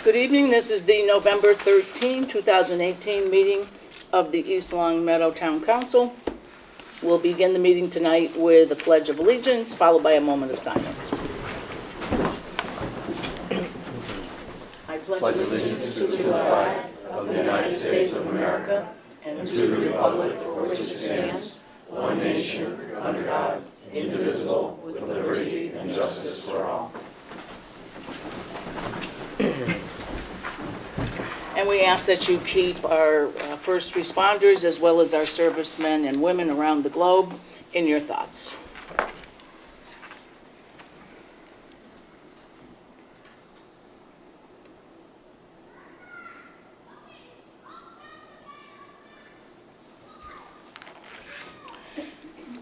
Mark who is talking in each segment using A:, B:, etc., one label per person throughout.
A: Good evening. This is the November 13, 2018 meeting of the East Long Meadow Town Council. We'll begin the meeting tonight with a pledge of allegiance, followed by a moment of silence. I pledge allegiance to the flag of the United States of America and to the republic for which it stands, one nation, under God, indivisible, with liberty and justice for all. And we ask that you keep our first responders as well as our servicemen and women around the globe in your thoughts.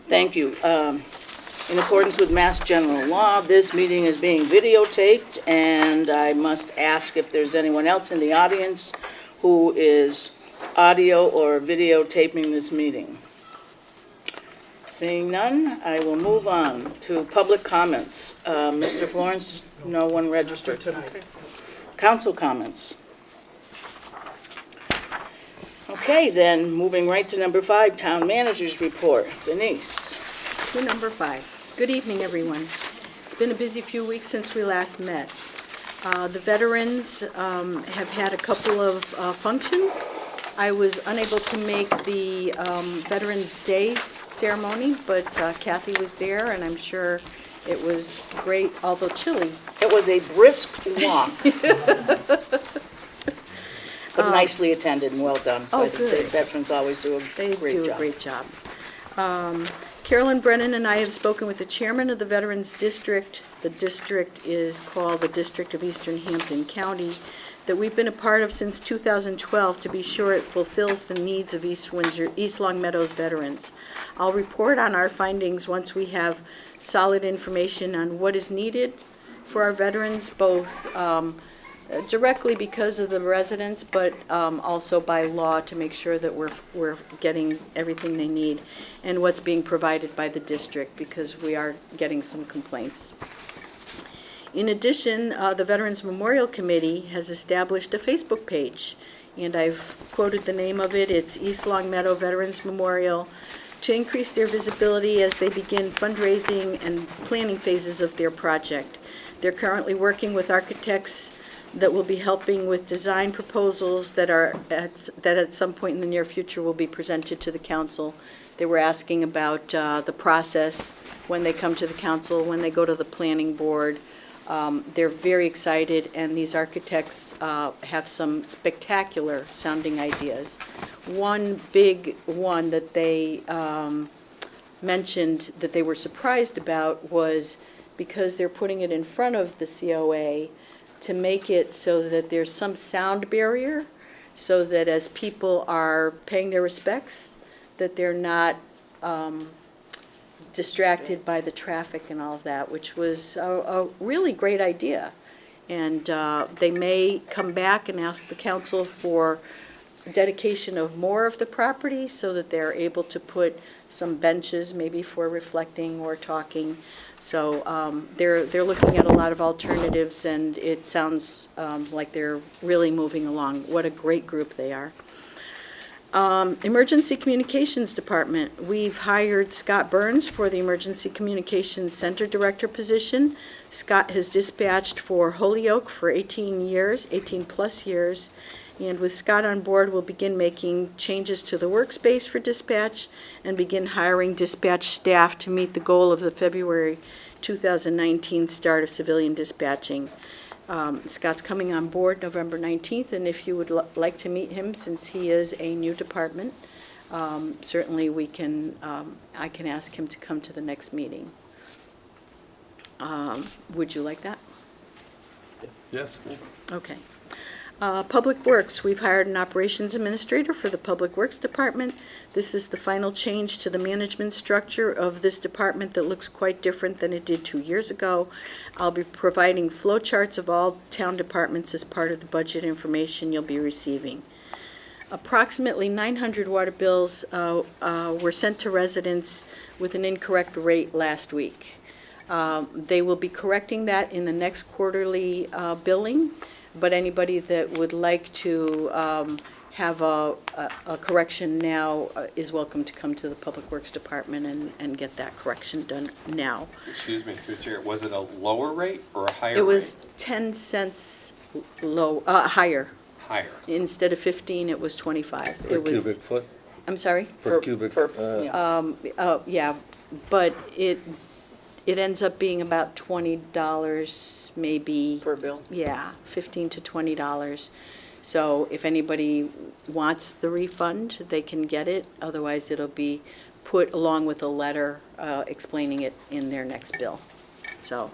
A: Thank you. In accordance with Mass General Law, this meeting is being videotaped, and I must ask if there's anyone else in the audience who is audio or videotaping this meeting. Seeing none, I will move on to public comments. Mr. Florence, no one registered. Okay. Council comments. Okay, then, moving right to number 5, Town Manager's Report. Denise.
B: To number 5. Good evening, everyone. It's been a busy few weeks since we last met. The veterans have had a couple of functions. I was unable to make the Veterans Day ceremony, but Kathy was there, and I'm sure it was great, although chilly.
A: It was a brisk walk. But nicely attended and well done.
B: Oh,
A: The
B: good.
A: veterans always do a great job.
B: They do a great job. Carolyn Brennan and I have spoken with the chairman of the Veterans District. The district is called the District of Eastern Hampton County, that we've been a part of since 2012 to be sure it fulfills the needs of East Long Meadows veterans. I'll report on our findings once we have solid information on what is needed for our veterans, both directly because of the residents, but also by law to make sure that we're getting everything they need and what's being provided by the district, because we are getting some complaints. In addition, the Veterans Memorial Committee has established a Facebook page, and I've quoted the name of it. It's East Long Meadow Veterans Memorial, to increase their visibility as they begin fundraising and planning phases of their project. They're currently working with architects that will be helping with design proposals that at some point in the near future will be presented to the council. They were asking about the process when they come to the council, when they go to the planning board. They're very excited, and these architects have some spectacular sounding ideas. One big one that they mentioned that they were surprised about was because they're putting it in front of the COA, to make it so that there's some sound barrier, so that as people are paying their respects, that they're not distracted by the traffic and all of that, which was a really great idea. And they may come back and ask the council for dedication of more of the property so that they're able to put some benches maybe for reflecting or talking. So they're looking at a lot of alternatives, and it sounds like they're really moving along. What a great group they are. Emergency Communications Department. We've hired Scott Burns for the Emergency Communications Center Director position. Scott has dispatched for Holyoke for 18 plus years. And with Scott on board, we'll begin making changes to the workspace for dispatch and begin hiring dispatch staff to meet the goal of the February 2019 start of civilian dispatching. Scott's coming on board November 19th, and if you would like to meet him, since he is a new department, certainly we can. I can ask him to come to the next meeting. Would you like that?
C: Yes.
B: Okay. Public Works, we've hired an operations administrator for the Public Works Department. This is the final change to the management structure of this department that looks quite different than it did 2 years ago. I'll be providing flow charts of all town departments as part of the budget information you'll be receiving. Approximately 900 water bills were sent to residents with an incorrect rate last week. They will be correcting that in the next quarterly billing. but anybody that would like to have a correction now is welcome to come to the Public Works Department and get that correction done now.
D: Excuse me, through the chair, was it a lower rate or a higher rate?
B: It was 10 cents higher.
D: Higher.
B: Instead of 15, it was 25.
C: Per
B: It was.
C: cubic foot?
B: I'm sorry?
C: Per cubic.
B: Yeah, but it ends up being about $20 maybe.
A: Per bill.
B: Yeah, $15 to $20. So if anybody wants the refund, they can get it. Otherwise, it'll be put along with a letter explaining it in their next bill. So,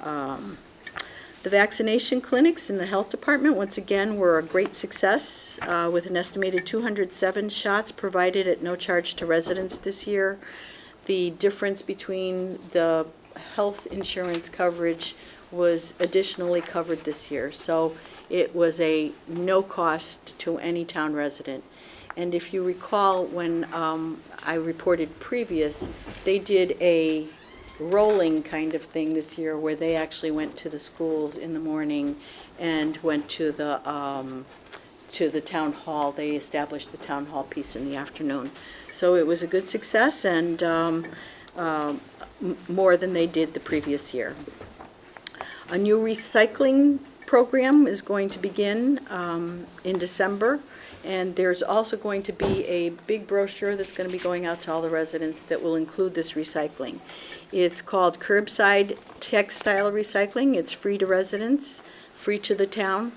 B: the vaccination clinics in the health department, once again, were a great success with an estimated 207 shots provided at no charge to residents this year. The difference between the health insurance coverage was additionally covered this year. So it was a no cost to any town resident. And if you recall, when I reported previous, they did a rolling kind of thing this year where they actually went to the schools in the morning and went to the town hall. They established the town hall piece in the afternoon. So it was a good success and more than they did the previous year. A new recycling program is going to begin in December. And there's also going to be a big brochure that's going to be going out to all the residents that will include this recycling. It's called Curbside Textile Recycling. It's free to residents, free to the town.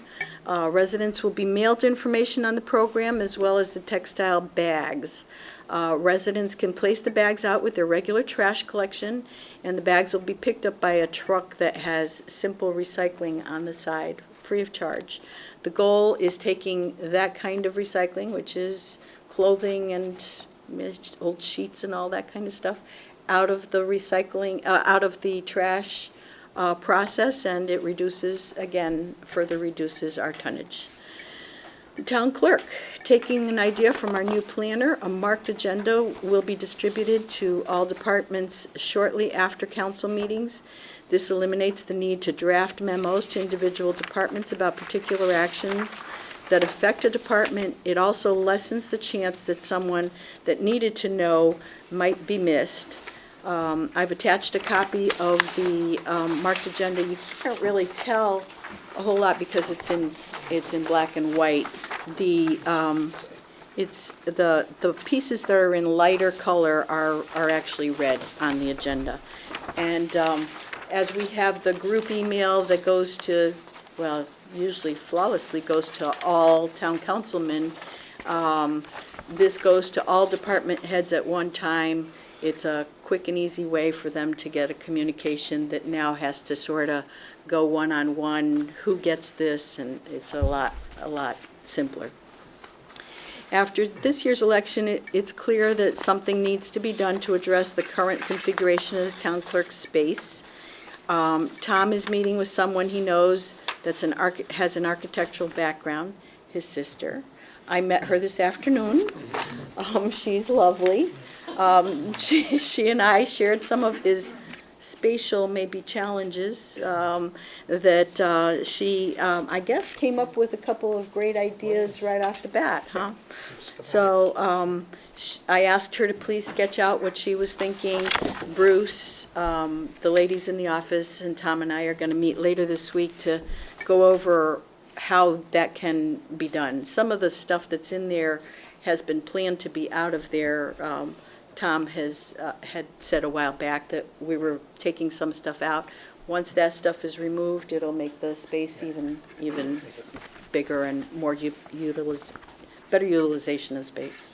B: Residents will be mailed information on the program as well as the textile bags. Residents can place the bags out with their regular trash collection, and the bags will be picked up by a truck that has simple recycling on the side, free of charge. The goal is taking that kind of recycling, which is clothing and old sheets and all that kind of stuff, out of the recycling, out of the trash process, and it reduces, again, further reduces our tonnage. The town clerk, taking an idea from our new planner, a marked agenda will be distributed to all departments shortly after council meetings. This eliminates the need to draft memos to individual departments about particular actions that affect a department. It also lessens the chance that someone that needed to know might be missed. I've attached a copy of the marked agenda. You can't really tell a whole lot because it's in black and white. It's the pieces that are in lighter color are actually red on the agenda. And as we have the group email that goes to, well, usually flawlessly goes to all town councilmen, this goes to all department heads at one time. It's a quick and easy way for them to get a communication that now has to sort of go one-on-one, who gets this, and it's a lot simpler. After this year's election, it's clear that something needs to be done to address the current configuration of the town clerk's space. Tom is meeting with someone he knows that's has an architectural background, his sister. I met her this afternoon. She's lovely. She and I shared some of his spatial maybe challenges that she, I guess, came up with a couple of great ideas right off the bat, huh? So I asked her to please sketch out what she was thinking. Bruce, the ladies in the office, and Tom and I are going to meet later this week to go over how that can be done. Some of the stuff that's in there has been planned to be out of there. Tom had said a while back that we were taking some stuff out. Once that stuff is removed, it'll make the space even bigger and more better utilization of space.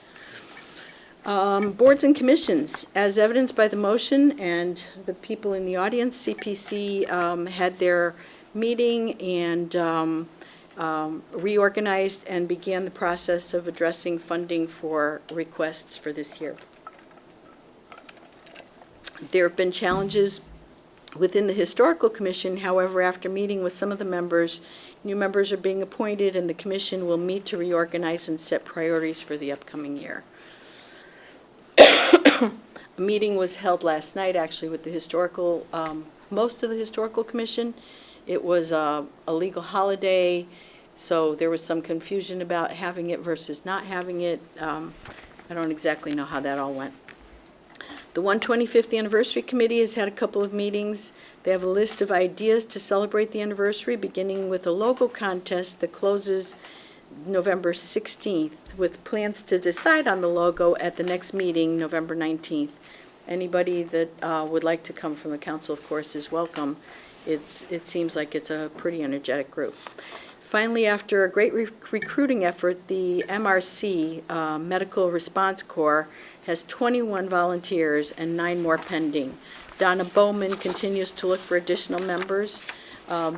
B: Boards and commissions, as evidenced by the motion and the people in the audience, CPC had their meeting and reorganized and began the process of addressing funding for requests for this year. There have been challenges within the Historical Commission. However, after meeting with some of the members, new members are being appointed and the commission will meet to reorganize and set priorities for the upcoming year. A meeting was held last night actually with the historical, most of the Historical Commission, It was a legal holiday, so there was some confusion about having it versus not having it. I don't exactly know how that all went. The 125th Anniversary Committee has had a couple of meetings. They have a list of ideas to celebrate the anniversary, beginning with a logo contest that closes November 16th, with plans to decide on the logo at the next meeting, November 19th. Anybody that would like to come from the council, of course, is welcome. It seems like it's a pretty energetic group. Finally, after a great recruiting effort, the MRC, Medical Response Corps, has 21 volunteers and 9 more pending. Donna Bowman continues to look for additional members.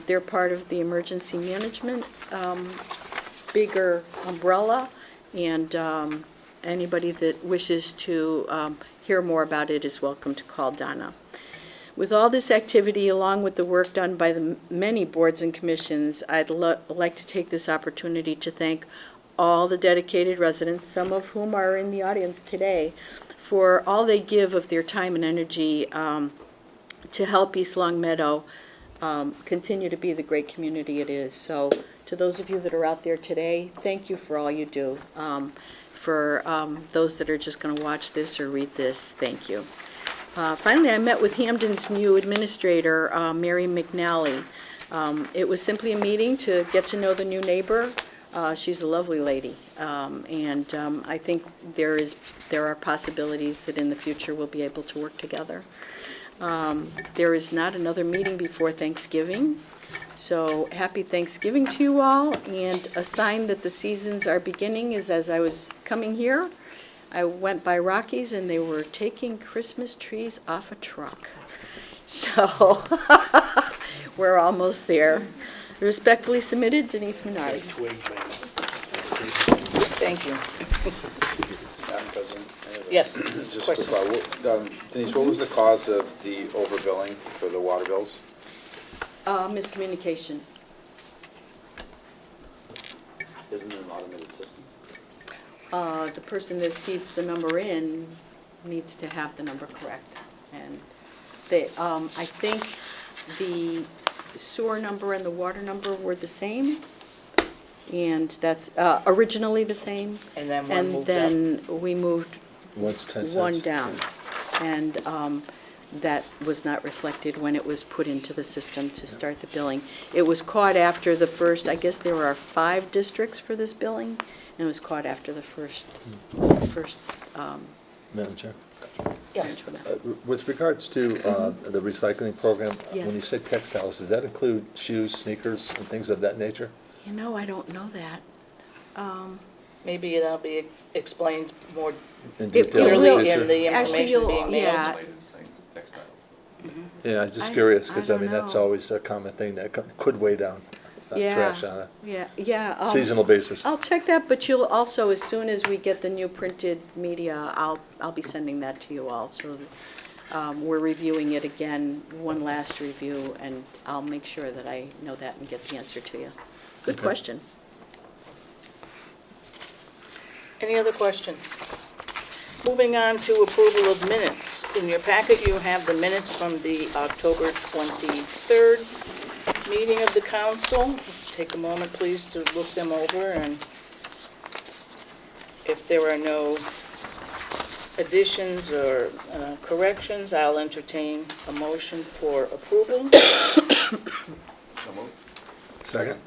B: They're part of the emergency management bigger umbrella, and anybody that wishes to hear more about it is welcome to call Donna. With all this activity, along with the work done by the many boards and commissions, I'd like to take this opportunity to thank all the dedicated residents, some of whom are in the audience today, for all they give of their time and energy to help East Long Meadow continue to be the great community it is. So to those of you that are out there today, thank you for all you do. For those that are just going to watch this or read this, thank you. Finally, I met with Hamden's new administrator, Mary McNally. It was simply a meeting to get to know the new neighbor. She's a lovely lady, and I think there are possibilities that in the future we'll be able to work together. There is not another meeting before Thanksgiving, so happy Thanksgiving to you all. And a sign that the seasons are beginning is, as I was coming here, I went by Rockies and they were taking Christmas trees off a truck. So we're almost there. Respectfully submitted, Denise Minardi.
E: Thank you.
F: Madam President?
E: Yes.
F: Just a
E: Question.
F: quick thought. Denise, what was the cause of the overbilling for the water bills?
B: Miscommunication.
F: Isn't it an automated system?
B: The person that feeds the number in needs to have the number correct. And they, I think the sewer number and the water number were the same, and that's originally the same.
E: And then one moved up.
B: And then we moved
C: Once 10 cents.
B: one down. And that was not reflected when it was put into the system to start the billing. It was caught after the first, I guess there are 5 districts for this billing, and it was caught after the first
C: Madam Chair.
E: Yes.
C: With regards to the recycling program,
B: Yes.
C: when you say textiles, does that include shoes, sneakers, and things of that nature?
B: You know, I don't know that.
E: Maybe that'll be explained more
C: In
B: It
C: detail in
B: will.
C: the
E: clearly in
C: future?
E: the
B: Actually,
E: information
B: you'll-
E: being mailed.
B: yeah.
C: Yeah, I'm just
B: I-
C: curious,
B: I
C: because I
B: don't
C: mean, that's
B: know.
C: always a common thing that could weigh down trash on
B: Yeah.
C: a seasonal basis.
B: I'll check that, but you'll also, as soon as we get the new printed media, I'll be sending that to you all. So we're reviewing it again, one last review, and I'll make sure that I know that and get the answer to you. Good
C: Okay.
B: question.
E: Any other questions? Moving on to approval of minutes. In your packet, you have the minutes from the October 23rd meeting of the council. Take a moment, please, to look them over, and if there are no additions or corrections, I'll entertain a motion for approval.
C: Second?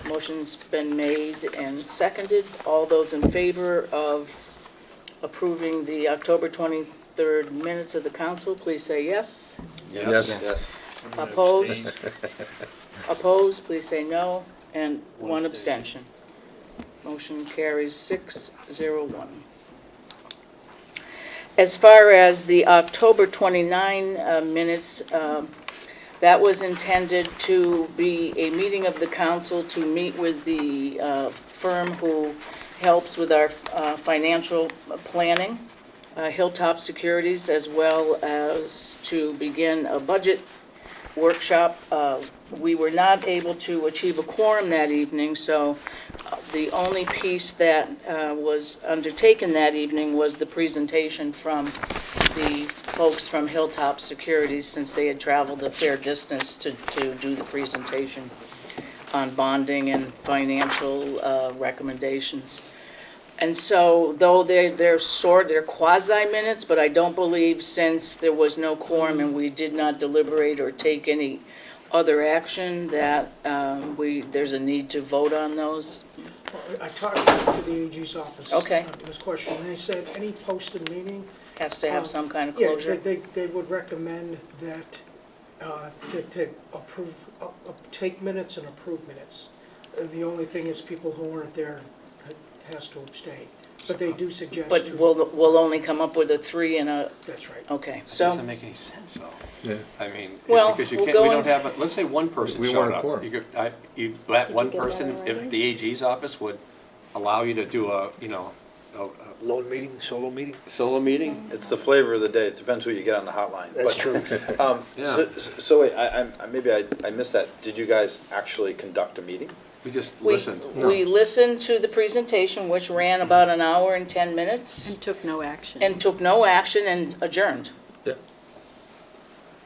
E: Motion's been made and seconded. All those in favor of approving the October 23rd minutes of the council, please say yes.
C: Yes.
F: Yes.
E: Opposed? Opposed, please say no. And one abstention. Motion carries 6-0-1. As far as the October 29 minutes, that was intended to be a meeting of the council to meet with the firm who helps with our financial planning, Hilltop Securities, as well as to begin a budget workshop. We were not able to achieve a quorum that evening, so The only piece that was undertaken that evening was the presentation from the folks from Hilltop Securities, since they had traveled a fair distance to do the presentation on bonding and financial recommendations. And so, though they're quasi minutes, but I don't believe, since there was no quorum and we did not deliberate or take any other action, that there's a need to vote on those.
G: I talked to the AG's office.
E: Okay.
G: This question, and they said any posted meeting.
E: Has to have some kind of closure.
G: Yeah, they would recommend that, to approve, take minutes and approve minutes. And the only thing is people who weren't there has to abstain. But they do suggest.
E: But we'll only come up with a 3 and a,
G: That's right.
E: okay,
D: It
E: so,
D: doesn't make any sense, though.
C: Yeah.
D: I mean,
E: Well,
D: because you
E: we'll
D: can't, we
E: go
D: don't
E: in-
D: have, let's say one person
C: We
D: showed
C: want a
D: up.
C: quorum.
D: You let one
B: get that
D: person,
B: in
D: if
B: writing?
D: the AG's office would allow you to do a
H: Lone meeting, solo meeting?
D: solo meeting?
F: It's the flavor of the day. It depends who you get on the hotline.
H: That's
F: But,
H: true.
D: Yeah.
F: So wait, maybe I missed that. Did you guys actually conduct a meeting?
D: We just
E: we
D: listened.
E: we listened to the presentation, which ran about an hour and 10 minutes,
B: And took no action.
E: and took no action and adjourned.
C: Yeah.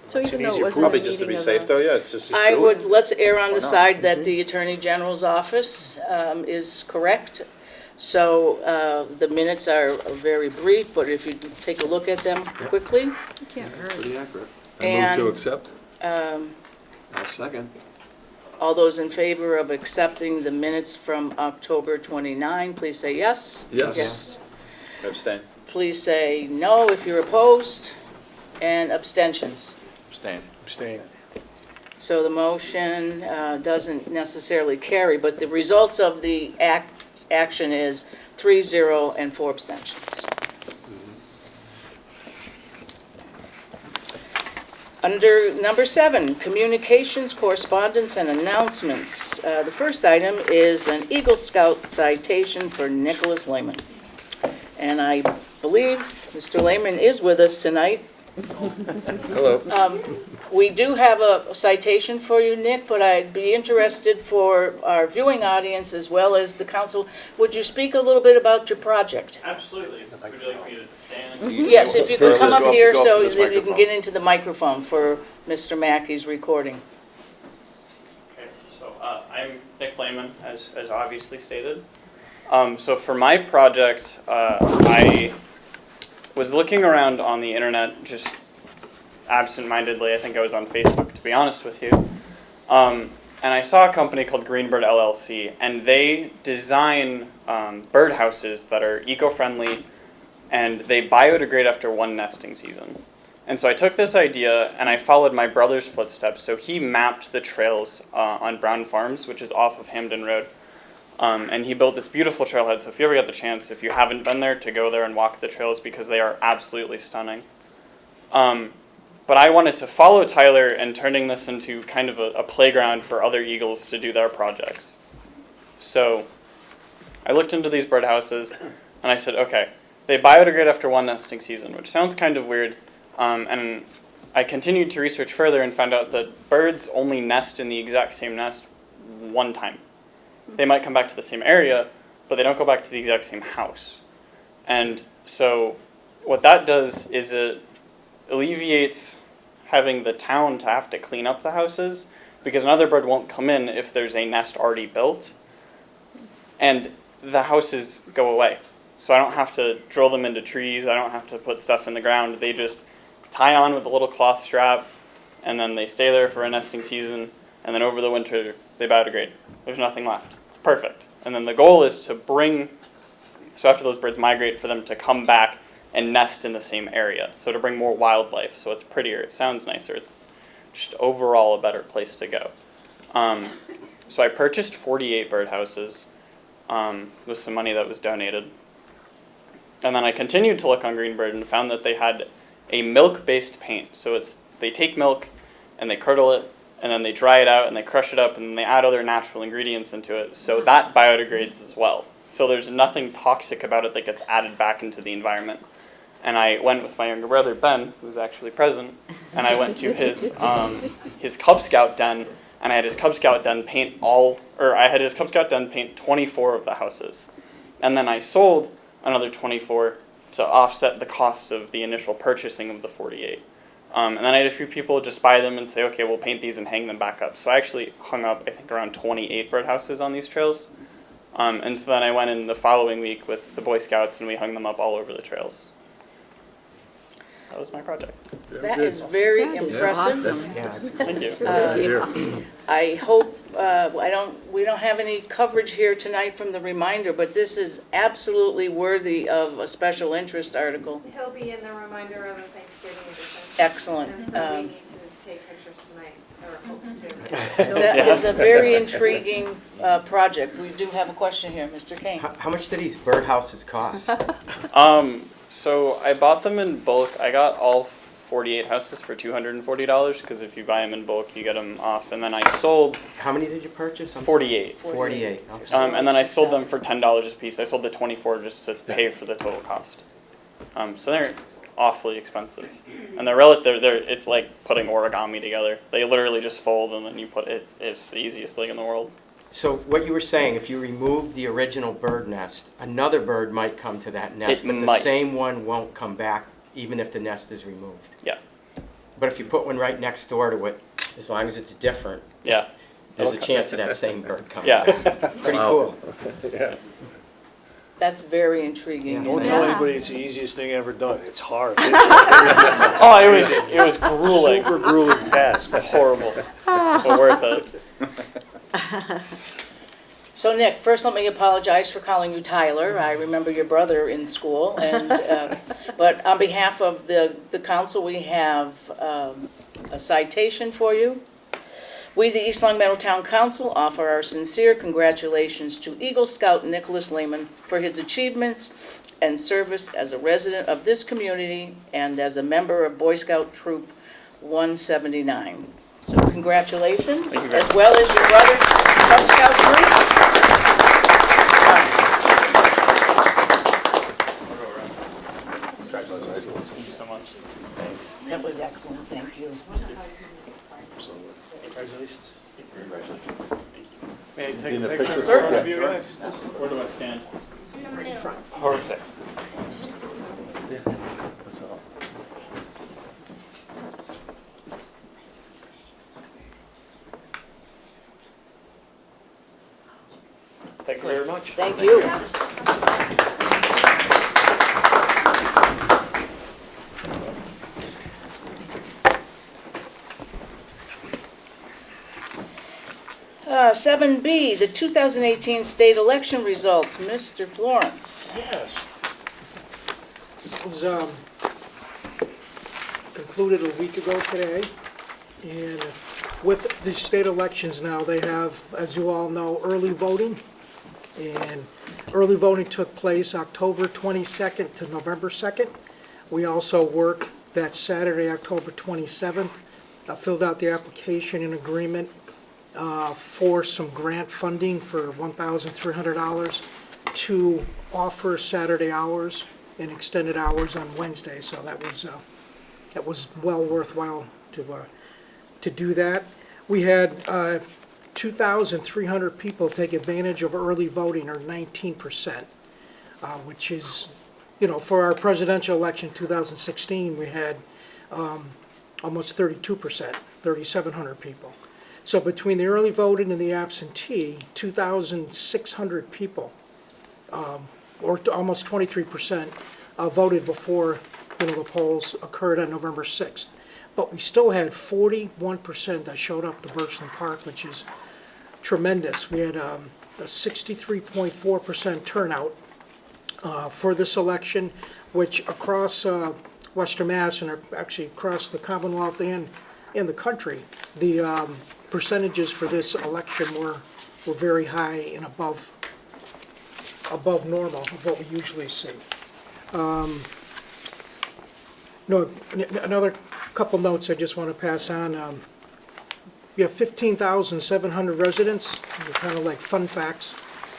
B: So
H: It's
B: even
H: an
B: though it
H: easier
B: wasn't a
F: Probably just to be
B: meeting of
F: safe
B: a-
F: though, yeah, it's just.
E: I would, let's err on
F: Why
E: the
F: not?
E: side that the Attorney General's office is correct. So the minutes are very brief, but if you take a look at them quickly,
B: It can't hurt.
D: Pretty accurate.
C: I move to
E: And-
C: accept.
D: A second.
E: all those in favor of accepting the minutes from October 29, please say yes.
C: Yes.
E: Yes.
F: Abstain.
E: Please say no if you're opposed, and abstentions.
F: Abstain.
H: Abstain.
E: So the motion doesn't necessarily carry, but the results of the action is 3-0 and 4 abstentions. Under number 7, communications, correspondence, and announcements. The first item is an Eagle Scout citation for Nicholas Lehman. And I believe Mr. Lehman is with us tonight.
C: Hello.
E: We do have a citation for you, Nick, but I'd be interested for our viewing audience as well as the council. Would you speak a little bit about your project?
I: Absolutely. Would you like me to stand?
E: Yes, if you could come up here
F: Go up
E: so
F: to this
E: that you can
F: microphone.
E: get into the microphone for Mr. Mackey's recording.
I: Okay, so I'm Nick Lehman, as obviously stated. So for my project, I was looking around on the internet, just absent-mindedly. I think I was on Facebook, to be honest with you. And I saw a company called Greenbird LLC, and they design birdhouses that are eco-friendly, and they biodegrade after one nesting season. And so I took this idea and I followed my brother's footsteps. So he mapped the trails on Brown Farms, which is off of Hamden Road. And he built this beautiful trailhead. So if you ever get the chance, if you haven't been there, to go there and walk the trails, because they are absolutely stunning. But I wanted to follow Tyler and turning this into kind of a playground for other eagles to do their projects. So I looked into these birdhouses and I said, okay, they biodegrade after one nesting season, which sounds kind of weird. And I continued to research further and found out that birds only nest in the exact same nest one time. They might come back to the same area, but they don't go back to the exact same house. And so what that does is it alleviates having the town to have to clean up the houses, because another bird won't come in if there's a nest already built, and the houses go away. So I don't have to drill them into trees, I don't have to put stuff in the ground. They just tie on with a little cloth strap, and then they stay there for a nesting season, and then over the winter they biodegrade. There's nothing left. It's perfect. And then the goal is to so after those birds migrate, for them to come back and nest in the same area. So to bring more wildlife, so it's prettier, it sounds nicer, it's just overall a better place to go. So I purchased 48 birdhouses with some money that was donated. And then I continued to look on Greenbird and found that they had a milk-based paint. So they take milk and they curdle it, and then they dry it out and they crush it up, and then they add other natural ingredients into it. So that biodegrades as well. So there's nothing toxic about it that gets added back into the environment. And I went with my younger brother, Ben, who's actually present, and I went to his Cub Scout den and I had his Cub Scout den paint I had his Cub Scout den paint 24 of the houses. And then I sold another 24 to offset the cost of the initial purchasing of the 48. And then I had a few people just buy them and say, okay, we'll paint these and hang them back up. So I actually hung up, I think, around 28 birdhouses on these trails. And so then I went in the following week with the Boy Scouts and we hung them up all over the trails. That was my project.
E: That is very
B: That is
E: impressive.
B: awesome.
A: Yeah, it's
I: Thank you.
E: I hope, we don't have any coverage here tonight from the reminder, but this is absolutely worthy of a special interest article.
J: He'll be in the reminder of the Thanksgiving edition.
E: Excellent.
J: And so we need to take pictures tonight, or hope to.
E: That is a very intriguing project. We do have a question here, Mr. Kane.
A: How much do these birdhouses cost?
I: So I bought them in bulk. I got all 48 houses for $240 because if you buy them in bulk, you get them off. And then I sold
A: How many did you purchase? I'm sorry.
I: 48.
A: 48. Okay.
I: And then I sold them for $10 a piece. I sold the 24 just to pay for the total cost. So they're awfully expensive, and they're relative. It's like putting origami together. They literally just fold and then you put it. It's the easiest thing in the world.
A: So what you were saying, if you remove the original bird nest, another bird might come to that nest, but the
I: might.
A: same one won't come back even if the nest is removed.
I: Yeah,
A: But if you put one right next door to it, as long as it's different,
I: yeah,
A: there's a chance of that same bird coming
I: yeah.
A: back. Pretty cool.
E: That's very intriguing.
H: Don't tell anybody it's the easiest thing ever done. It's hard.
I: Oh, it was grueling,
H: Super grueling task.
I: horrible, but worth it.
E: So Nick, first let me apologize for calling you Tyler. I remember your brother in school, and but on behalf of the council, we have a citation for you. We, the East Long Meadow Town Council, offer our sincere congratulations to Eagle Scout Nicholas Lehman for his achievements and service as a resident of this community and as a member of Boy Scout Troop 179. So congratulations,
I: Thank you very
E: as well as your brother's Cub Scout Troop.
I: Thank you so much. Thanks.
E: That was excellent, thank you.
H: Congratulations.
I: May I take
C: In the
I: a picture
C: picture?
I: of
E: Certainly.
I: all of you guys? Where do I stand? Perfect.
C: Yeah, that's all.
I: Thank you very much.
E: Thank you. Seven B, the 2018 state election results. Mr. Florence.
G: Yes. It was concluded a week ago today, and with the state elections now, they have, as you all know, early voting, and early voting took place October 22nd to November 2nd. We also worked that Saturday, October 27th, filled out the application and agreement for some grant funding for $1,300 to offer Saturday hours and extended hours on Wednesday. So that was well worthwhile to do that. We had 2,300 people take advantage of early voting, or 19%, which is, for our presidential election 2016, we had almost 32%, 3,700 people. So between the early voting and the absentee, 2,600 people, or almost 23%, voted before the polls occurred on November 6th. But we still had 41% that showed up to Birchland Park, which is tremendous. We had a 63.4% turnout for this election, which across Western Mass, and actually across the Commonwealth and in the country, the percentages for this election were very high and above normal of what we usually see. Another couple notes I just want to pass on. We have 15,700 residents, kind of like fun facts,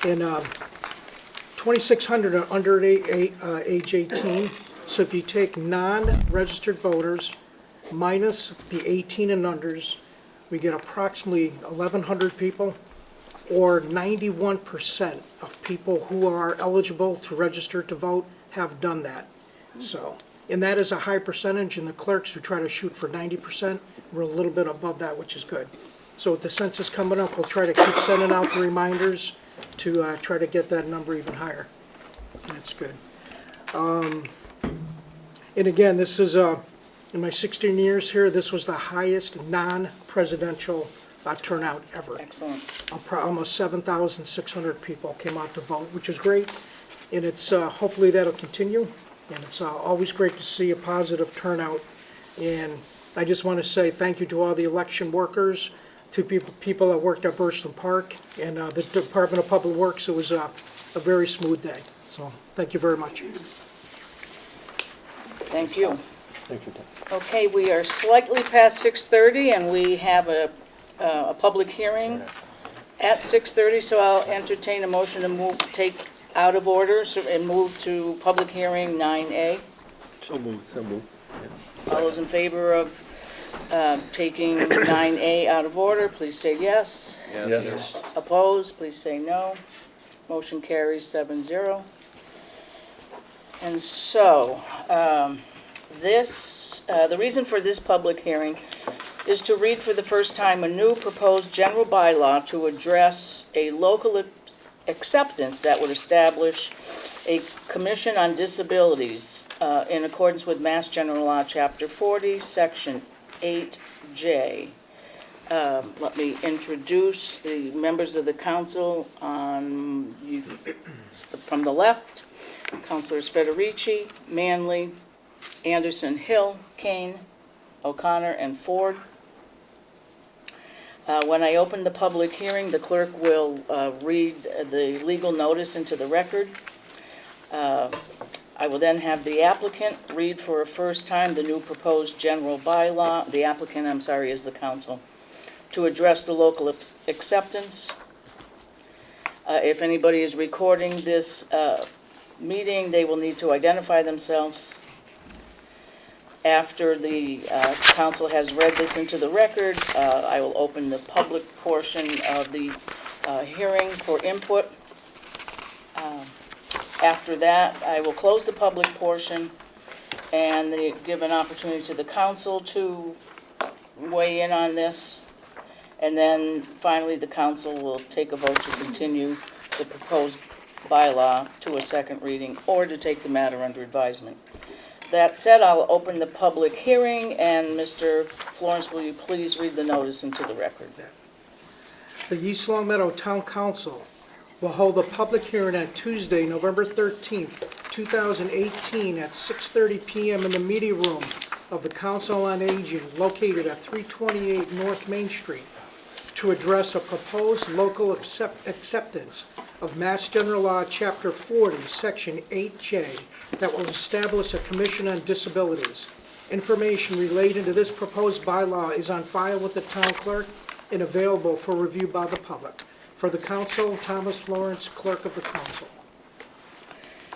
G: and 2,600 are under age 18. So if you take non-registered voters minus the 18 and unders, we get approximately 1,100 people, or 91% of people who are eligible to register to vote have done that. So, and that is a high percentage, and the clerks, we try to shoot for 90%. We're a little bit above that, which is good. So with the census coming up, we'll try to keep sending out the reminders to try to get that number even higher. That's good. And again, this is, in my 16 years here, this was the highest non-presidential turnout ever.
E: Excellent.
G: Almost 7,600 people came out to vote, which is great. And it's, hopefully that'll continue. And it's always great to see a positive turnout. And I just want to say thank you to all the election workers, to people that worked at Burstyn Park, and the Department of Public Works. It was a very smooth day. So thank you very much.
E: Thank you.
C: Thank you, Tom.
E: Okay, we are slightly past 6:30, and we have a public hearing at 6:30, so I'll entertain a motion to take out of order and move to public hearing 9A.
C: So moved. So moved.
E: All those in favor of taking 9A out of order, please say yes.
C: Yes.
E: Opposed, please say no. Motion carries 7-0. And so, the reason for this public hearing is to read for the first time a new proposed general bylaw to address a local acceptance that would establish a commission on disabilities in accordance with Mass General Law, Chapter 40, Section 8J. Let me introduce the members of the council from the left. Councilors Federici, Manley, Anderson, Hill, Kane, O'Connor, and Ford. When I open the public hearing, the clerk will read the legal notice into the record. I will then have the applicant read for a first time the new proposed general bylaw. The applicant, I'm sorry, is the council, to address the local acceptance. If anybody is recording this meeting, they will need to identify themselves. After the council has read this into the record, I will open the public portion of the hearing for input. After that, I will close the public portion and give an opportunity to the council to weigh in on this. And then finally, the council will take a vote to continue the proposed bylaw to a second reading or to take the matter under advisement. That said, I'll open the public hearing, and Mr. Florence, will you please read the notice into the record?
G: The East Long Meadow Town Council will hold a public hearing on Tuesday, November 13th, 2018 at 6:30 p.m. in the meeting room of the Council on Aging located at 328 North Main Street to address a proposed local acceptance of Mass General Law, Chapter 40, Section 8J, that will establish a Commission on Disabilities. Information relating to this proposed bylaw is on file with the town clerk and available for review by the public. For the council, Thomas Florence, clerk of the council.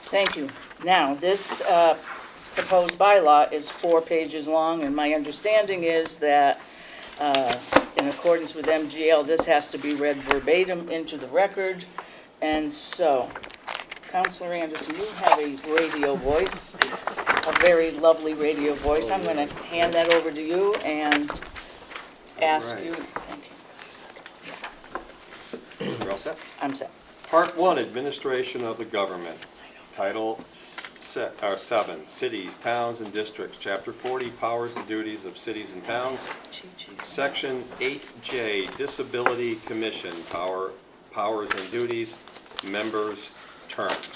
E: Thank you. Now, this proposed bylaw is 4 pages long, and my understanding is that in accordance with MGL, this has to be read verbatim into the record. And so, Councilor Anderson, you have a radio voice, a very lovely radio voice. I'm going to hand that over to you and ask you. Thank you.
D: You're all set?
E: I'm set.
D: Part 1, Administration of the Government. Title 7, Cities, Towns, and Districts. Chapter 40, Powers and Duties of Cities and Towns. Section 8J, Disability Commission, Powers and Duties, Members, Terms.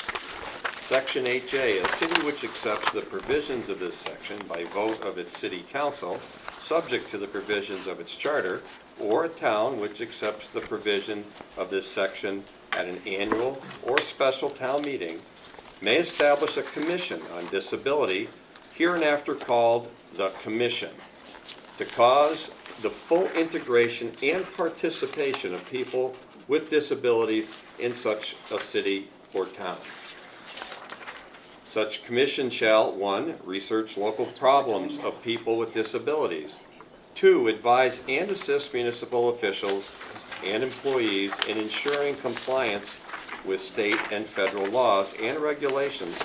D: Section 8J, a city which accepts the provisions of this section by vote of its city council, subject to the provisions of its charter, or a town which accepts the provision of this section at an annual or special town meeting, may establish a commission on disability, hereinafter called the Commission, to cause the full integration and participation of people with disabilities in such a city or town. Such commission shall, 1, research local problems of people with disabilities, 2, advise and assist municipal officials and employees in ensuring compliance with state and federal laws and regulations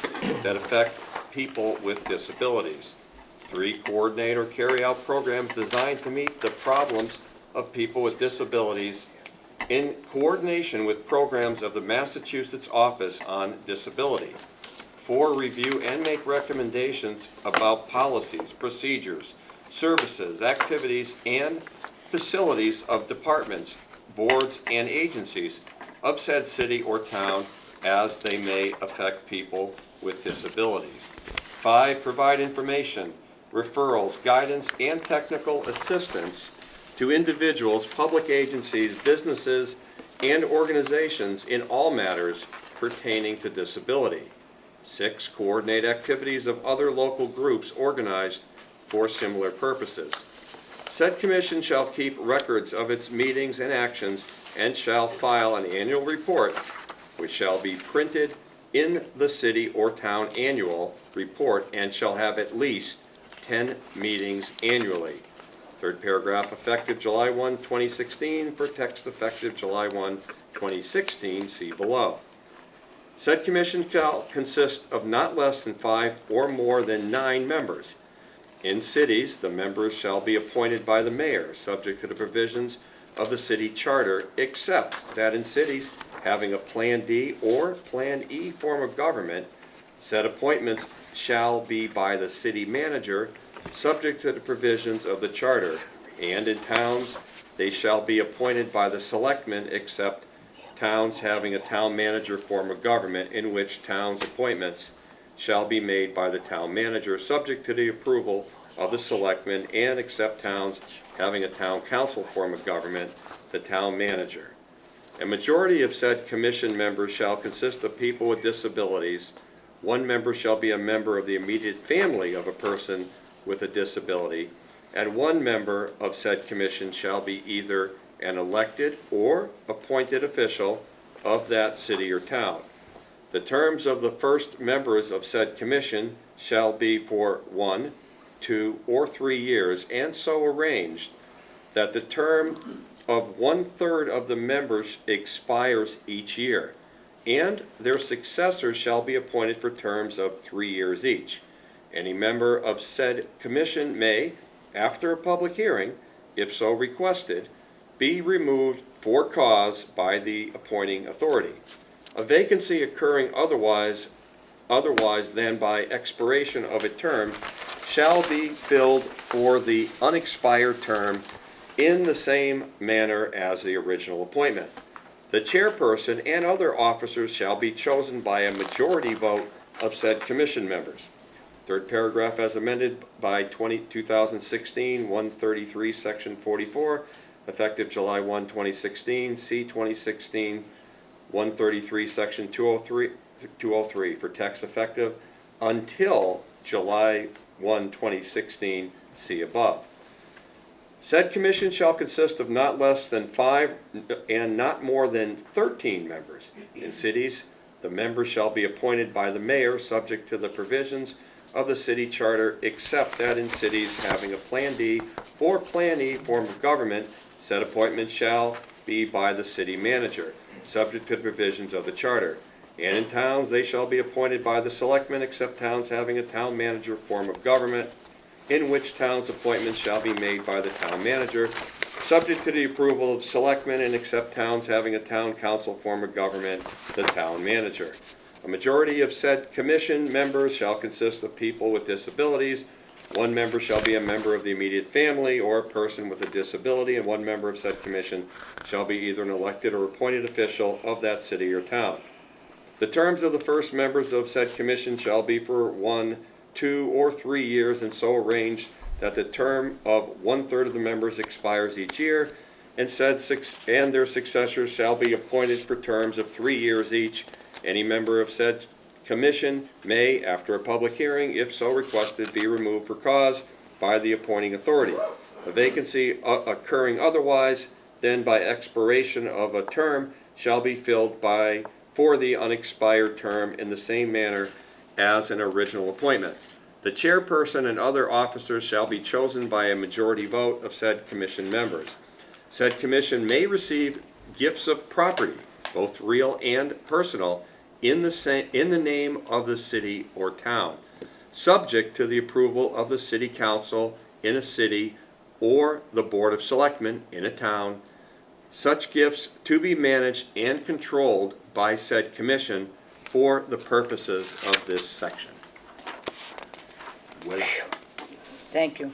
D: that affect people with disabilities. 3, coordinate or carry out programs designed to meet the problems of people with disabilities in coordination with programs of the Massachusetts Office on Disability. 4, review and make recommendations about policies, procedures, services, activities, and facilities of departments, boards, and agencies of said city or town as they may affect people with disabilities. 5, provide information, referrals, guidance, and technical assistance to individuals, public agencies, businesses, and organizations in all matters pertaining to disability. 6, coordinate activities of other local groups organized for similar purposes. Said commission shall keep records of its meetings and actions and shall file an annual report, which shall be printed in the city or town annual report and shall have at least 10 meetings annually. Third paragraph, effective July 1, 2016, for text effective July 1, 2016, see below. Said commission shall consist of not less than 5 or more than 9 members. In cities, the members shall be appointed by the mayor, subject to the provisions of the city charter, except that in cities having a Plan D or Plan E form of government, said appointments shall be by the city manager, subject to the provisions of the charter, and in towns they shall be appointed by the selectmen, except towns having a town manager form of government, in which towns' appointments shall be made by the town manager, subject to the approval of the selectmen, and except towns having a town council form of government, the town manager. A majority of said commission members shall consist of people with disabilities. 1 member shall be a member of the immediate family of a person with a disability, and 1 member of said commission shall be either an elected or appointed official of that city or town. The terms of the first members of said commission shall be for 1, 2, or 3 years, and so arranged that the term of 1/3 of the members expires each year, and their successors shall be appointed for terms of 3 years each. Any member of said commission may, after a public hearing, if so requested, be removed for cause by the appointing authority. A vacancy occurring otherwise than by expiration of a term shall be filled for the unexpired term in the same manner as the original appointment. The chairperson and other officers shall be chosen by a majority vote of said commission members. Third paragraph as amended by 2016, 133, section 44, effective July 1, 2016, C 2016, 133, section 203 for text effective until July 1, 2016, see above. Said commission shall consist of not less than 5 and not more than 13 members. In cities, the members shall be appointed by the mayor, subject to the provisions of the city charter, except that in cities having a Plan D or Plan E form of government, said appointments shall be by the city manager, subject to the provisions of the charter. And in towns, they shall be appointed by the selectmen, except towns having a town manager form of government, in which towns' appointments shall be made by the town manager, subject to the approval of selectmen, and except towns having a town council form of government, the town manager. A majority of said commission members shall consist of people with disabilities. 1 member shall be a member of the immediate family or a person with a disability, and 1 member of said commission shall be either an elected or appointed official of that city or town. The terms of the first members of said commission shall be for 1, 2, or 3 years, and so arranged that the term of 1/3 of the members expires each year, and their successors shall be appointed for terms of 3 years each. Any member of said commission may, after a public hearing, if so requested, be removed for cause by the appointing authority. A vacancy occurring otherwise than by expiration of a term shall be filled for the unexpired term in the same manner as an original appointment. The chairperson and other officers shall be chosen by a majority vote of said commission members. Said commission may receive gifts of property, both real and personal, in the name of the city or town, subject to the approval of the city council in a city or the board of selectmen in a town. Such gifts to be managed and controlled by said commission for the purposes of this section. Voila.
E: Thank you.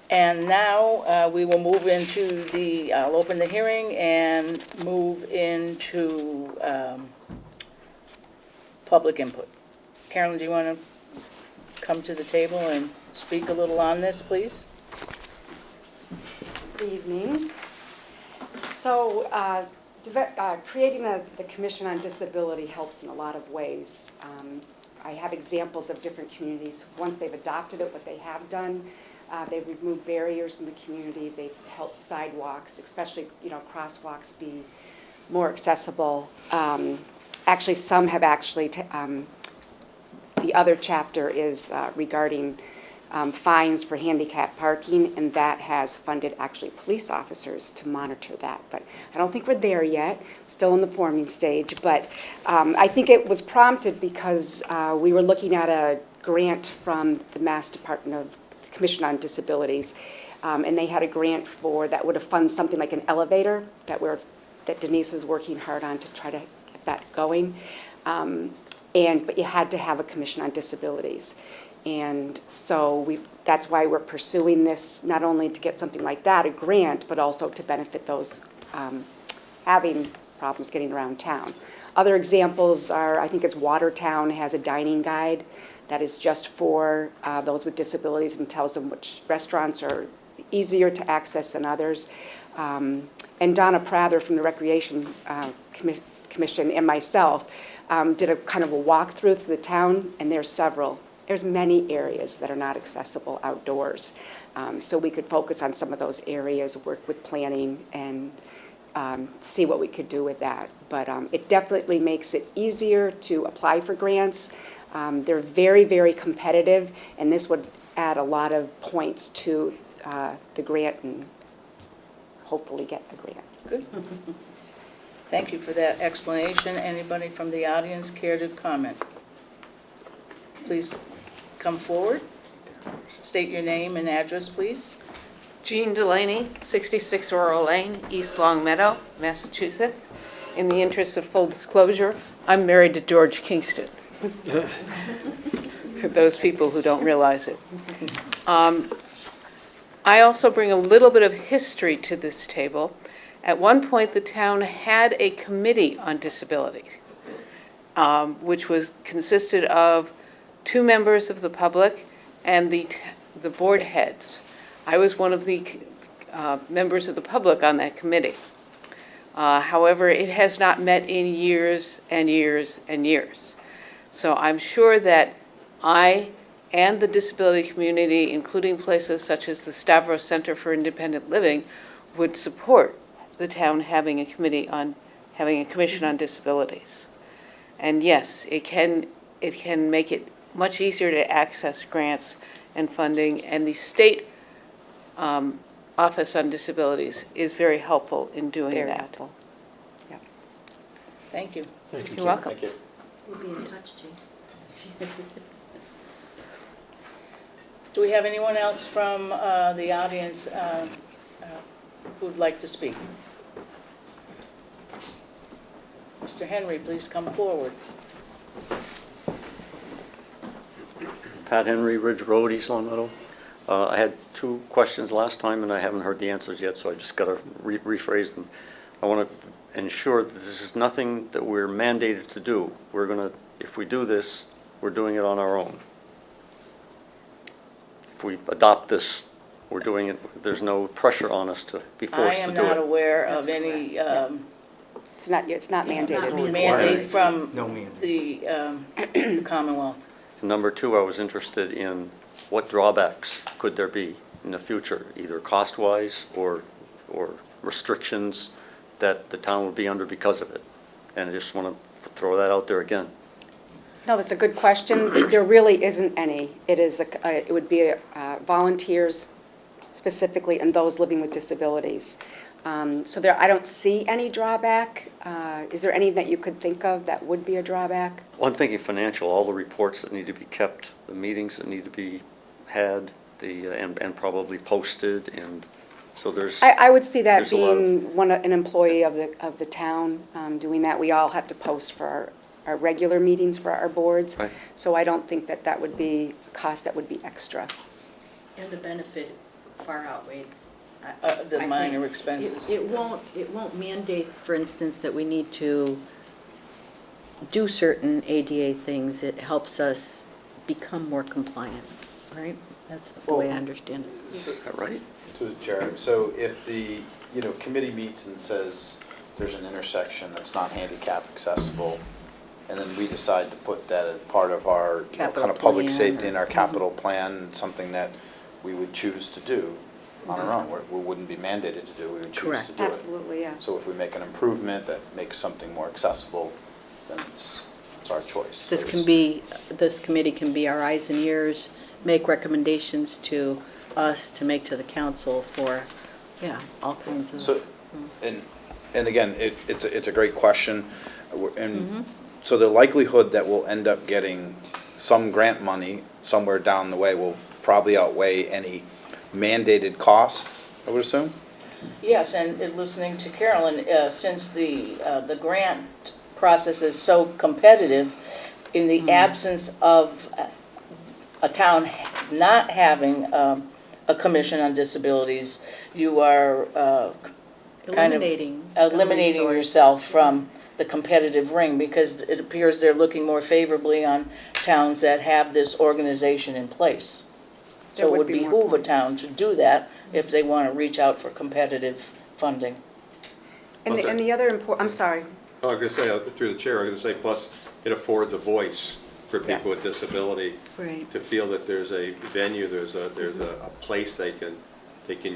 E: And now we will move into I'll open the hearing and move into public input. Carolyn, do you want to come to the table and speak a little on this, please?
K: Good evening. So, creating the Commission on Disability helps in a lot of ways. I have examples of different communities. Once they've adopted it, what they have done, they've removed barriers in the community. They've helped sidewalks, especially, crosswalks, be more accessible. Actually, some have actually, the other chapter is regarding fines for handicap parking, and that has funded actually police officers to monitor that. But I don't think we're there yet, still in the forming stage. But I think it was prompted because we were looking at a grant from the Mass Department of Commission on Disabilities, and they had a grant that would have funded something like an elevator that Denise was working hard on to try to get that going. But you had to have a Commission on Disabilities. And so that's why we're pursuing this, not only to get something like that, a grant, but also to benefit those having problems getting around town. Other examples are, I think it's Watertown has a dining guide that is just for those with disabilities and tells them which restaurants are easier to access than others. And Donna Prather from the Recreation Commission and myself did a kind of a walkthrough through the town, and there's many areas that are not accessible outdoors. So we could focus on some of those areas, work with planning, and see what we could do with that. But it definitely makes it easier to apply for grants. They're very, very competitive, and this would add a lot of points to the grant and hopefully get a grant.
E: Good. Thank you for that explanation. Anybody from the audience care to comment? Please come forward. State your name and address, please.
L: Jean Delaney, 66 Laurel Lane, East Long Meadow, Massachusetts. In the interest of full disclosure, I'm married to George Kingston. For those people who don't realize it. I also bring a little bit of history to this table. At one point, the town had a committee on disability, which consisted of 2 members of the public and the board heads. I was one of the members of the public on that committee. However, it has not met in years and years and years. So I'm sure that I and the disability community, including places such as the Stavros Center for Independent Living, would support the town having a commission on disabilities. And yes, it can make it much easier to access grants and funding, and the state Office on Disabilities is very helpful in doing
K: Very
L: that.
K: helpful. Yep.
E: Thank you.
L: You're welcome.
F: Thank you.
B: We'll be in touch, Jane.
E: Do we have anyone else from the audience who'd like to speak? Mr. Henry, please come forward.
M: Pat Henry, Ridge Road, East Long Meadow. I had 2 questions last time, and I haven't heard the answers yet, so I just got to rephrase them. I want to ensure that this is nothing that we're mandated to do. We're going to, if we do this, we're doing it on our own. If we adopt this, we're doing it, there's no pressure on us to be forced to do it.
E: I am not aware of any
K: It's not mandated.
E: mandate from the Commonwealth.
M: And number 2, I was interested in what drawbacks could there be in the future, either cost-wise or restrictions that the town would be under because of it. And I just want to throw that out there again.
K: No, that's a good question. There really isn't any. It would be volunteers specifically and those living with disabilities. So I don't see any drawback. Is there any that you could think of that would be a drawback?
M: Well, I'm thinking financial, all the reports that need to be kept, the meetings that need to be had, and probably posted, and so there's.
K: I would see that
M: there's a lot of-
K: being an employee of the town doing that. We all have to post for our regular meetings for our boards.
M: Right.
K: So I don't think that would be a cost that would be extra.
B: And the benefit far outweighs.
E: The
B: I
E: minor
B: think.
E: expenses.
B: It won't mandate, for instance, that we need to do certain ADA things. It helps us become more compliant, right? That's the way I understand it.
M: Is that right?
F: To the chair, so if the, committee meets and says there's an intersection that's not handicap accessible, and then we decide to put that as part of our,
B: Capital
F: kind of public
B: plan
F: safety in our
B: or-
F: capital plan, something that we would choose to do on our own, we wouldn't be mandated to do, we would choose to
B: Correct.
F: do it.
K: Absolutely, yeah.
F: So if we make an improvement that makes something more accessible, then it's our choice. So
B: This committee can be our eyes and ears, make recommendations to us, to make to the council for, all kinds of.
F: So, and again, it's a great question, and so the likelihood that we'll end up getting some grant money somewhere down the way will probably outweigh any mandated costs, I would assume?
E: Yes, and listening to Carolyn, since the grant process is so competitive, in the absence of a town not having a commission on disabilities, you are kind of eliminating yourself from the competitive ring, because it appears they're looking more favorably on towns that have this organization in place. So it would behoove a town to do that if they want to reach out for competitive funding.
K: And the other I'm sorry.
D: Oh, I was going to say, through the chair, I was going to say, plus it affords a voice for people with disability.
B: Right.
D: To feel that there's a venue, there's a place they can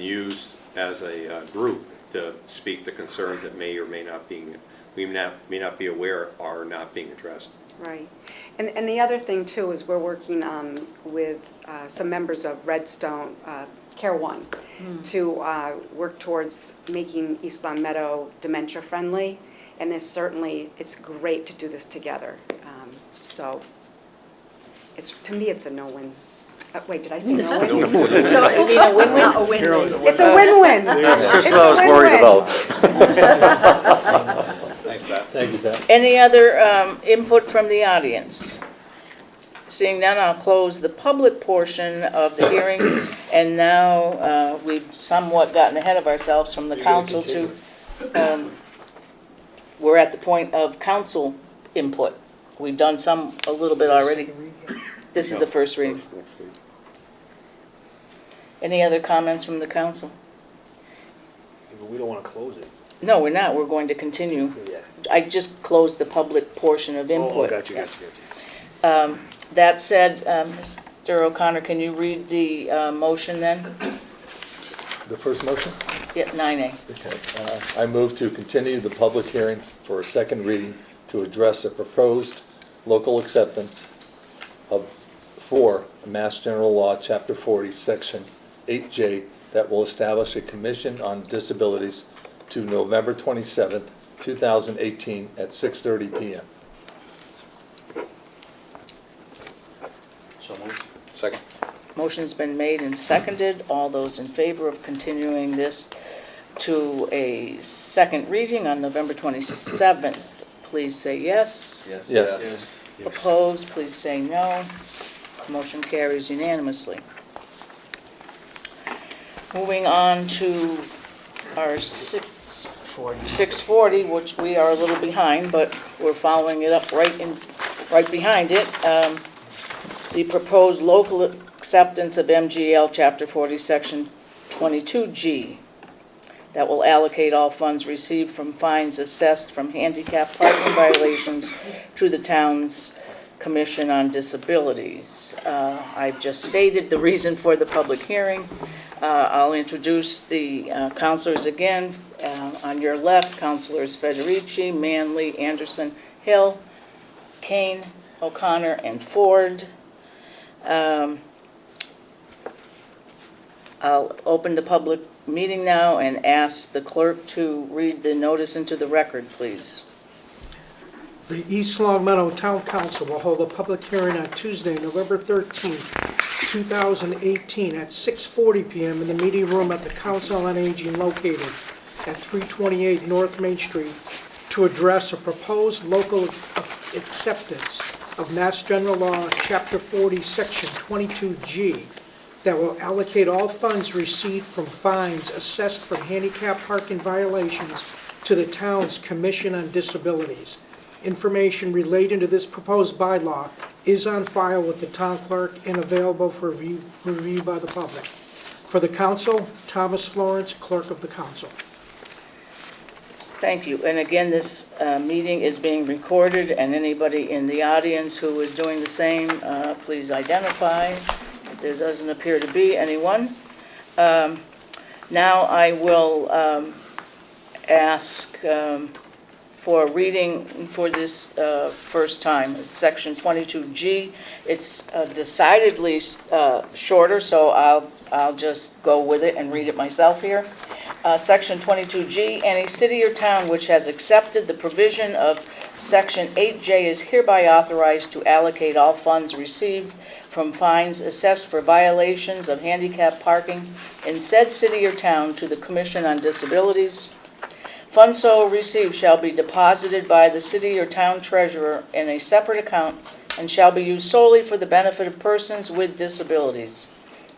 D: use as a group to speak the concerns that may or may not be aware are not being addressed.
K: Right. And the other thing, too, is we're working with some members of Redstone, Care One, to work towards making East Long Meadow dementia-friendly. And it's great to do this together. So to me, it's a no-win. Wait, did I say no-win?
B: You mean a win-win? A win-win.
K: It's a win-win.
M: That's just what I was worried about.
F: Thanks, Pat.
C: Thank you, Pat.
E: Any other input from the audience? Seeing none, I'll close the public portion of the hearing. And now we've somewhat gotten ahead of ourselves from the council to, we're at the point of council input. We've done a little bit already. This is the first reading. Any other comments from the council?
H: We don't want to close it.
E: No, we're not. We're going to continue.
H: Yeah.
E: I just closed the public portion of
H: Oh,
E: input.
H: got you.
E: That said, Mr. O'Connor, can you read the motion then?
C: The first motion?
E: Yeah, 9A.
C: Okay. I move to continue the public hearing for a second reading to address a proposed local acceptance for Mass General Law, Chapter 40, Section 8J, that will establish a Commission on Disabilities to November 27th, 2018 at 6:30 p.m.
F: So moved. Second.
E: Motion's been made and seconded. All those in favor of continuing this to a second reading on November 27th, please say yes.
C: Yes.
E: Opposed, please say no. Motion carries unanimously. Moving on to our 640, which we are a little behind, but we're following it up right behind it. The proposed local acceptance of MGL Chapter 40, Section 22G, that will allocate all funds received from fines assessed from handicap parking violations to the town's Commission on Disabilities. I've just stated the reason for the public hearing. I'll introduce the counselors again. On your left, Councilors Federici, Manley, Anderson, Hill, Kane, O'Connor, and Ford. I'll open the public meeting now and ask the clerk to read the notice into the record, please.
G: The East Long Meadow Town Council will hold a public hearing on Tuesday, November 13th, 2018, at 6:40 PM in the meeting room at the Council on Aging located at 328 North Main Street to address a proposed local acceptance of Mass General Law, Chapter 40, Section 22G, that will allocate all funds received from fines assessed for handicap parking violations to the town's Commission on Disabilities. Information relating to this proposed bylaw is on file with the town clerk and available for review by the public. For the council, Thomas Florence, Clerk of the Council.
E: Thank you. And again, this meeting is being recorded, and anybody in the audience who is doing the same, please identify. There doesn't appear to be anyone. Now I will ask for a reading for this first time. It's Section 22G. It's decidedly shorter, so I'll just go with it and read it myself here. Section 22G, any city or town which has accepted the provision of Section 8J is hereby authorized to allocate all funds received from fines assessed for violations of handicap parking in said city or town to the Commission on Disabilities. Funds so received shall be deposited by the city or town treasurer in a separate account and shall be used solely for the benefit of persons with disabilities.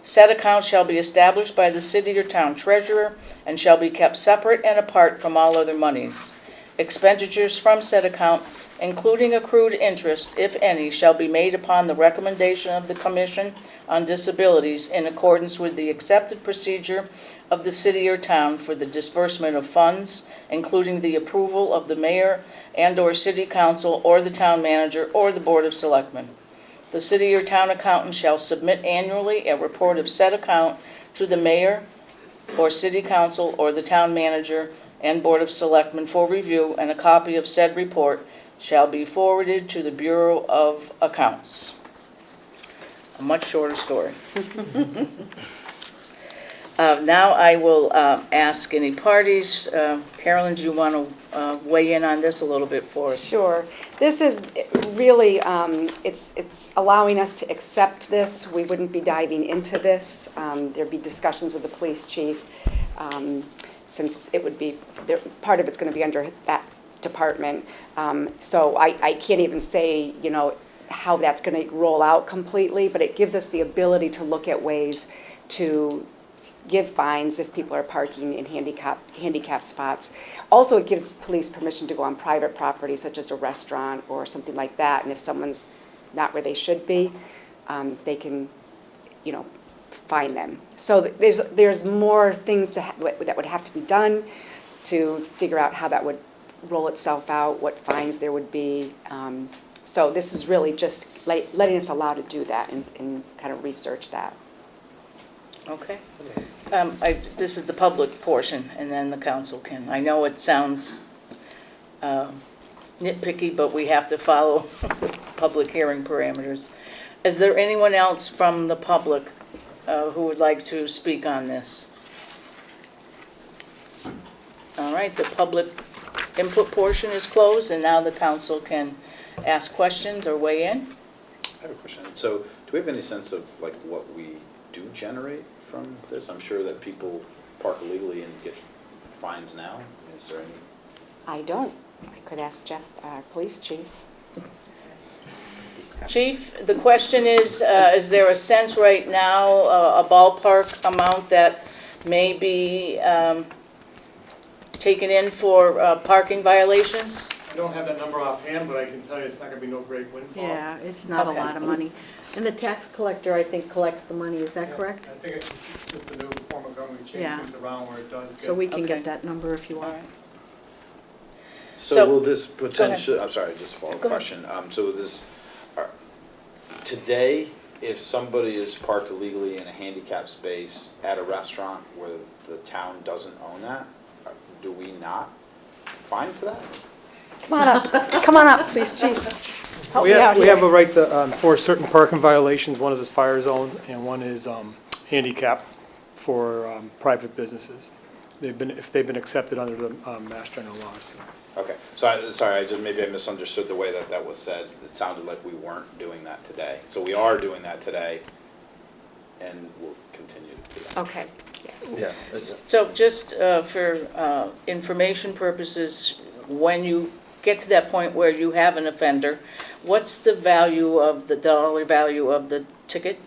E: Said account shall be established by the city or town treasurer and shall be kept separate and apart from all other monies. Expenditures from said account, including accrued interest, if any, shall be made upon the recommendation of the Commission on Disabilities in accordance with the accepted procedure of the city or town for the disbursement of funds, including the approval of the mayor and/or city council or the town manager or the board of selectmen. The city or town accountant shall submit annually a report of said account to the mayor or city council or the town manager and board of selectmen for review, and a copy of said report shall be forwarded to the Bureau of Accounts. A much shorter story. Now I will ask any parties. Carolyn, do you want to weigh in on this a little bit for us?
K: Sure. This is really, it's allowing us to accept this. We wouldn't be diving into this. There'd be discussions with the police chief, since it would be, part of it's going to be under that department. So I can't even say, how that's going to roll out completely, but it gives us the ability to look at ways to give fines if people are parking in handicap spots. Also, it gives police permission to go on private property, such as a restaurant or something like that, and if someone's not where they should be, they can, fine them. So there's more things that would have to be done to figure out how that would roll itself out, what fines there would be. So this is really just letting us allow to do that and kind of research that.
E: Okay. This is the public portion, and then the council can. I know it sounds nitpicky, but we have to follow public hearing parameters. Is there anyone else from the public who would like to speak on this? All right, the public input portion is closed, and now the council can ask questions or weigh in.
F: I have a question. So do we have any sense of what we do generate from this? I'm sure that people park illegally and get fines now. Is there any?
K: I don't. I could ask Jeff, our police chief.
E: Chief, the question is there a sense right now, a ballpark amount that may be taken in for parking violations?
N: I don't have that number offhand, but I can tell you it's not going to be no great windfall.
B: Yeah, it's not a lot of money. And the tax collector, I think, collects the money, is that
N: Yeah,
B: correct?
N: I think it's just a new form of government. We change
B: Yeah.
N: things around where it does get.
B: So we can
E: Okay.
B: get that number if you
E: All
B: want.
E: right.
F: So will this potentially, I'm sorry, just a
E: Go
F: follow-up
E: ahead.
F: question. So this, today, if somebody is parked illegally in a handicap space at a restaurant where the town doesn't own that, do we not fine for that?
K: Come on up, please, chief. Help me out
N: We
K: here.
N: have a right to enforce certain parking violations. One is fire zone and one is handicap for private businesses. If they've been accepted under the Mass General laws.
F: Okay, so maybe I misunderstood the way that was said. It sounded like we weren't doing that today. So we are doing that today, and we'll continue to do that.
K: Okay.
C: Yeah. it's-
E: So just for information purposes, when you get to that point where you have an offender, what's the value of the dollar value of the ticket?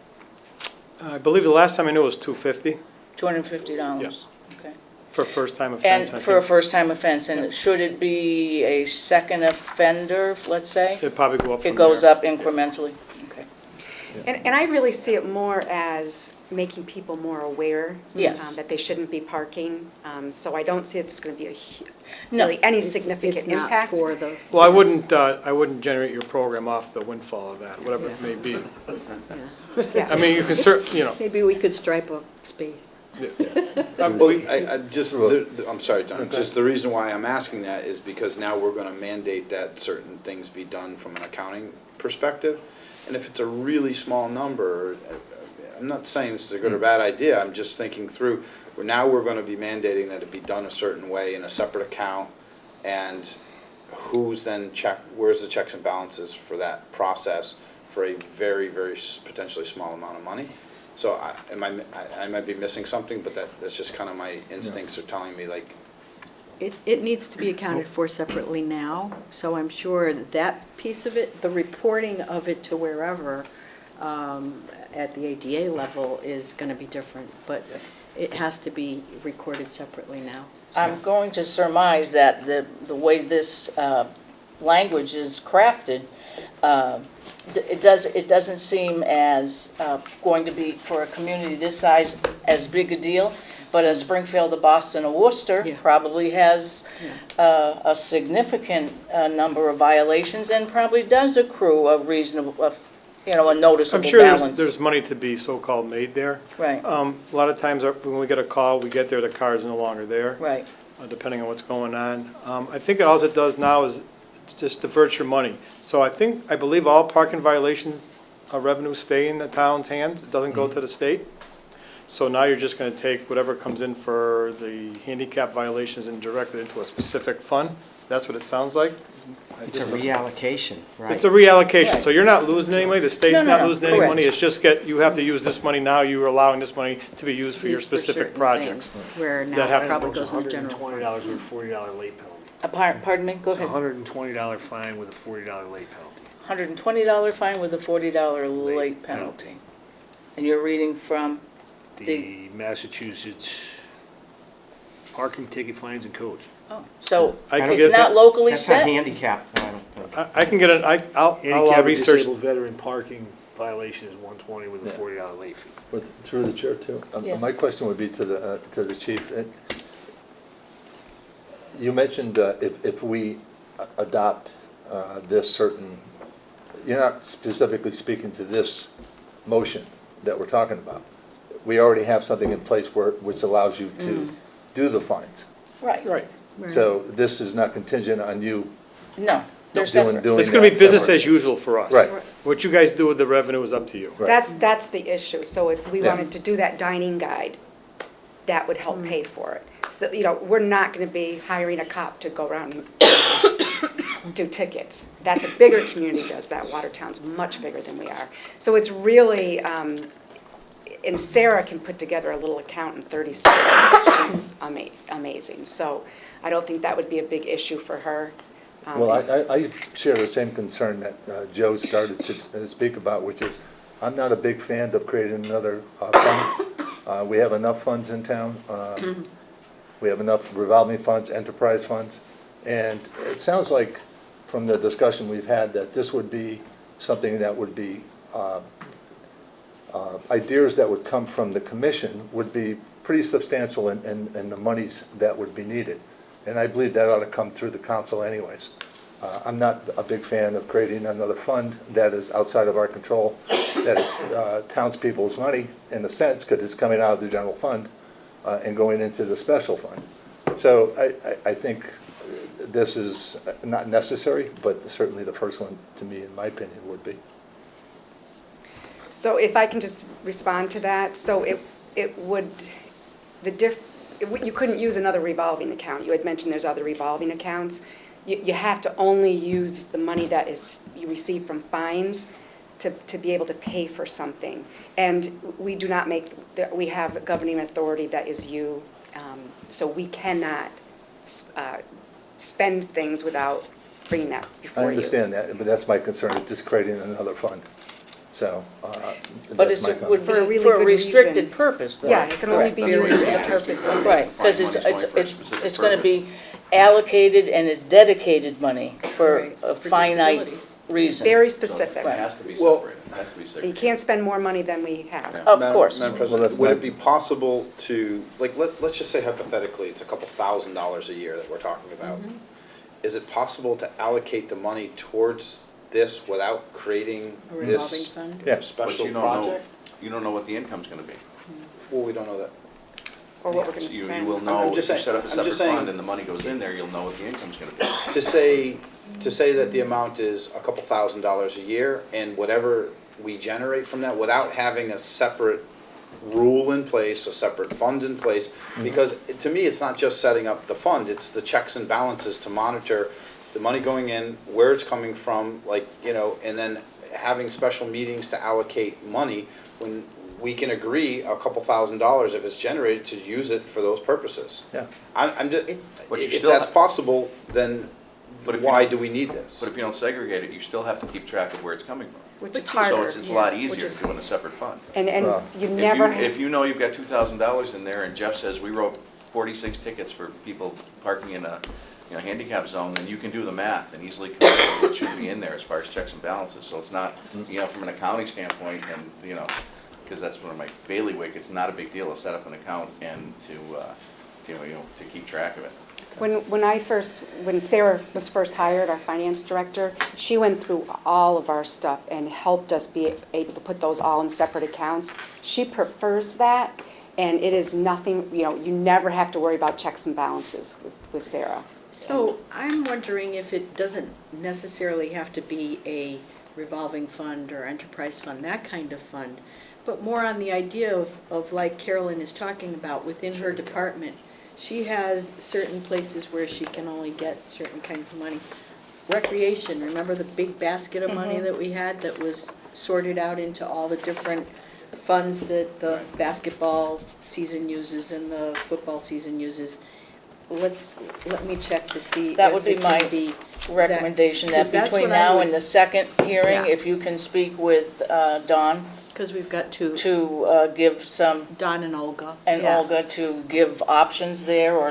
N: I believe the last time I knew it was $250
E: $250?
N: Yes.
E: Okay.
N: for a first-time
E: And
N: offense. I
E: for a
N: think.
E: first-time offense, and should it be a second offender, let's say?
N: It'd probably go up from
E: It goes
N: there.
E: up incrementally? Okay.
K: And I really see it more as making people more aware.
E: Yes.
K: That they shouldn't be parking. So I don't see it's going to be
E: No.
K: really any significant impact.
B: It's not for the,
N: Well, I wouldn't generate your program off the windfall of that, whatever it may be.
K: Yeah.
N: I mean, you can
B: maybe we could stripe a space.
F: I'm sorry, Don, just the reason why I'm asking that is because now we're gonna mandate that certain things be done from an accounting perspective. And if it's a really small number, I'm not saying this is a good or bad idea, I'm just thinking through, now we're gonna be mandating that it be done a certain way in a separate account, and where's the checks and balances for that process for a very, very potentially small amount of money? So I might be missing something, but that's just kind of my instincts are telling me, like,
B: It needs to be accounted for separately now, so I'm sure that piece of it, the reporting of it to wherever, at the ADA level is going to be different, but it has to be recorded separately now.
E: I'm going to surmise that the way this language is crafted, it doesn't seem as going to be, for a community this size, as big a deal. But a Springfield, a Boston, a Worcester
B: Yeah.
E: probably has a significant number of violations and probably does accrue a reasonable, a noticeable
N: I'm sure
E: balance.
N: there's money to be so-called made there.
E: Right,
N: A lot of times when we get a call, we get there, the car is no longer there.
E: right.
N: Depending on what's going on. I think all it does now is just divert your money. So I believe all parking violations, revenue stay in the town's hands, it doesn't go to the state. So now you're just gonna take whatever comes in for the handicap violations and direct it into a specific fund? That's what it sounds like?
A: It's a reallocation, right?
N: It's a reallocation,
E: Right.
N: so you're not losing any money, the state's
E: No,
N: not
E: no,
N: losing any
E: correct.
N: money, it's just you have to use this money now, you're allowing this money to be used for your
B: Used for
N: specific
B: certain
N: projects.
B: things, Where
N: That
B: now
N: have
B: it
N: to
B: probably
N: go
B: goes in the general fund.
H: $120 with a $40 late penalty.
E: Pardon me, go
H: It's a
E: ahead.
H: $120 fine with a $40 late penalty.
E: $120 fine with a $40 late penalty. And you're reading from,
H: The Massachusetts parking ticket fines and codes.
E: so
N: I can
E: it's
N: get
E: not locally
A: That's not
E: set?
A: handicapped, I don't think.
N: I can get I'll
H: Handicap or
N: research.
H: disabled veteran parking violation is $120 with a $40 late fee.
C: Through the chair, too.
E: Yes.
C: My question would be to the chief. You mentioned if we adopt this certain, you're not specifically speaking to this motion that we're talking about. We already have something in place which allows you to do the fines.
E: Right,
N: Right.
C: So this is not contingent on you
E: no, they're
C: doing
E: separate.
C: that.
N: It's gonna be business
C: separate.
N: as usual for us.
C: Right.
N: What you guys do with the revenue is up to you.
C: Right.
K: That's the issue. So if we
C: Yeah.
K: wanted to do that dining guide, that would help pay for it. So, we're not going to be hiring a cop to go around and do tickets. That's a bigger community does that. Watertown's much bigger than we are. So it's really, and Sarah can put together a little account in 30 seconds. She's amazing. So I don't think that would be a big issue for her.
C: Well, I share the same concern that Joe started to speak about, which is, I'm not a big fan of creating another fund. We have enough funds in town. We have enough revolving funds, enterprise funds. And it sounds like, from the discussion we've had, that this would be something that would be, ideas that would come from the commission would be pretty substantial in the monies that would be needed. And I believe that ought to come through the council anyways. I'm not a big fan of creating another fund that is outside of our control, that is townspeople's money, in a sense, because it's coming out of the general fund and going into the special fund. So I think this is not necessary, but certainly the first one, to me, in my opinion, would be.
K: So if I can just respond to that, so it would, you couldn't use another revolving account. You had mentioned there's other revolving accounts. You have to only use the money that you receive from fines to be able to pay for something. And we do not we have a governing authority that is you, so we cannot spend things without bringing that before you.
C: I understand that, but that's my concern, is just creating another fund. So,
E: But
C: that's
E: it
C: my
E: would
C: comment.
K: For a
E: be
K: really
E: for a
K: good
E: restricted
K: reason.
E: purpose, though.
K: Yeah, it can only be
E: Correct.
K: used for the purpose of
E: Right,
K: this.
E: because
M: Money's going for a specific
E: it's going to be
M: purpose.
E: allocated and it's dedicated money for
B: Right,
E: a
B: for
E: finite
B: disabilities.
E: reason.
K: Very
A: So
K: specific.
A: It has to be
F: Well-
A: separate, it has to be
K: You
A: segregated.
K: can't spend more money than we have.
A: Yeah.
E: Of
F: Madam-
E: course.
F: Madam
C: Well,
F: President,
C: that's
F: would
C: not-
F: it be possible to, like, let's just say hypothetically, it's a couple $1,000s a year that we're talking about. Is it possible to allocate the money towards this without creating
B: A revolving
F: this
B: fund?
C: Yeah.
A: But
F: special
A: you don't know,
F: project?
A: you don't know what the income's gonna be.
F: Well, we don't know that.
K: Or what we're going to
A: You
K: spend.
A: will
F: I'm
A: know, if you
F: just saying-
A: set up a
F: I'm
A: separate
F: just saying-
A: fund and the money goes in there, you'll know what the income's gonna be.
F: To say that the amount is a couple $1,000s a year, and whatever we generate from that, without having a separate rule in place, a separate fund in place, because to me, it's not just setting up the fund, it's the checks and balances to monitor the money going in, where it's coming from, like, and then having special meetings to allocate money when we can agree a couple $1,000s if it's generated to use it for those purposes.
C: Yeah.
F: I'm just,
A: But you
F: if
A: still
F: that's
A: have-
F: possible, then
A: But if you
F: why
A: don't-
F: do we need this?
A: But if you don't segregate it, you still have to keep track of where it's coming from.
K: Which is
A: So
K: harder.
A: it's a lot
K: yeah, which
A: easier
K: is-
A: doing a separate fund.
K: And
C: Well,
K: you never
A: If
K: have,
A: you know you've got $2,000 in there and Jeff says, we wrote 46 tickets for people parking in a, handicap zone, then you can do the math and easily calculate what should be in there as far as checks and balances. So it's not, from an accounting standpoint and, because that's one of my bailiwick, it's not a big deal to set up an account and to keep track of it.
K: when Sarah was first hired, our finance director, she went through all of our stuff and helped us be able to put those all in separate accounts. She prefers that, and it is nothing, you never have to worry about checks and balances with Sarah.
B: So I'm wondering if it doesn't necessarily have to be a revolving fund or enterprise fund, that kind of fund, but more on the idea of like Carolyn is talking about within her department. She has certain places where she can only get certain kinds of money. Recreation, remember the big basket of money that we had that was sorted out into all the different funds that the basketball season uses and the football season uses? Let me check to see.
E: That
B: if
E: would be
B: it can
E: my
B: be
E: recommendation, that
B: 'cause that's
E: between
B: what I
E: now
B: would-
E: and the second hearing,
B: Yeah.
E: if you can speak with Don
B: Because we've got two,
E: to give some,
B: Don and Olga.
E: and
B: Yeah.
E: Olga to give options there, or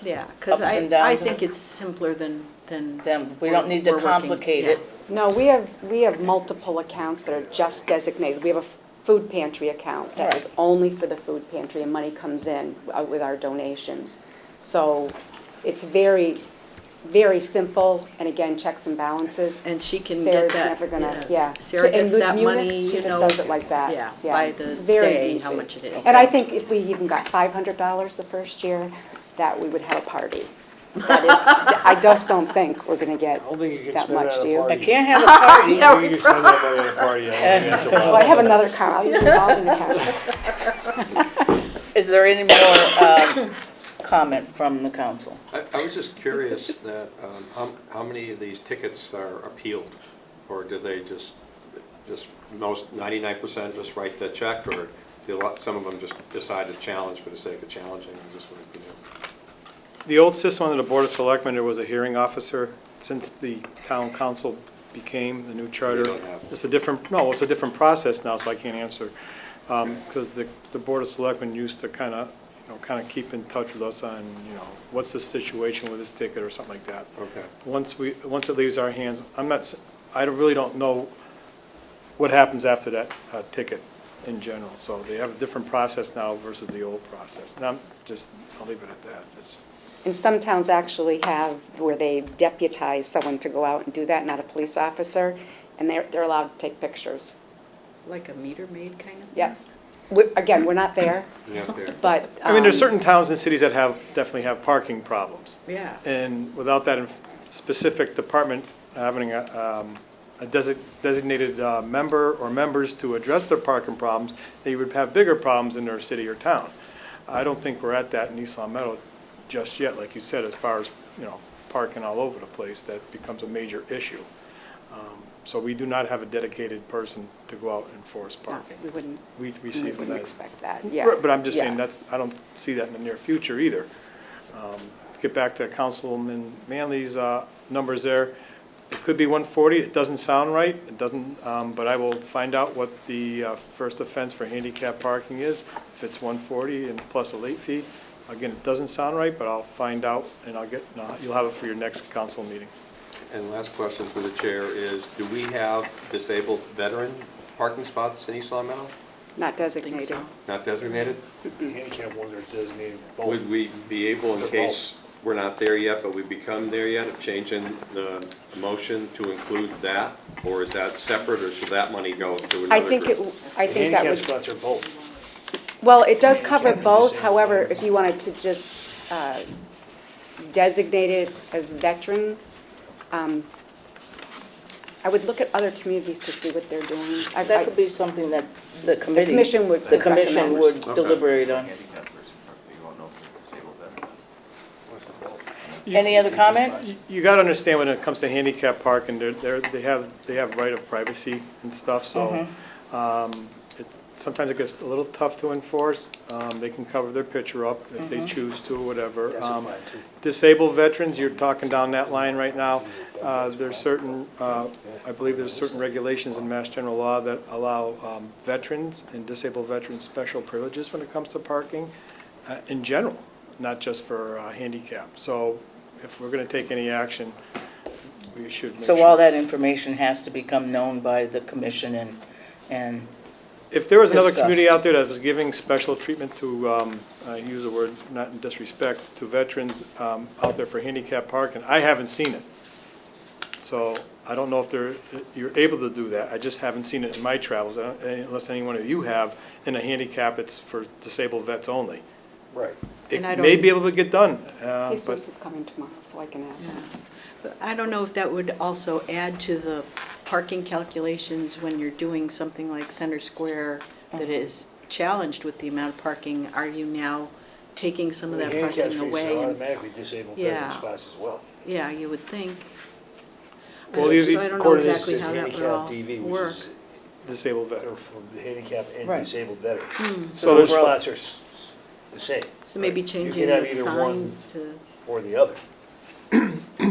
B: Yeah, because
E: ups and
B: I
E: downs of
B: think
E: it.
B: it's simpler than.
E: them. We don't need to
B: we're working,
E: complicate
B: yeah.
E: it.
K: No, we have multiple accounts that are just designated. We have a food pantry account that is
E: Right.
K: only for the food pantry, and money comes in with our donations. So it's very, very simple, and again, checks and balances.
B: And she can
K: Sarah's
B: get that.
K: never gonna,
B: yeah.
K: yeah.
B: Sarah
K: And
B: gets
K: with
B: that
K: Munis,
B: money,
K: she
B: you
K: just
B: know.
K: does it like that.
B: Yeah, by the
K: It's very
B: day, how
K: easy.
B: much it is.
K: And I think if we even got $500 the first year, that we would have a party. That is, I just don't think we're gonna get
H: I don't think you can
K: that
H: spend that
K: much,
H: on
K: do
H: a
K: you?
E: I
H: party.
E: can't have a party.
H: I don't think you can spend that money on a party. I think that's a
K: Well, I have another account, I'll use the revolving account.
E: Is there any more comment from the council?
D: I was just curious that, how many of these tickets are appealed? Or do they just most, 99% just write the check, or do some of them just decide to challenge for the sake of challenging? I just wanted to know.
N: The old system under the Board of Selectmen, there was a hearing officer. Since the town council became the new charter,
D: don't have-
N: it's a different process now, so I can't answer. Because the Board of Selectmen used to kind of keep in touch with us on, what's the situation with this ticket or something like that.
D: Okay.
N: Once it leaves our hands, I really don't know what happens after that ticket in general. So they have a different process now versus the old process. And I'll leave it at that.
K: And some towns actually have where they deputize someone to go out and do that, not a police officer, and they're allowed to take pictures.
B: Like a meter maid kind of thing?
K: Yep. Again, we're not there,
D: Yeah, there.
K: but.
N: I mean, there's
K: um,
N: certain towns and cities that definitely have parking problems.
B: Yeah.
N: And without that specific department having a designated member or members to address their parking problems, they would have bigger problems in their city or town. I don't think we're at that in East Long Meadow just yet, like you said, as far as, parking all over the place, that becomes a major issue. So we do not have a dedicated person to go out and enforce
K: no,
N: parking.
K: we wouldn't,
N: We
K: we
N: receive
K: wouldn't
N: that.
K: expect that, yeah.
N: Right, but I'm just saying,
K: Yeah.
N: I don't see that in the near future either. To get back to Councilman Manley's numbers there, it could be 140, it doesn't sound right, it doesn't, but I will find out what the first offense for handicap parking is, if it's 140 and plus a late fee. Again, it doesn't sound right, but I'll find out, and you'll have it for your next council meeting.
D: And last question for the chair is, do we have disabled veteran parking spots in East Long Meadow?
K: Not
B: I think
K: designated.
B: so.
D: Not designated?
H: Handicap ones are designated both.
D: Would we be able, in
H: They're
D: case we're not there yet, but we become there yet, of changing the motion to include that? Or is that separate, or should that money go to another
K: I think
D: group?
K: I think that
H: Handicap
K: would,
H: spots are both.
K: well, it does cover both, however, if you wanted to just designate it as veteran, I would look at other communities to see what they're doing.
E: That could be something that the committee.
K: commission would
E: The commission
K: recommend.
E: would
D: Okay.
E: deliberate on. Any other comment?
N: You got to understand when it comes to handicap parking, they have right of privacy and stuff, so sometimes it gets a little tough to enforce. They can cover their picture up if they choose to, or whatever. Disabled veterans, you're talking down that line right now. There's certain, I believe there's certain regulations in Mass General Law that allow veterans and disabled veterans special privileges when it comes to parking in general, not just for handicap. So if we're going to take any action, we should make
E: So
N: sure.
E: all that information has to become known by the commission and
N: If there was another
E: discussed.
N: community out there that was giving special treatment to, I use the word not in disrespect, to veterans out there for handicap parking, I haven't seen it. So I don't know if you're able to do that. I just haven't seen it in my travels, unless any one of you have. In a handicap, it's for disabled vets only.
H: Right.
N: It
B: And I
N: may
B: don't-
N: be able to get done,
K: Jesus
N: but
K: is coming tomorrow, so I can ask him.
B: But I don't know if that would also add to the parking calculations when you're doing something like Center Square that is challenged with the amount of parking. Are you now taking some of
H: The
B: that
H: handicap
B: parking
H: spaces
B: away?
H: are
B: and-
H: automatically disabled
B: Yeah.
H: veteran spots as well.
B: Yeah, you would think.
N: Well,
B: So
N: the-
B: I don't know
H: According to this,
B: exactly
H: it says
B: how that would
H: handicap
B: all
H: DV, which
B: work.
H: is
N: disabled
H: they're
N: veterans.
H: for the handicap and
E: Right.
H: disabled veterans.
N: So there's-
H: Those spots are the same.
B: So maybe
H: You
B: changing
H: can have
B: the
H: either
B: sign
H: one
B: to,
H: or the other.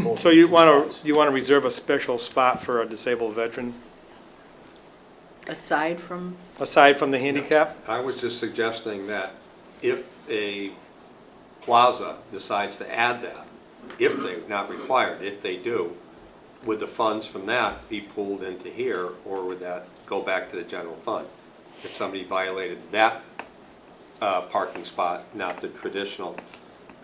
H: Both
N: So
H: are
N: you
H: two
N: want
H: spots.
N: to reserve a special spot for a disabled veteran,
B: aside from,
N: aside from the handicap?
D: I was just suggesting that if a plaza decides to add that, if they're not required, if they do, would the funds from that be pooled into here, or would that go back to the general fund? If somebody violated that parking spot, not the traditional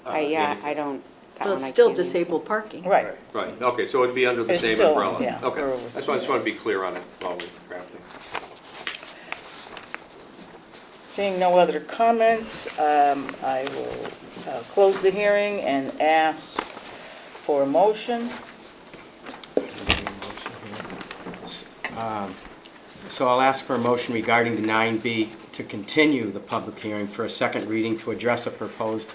D: handicap.
K: I don't, that
B: well,
K: one
B: it's
K: I
B: still
K: can't answer.
B: disabled parking.
E: Right.
D: Right, okay, so it'd be under the
E: It's
D: same
E: still,
D: umbrella?
E: yeah,
D: Okay,
E: we're
D: I
E: over-
D: just want to be clear on it while we're drafting.
E: Seeing no other comments, I will close the hearing and ask for a motion.
A: So I'll ask for a motion regarding the 9B to continue the public hearing for a second reading to address a proposed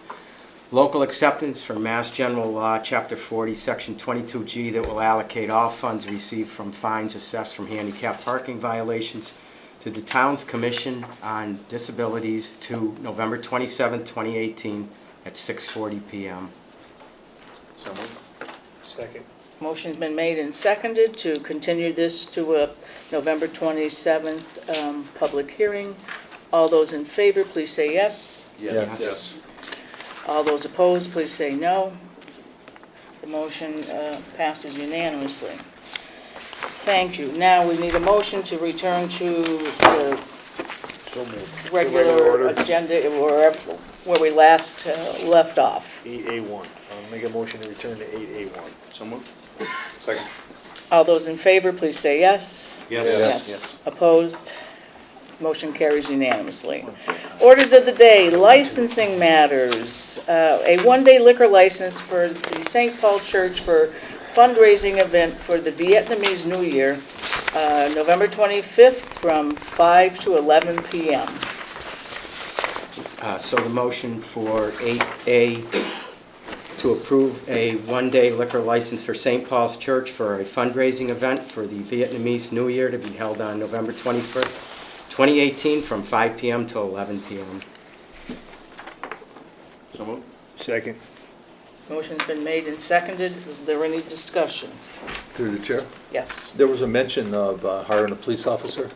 A: local acceptance for Mass General Law, Chapter 40, Section 22G, that will allocate all funds received from fines assessed from handicap parking violations to the town's Commission on Disabilities to November 27, 2018 at 6:40 PM.
H: Second.
E: Motion's been made and seconded to continue this to a November 27th public hearing. All those in favor, please say yes.
C: Yes.
E: All those opposed, please say no. The motion passes unanimously. Thank you. Now we need a motion to return to the
H: So moved.
E: regular
H: order.
E: agenda where we last left off.
H: 8A1. I'll make a motion to return to 8A1.
F: So moved. Second.
E: All those in favor, please say yes.
D: Yes.
E: Opposed? Motion carries unanimously. Orders of the day, licensing matters. A one-day liquor license for the St. Paul Church for fundraising event for the Vietnamese New Year, November 25th from 5 to 11 p.m.
O: So the motion for 8A to approve a one-day liquor license for St. Paul's Church for a fundraising event for the Vietnamese New Year to be held on November 21st, 2018, from 5 p.m. to 11 p.m.
H: So moved. Second.
E: Motion's been made and seconded. Is there any discussion?
C: Through the chair.
E: Yes.
C: There was a mention of hiring a police officer.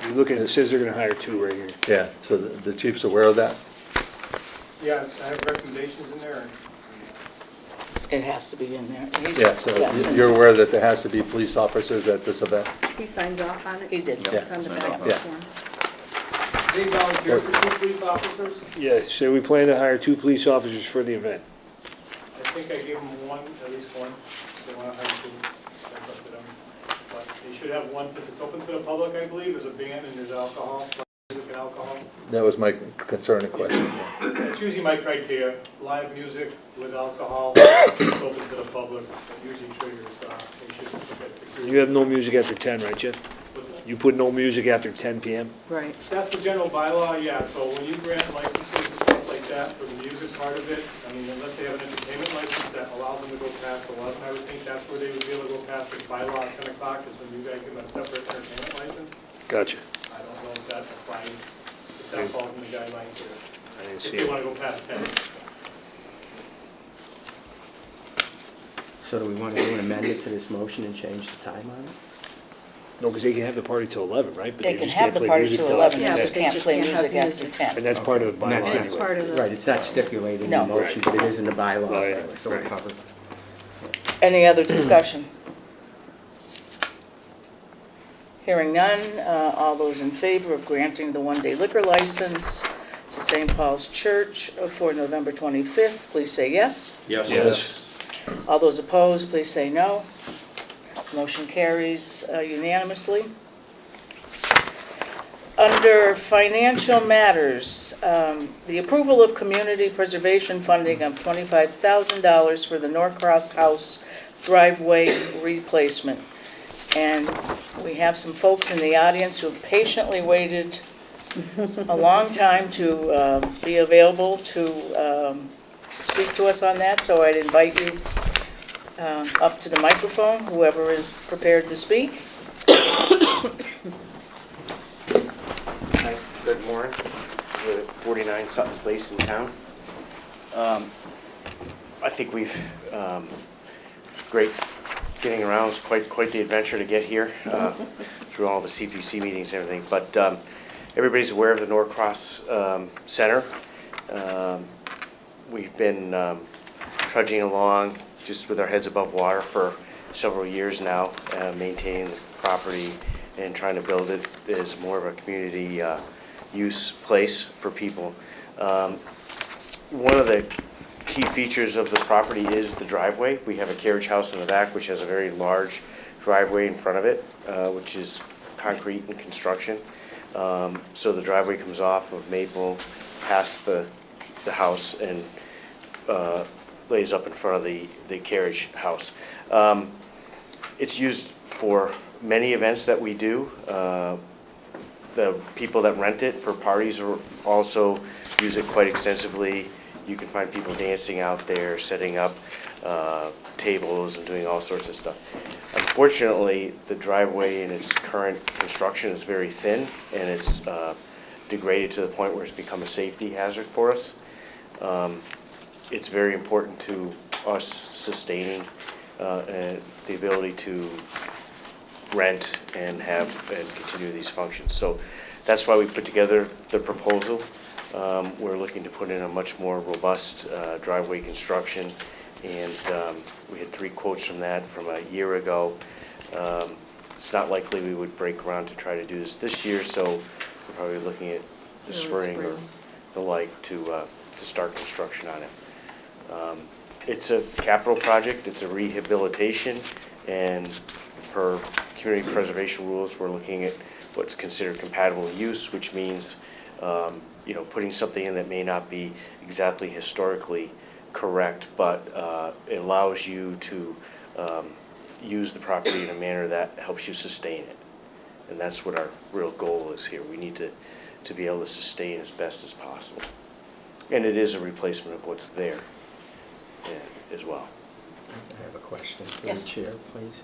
H: You look at it, it says they're gonna hire 2 right here.
C: Yeah, so the chief's aware of that?
N: Yeah, I have recommendations in there.
E: It has to be in there.
C: Yeah, so
E: Yes.
C: you're aware that there has to be police officers at this event?
B: He signs off on it?
E: He did.
B: It's on the back of the
C: Yeah.
B: form.
N: They volunteer for 2 police officers.
H: Yeah, so we plan to hire 2 police officers for the event.
N: I think I gave them one, at least one. If they want to hire 2, that's up to them. But they should have one, since it's open to the public, I believe. There's a band and there's alcohol, music and alcohol.
C: That was my concern and question. Yeah.
N: That's usually my criteria, live music with alcohol, it's open to the public, that usually triggers, they should get security.
H: You have no music after 10, right, Jeff?
N: What's that?
H: You put no music after 10 p.m.?
B: Right.
N: That's the general bylaw, yeah, so when you grant licenses and stuff like that for the music part of it, I mean, unless they have an entertainment license that allows them to go past 11, I would think that's where they would be able to go past the bylaw at 10 o'clock, is when you guys give them a separate entertainment license.
H: Gotcha.
N: I don't know if that applies, if that falls in the guidelines here,
H: I didn't
N: if
H: see
N: they
H: it.
N: want to go past 10.
O: So do we want to do an amendment to this motion and change the time on it?
H: No, because they can have the party till 11, right? But
E: They can
H: just
E: have
H: can't
E: the
H: play
E: party
H: music
E: till
H: till
E: 11,
B: Yeah,
E: they
B: but
E: just
B: they
E: can't
B: just
E: play
B: can't have
E: music after
B: music.
E: 10.
H: And that's part of the
O: And
H: bylaw
O: that's
B: It's
H: anyway.
B: part of the.
O: Right, it's not stipulated in
E: No.
O: the motion, but it is in the bylaw,
H: Right,
O: so we're
H: right.
O: covered.
E: Any other discussion? Hearing none, all those in favor of granting the one-day liquor license to St. Paul's Church for November 25th, please say yes.
H: Yes.
E: All those opposed, please say no. Motion carries unanimously. Under financial matters, the approval of community preservation funding of $25,000 for the Norcross House driveway replacement. And we have some folks in the audience who have patiently waited a long time to be available to speak to us on that, so I'd invite you up to the microphone, whoever is prepared to speak.
P: Hi, Greg Warren, with 49 Sutton Place in town. I think we've, great getting around, it's quite the adventure to get here, through all the CPC meetings and everything, but everybody's aware of the Norcross Center. We've been trudging along just with our heads above water for several years now, maintaining the property and trying to build it as more of a community use place for people. One of the key features of the property is the driveway. We have a carriage house in the back which has a very large driveway in front of it, which is concrete and construction. So the driveway comes off of Maple past the house and lays up in front of the carriage house. It's used for many events that we do. The people that rent it for parties also use it quite extensively. You can find people dancing out there, setting up tables and doing all sorts of stuff. Unfortunately, the driveway in its current construction is very thin and it's degraded to the point where it's become a safety hazard for us. It's very important to us sustaining the ability to rent and continue these functions. So that's why we put together the proposal. We're looking to put in a much more robust driveway construction, and we had 3 quotes from that from a year ago. It's not likely we would break ground to try to do this year, so we're probably looking at the spring or the like to start construction on it. It's a capital project, it's a rehabilitation, and per community preservation rules, we're looking at what's considered compatible use, which means, you know, putting something in that may not be exactly historically correct, but it allows you to use the property in a manner that helps you sustain it. And that's what our real goal is here. We need to be able to sustain as best as possible. And it is a replacement of what's there as well.
O: I have a question for the
E: Yes.
O: chair, please.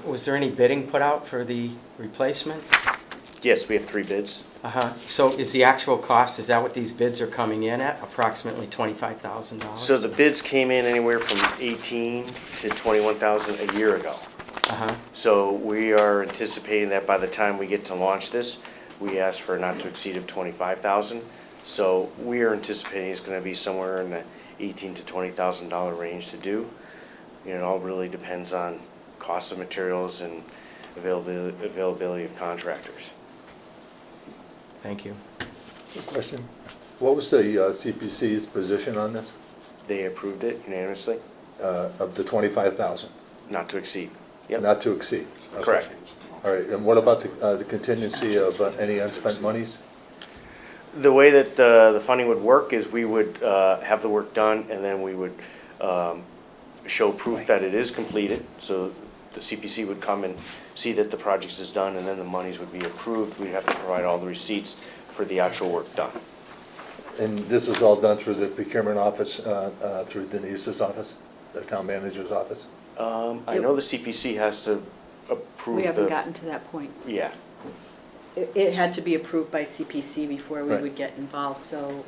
O: Was there any bidding put out for the replacement?
P: Yes, we have 3 bids.
O: So is the actual cost, is that what these bids are coming in at, approximately $25,000?
P: So the bids came in anywhere from 18 to 21,000 a year ago. So we are anticipating that by the time we get to launch this, we ask for not to exceed of 25,000. So we are anticipating it's going to be somewhere in the $18,000 to $20,000 range to do. You know, it all really depends on cost of materials and availability of contractors.
O: Thank you.
C: Question. What was the CPC's position on this,
P: They approved it unanimously,
C: of the 25,000?
P: not to exceed. Yep.
C: Not to exceed? Okay.
P: Correct.
C: All right, and what about the contingency of any unspent monies?
P: The way that the funding would work is we would have the work done, and then we would show proof that it is completed. So the CPC would come and see that the project is done, and then the monies would be approved. We'd have to provide all the receipts for the actual work done.
C: And this is all done through the procurement office, through Denise's office, the town manager's office?
P: I know the CPC has to approve
B: We haven't
P: the,
B: gotten to that point.
P: yeah.
B: It had to be approved by CPC before we
C: Right.
B: would get involved, so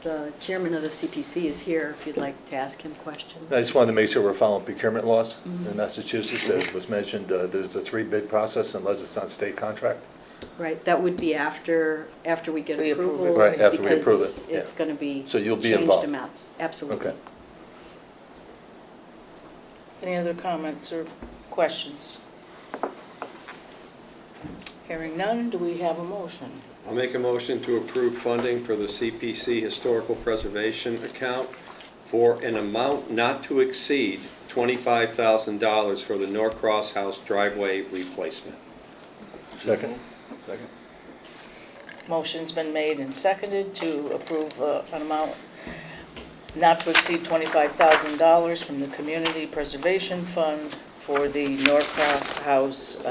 B: the chairman of the CPC is here if you'd like to ask him questions.
C: I just wanted to make sure we're following procurement laws in Massachusetts. As was mentioned, there's the 3-bid process unless it's on state contract.
B: Right, that would be after we get
E: We approve
B: approval.
E: it.
C: Right, after we approve
B: Because
C: it, yeah.
B: it's going to be
C: So you'll be
B: changed
C: involved.
B: amounts. Absolutely.
C: Okay.
E: Any other comments or questions? Hearing none, do we have a motion?
D: I'll make a motion to approve funding for the CPC Historical Preservation Account for an amount not to exceed $25,000 for the Norcross House driveway replacement.
C: Second?
E: Motion's been made and seconded to approve an amount not to exceed $25,000 from the Community Preservation Fund for the Norcross House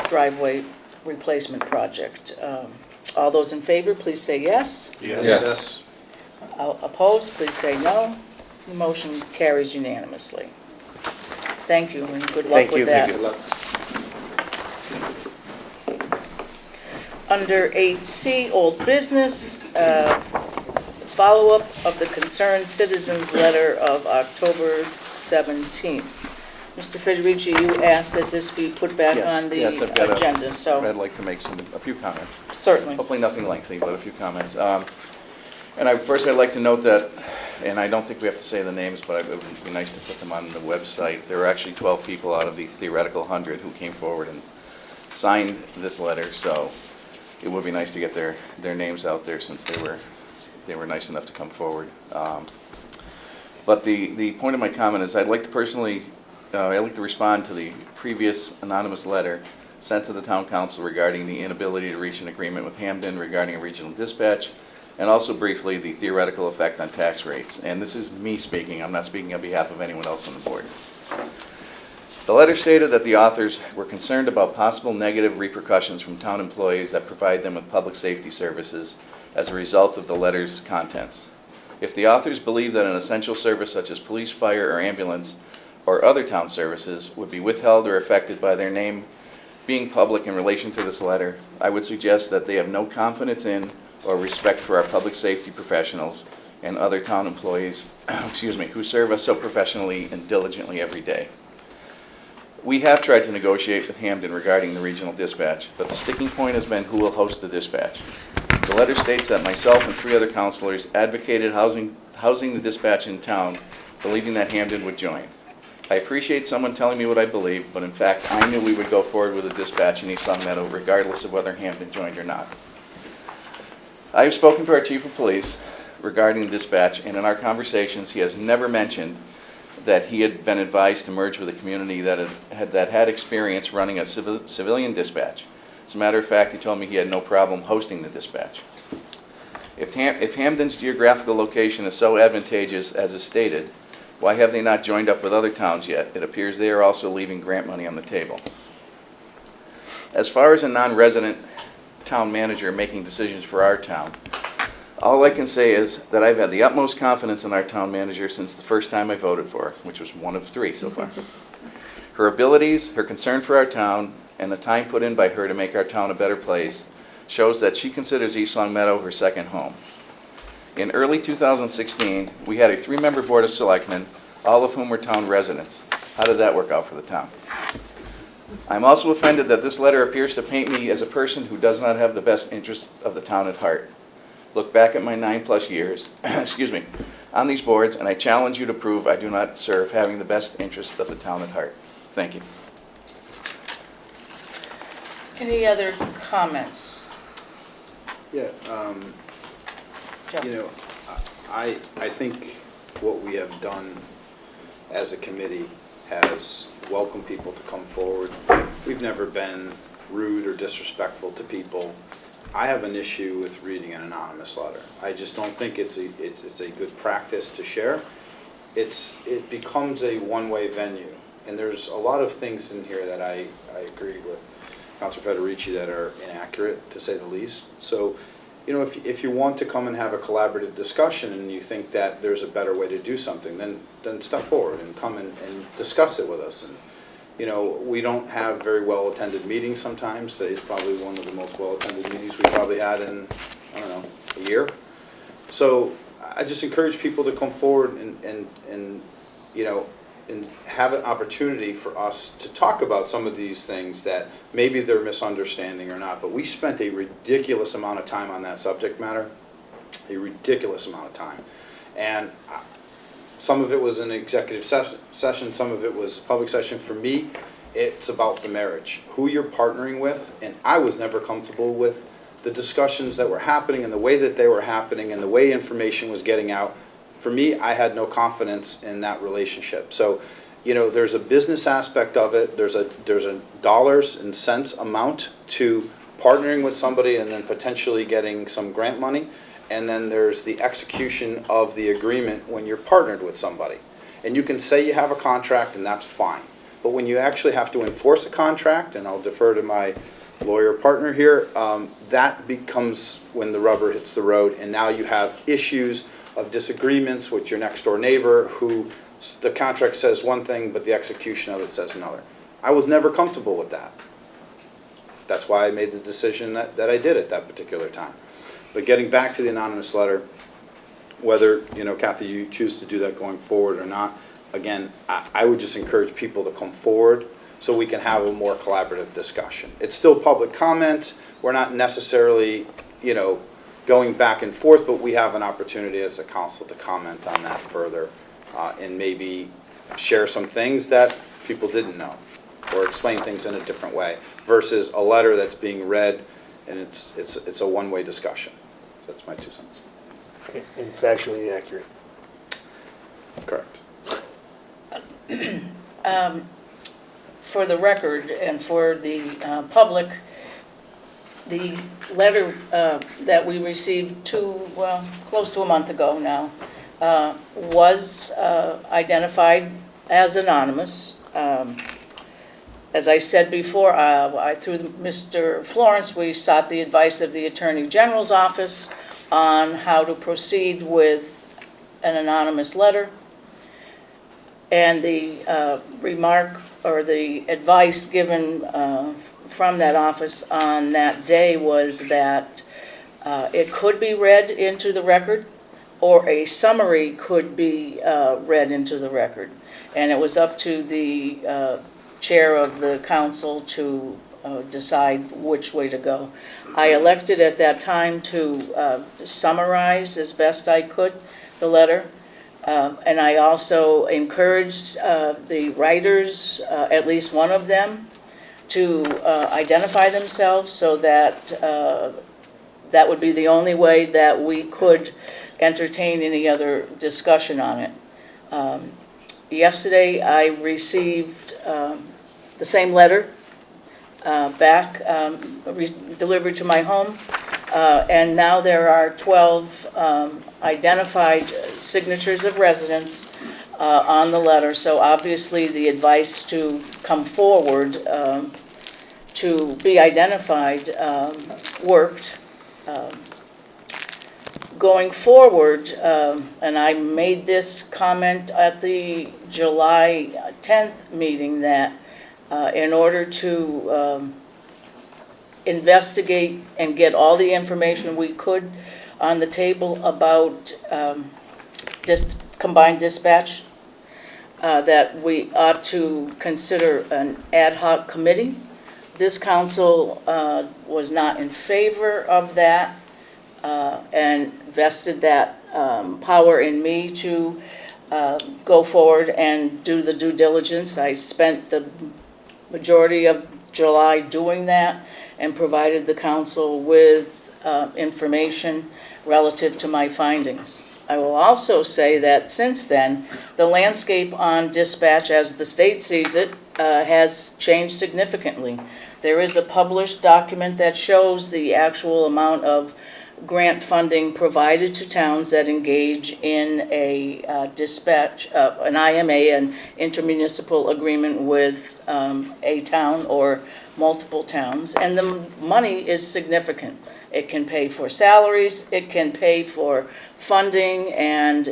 E: driveway replacement project. All those in favor, please say yes.
C: Yes.
E: Opposed, please say no. The motion carries unanimously. Thank you, and good luck
P: Thank you.
E: with that.
P: Good luck.
E: Under 8C, Old Business, follow-up of the Concerned Citizens Letter of October 17th. Mr. Federici, you asked that this be put back on the
F: Yes, I've got a-
E: agenda, so
F: I'd like to make a few comments.
E: certainly.
F: Hopefully nothing lengthy, but a few comments. First I'd like to note that, and I don't think we have to say the names, but it would be nice to put them on the website. There were actually 12 people out of the theoretical 100 who came forward and signed this letter, so it would be nice to get their names out there since they were nice enough to come forward. But the point of my comment is I'd like to respond to the previous anonymous letter sent to the town council regarding the inability to reach an agreement with Hamden regarding a regional dispatch, and also briefly the theoretical effect on tax rates. And this is me speaking, I'm not speaking on behalf of anyone else on the board. The letter stated that the authors were concerned about possible negative repercussions from town employees that provide them with public safety services as a result of the letter's contents. If the authors believe that an essential service such as police, fire, or ambulance, or other town services would be withheld or affected by their name being public in relation to this letter, I would suggest that they have no confidence in or respect for our public safety professionals and other town employees, who serve us so professionally and diligently every day. We have tried to negotiate with Hamden regarding the regional dispatch, but the sticking point has been who will host the dispatch. The letter states that myself and 3 other councilors advocated housing the dispatch in town, believing that Hamden would join. I appreciate someone telling me what I believe, but in fact, I knew we would go forward with a dispatch in East Long Meadow regardless of whether Hamden joined or not. I have spoken to our chief of police regarding the dispatch, and in our conversations, he has never mentioned that he had been advised to merge with a community that had experience running a civilian dispatch. As a matter of fact, he told me he had no problem hosting the dispatch. If Hamden's geographical location is so advantageous as is stated, why have they not joined up with other towns yet? It appears they are also leaving grant money on the table. As far as a non-resident town manager making decisions for our town, all I can say is that I've had the utmost confidence in our town manager since the first time I voted for her, which was one of 3 so far. Her abilities, her concern for our town, and the time put in by her to make our town a better place shows that she considers East Long Meadow her second home. In early 2016, we had a 3-member board of selectmen, all of whom were town residents. How did that work out for the town? I'm also offended that this letter appears to paint me as a person who does not have the best interests of the town at heart. Look back at my 9+ years, excuse me, on these boards, and I challenge you to prove I do not serve having the best interests of the town at heart. Thank you.
E: Any other comments?
F: Yeah,
E: Jeff?
F: you know, I think what we have done as a committee has welcomed people to come forward. We've never been rude or disrespectful to people. I have an issue with reading an anonymous letter. I just don't think it's a good practice to share. It becomes a one-way venue, and there's a lot of things in here that I agree with Councilor Federici that are inaccurate, to say the least. So, you know, if you want to come and have a collaborative discussion and you think that there's a better way to do something, then step forward and come and discuss it with us. And you know, we don't have very well-attended meetings sometimes. Today's probably one of the most well-attended meetings we probably had in, I don't know, a year. So I just encourage people to come forward and you know, and have an opportunity for us to talk about some of these things that maybe they're misunderstanding or not. But we spent a ridiculous amount of time on that subject matter, a ridiculous amount of time. And some of it was an executive session, some of it was a public session. For me, it's about the marriage, who you're partnering with, and I was never comfortable with the discussions that were happening and the way that they were happening and the way information was getting out. For me, I had no confidence in that relationship. So, you know, there's a business aspect of it, there's a dollars and cents amount to partnering with somebody and then potentially getting some grant money. And then there's the execution of the agreement when you're partnered with somebody. And you can say you have a contract and that's fine. But when you actually have to enforce a contract, and I'll defer to my lawyer partner here, that becomes when the rubber hits the road, and now you have issues of disagreements with your next door neighbor who the contract says one thing but the execution of it says another. I was never comfortable with that. That's why I made the decision that I did at that particular time. But getting back to the anonymous letter, whether, you know, Kathy, you choose to do that going forward or not, again, I would just encourage people to come forward so we can have a more collaborative discussion. It's still public comment. We're not necessarily, you know, going back and forth, but we have an opportunity as a council to comment on that further and maybe share some things that people didn't know or explain things in a different way versus a letter that's being read and it's a one-way discussion. So that's my 2 cents.
H: And factually inaccurate.
F: Correct.
E: For the record and for the public, the letter that we received close to a month ago now, was identified as anonymous. As I said before, through Mr. Florence, we sought the advice of the Attorney General's office on how to proceed with an anonymous letter. And the remark or the advice given from that office on that day was that it could be read into the record or a summary could be read into the record. And it was up to the chair of the council to decide which way to go. I elected at that time to summarize as best I could the letter. And I also encouraged the writers, at least one of them, to identify themselves so that that would be the only way that we could entertain any other discussion on it. Yesterday I received the same letter back, delivered to my home. And now there are 12 identified signatures of residents on the letter. So obviously, the advice to come forward to be identified worked. Going forward, and I made this comment at the July 10th meeting, that in order to investigate and get all the information we could on the table about combined dispatch, that we ought to consider an ad hoc committee. This council was not in favor of that and vested that power in me to go forward and do the due diligence. I spent the majority of July doing that and provided the council with information relative to my findings. I will also say that since then, the landscape on dispatch, as the state sees it, has changed significantly. There is a published document that shows the actual amount of grant funding provided to towns that engage in a dispatch, an IMA, an intermunicipal agreement with a town or multiple towns, and the money is significant. It can pay for salaries, it can pay for funding, and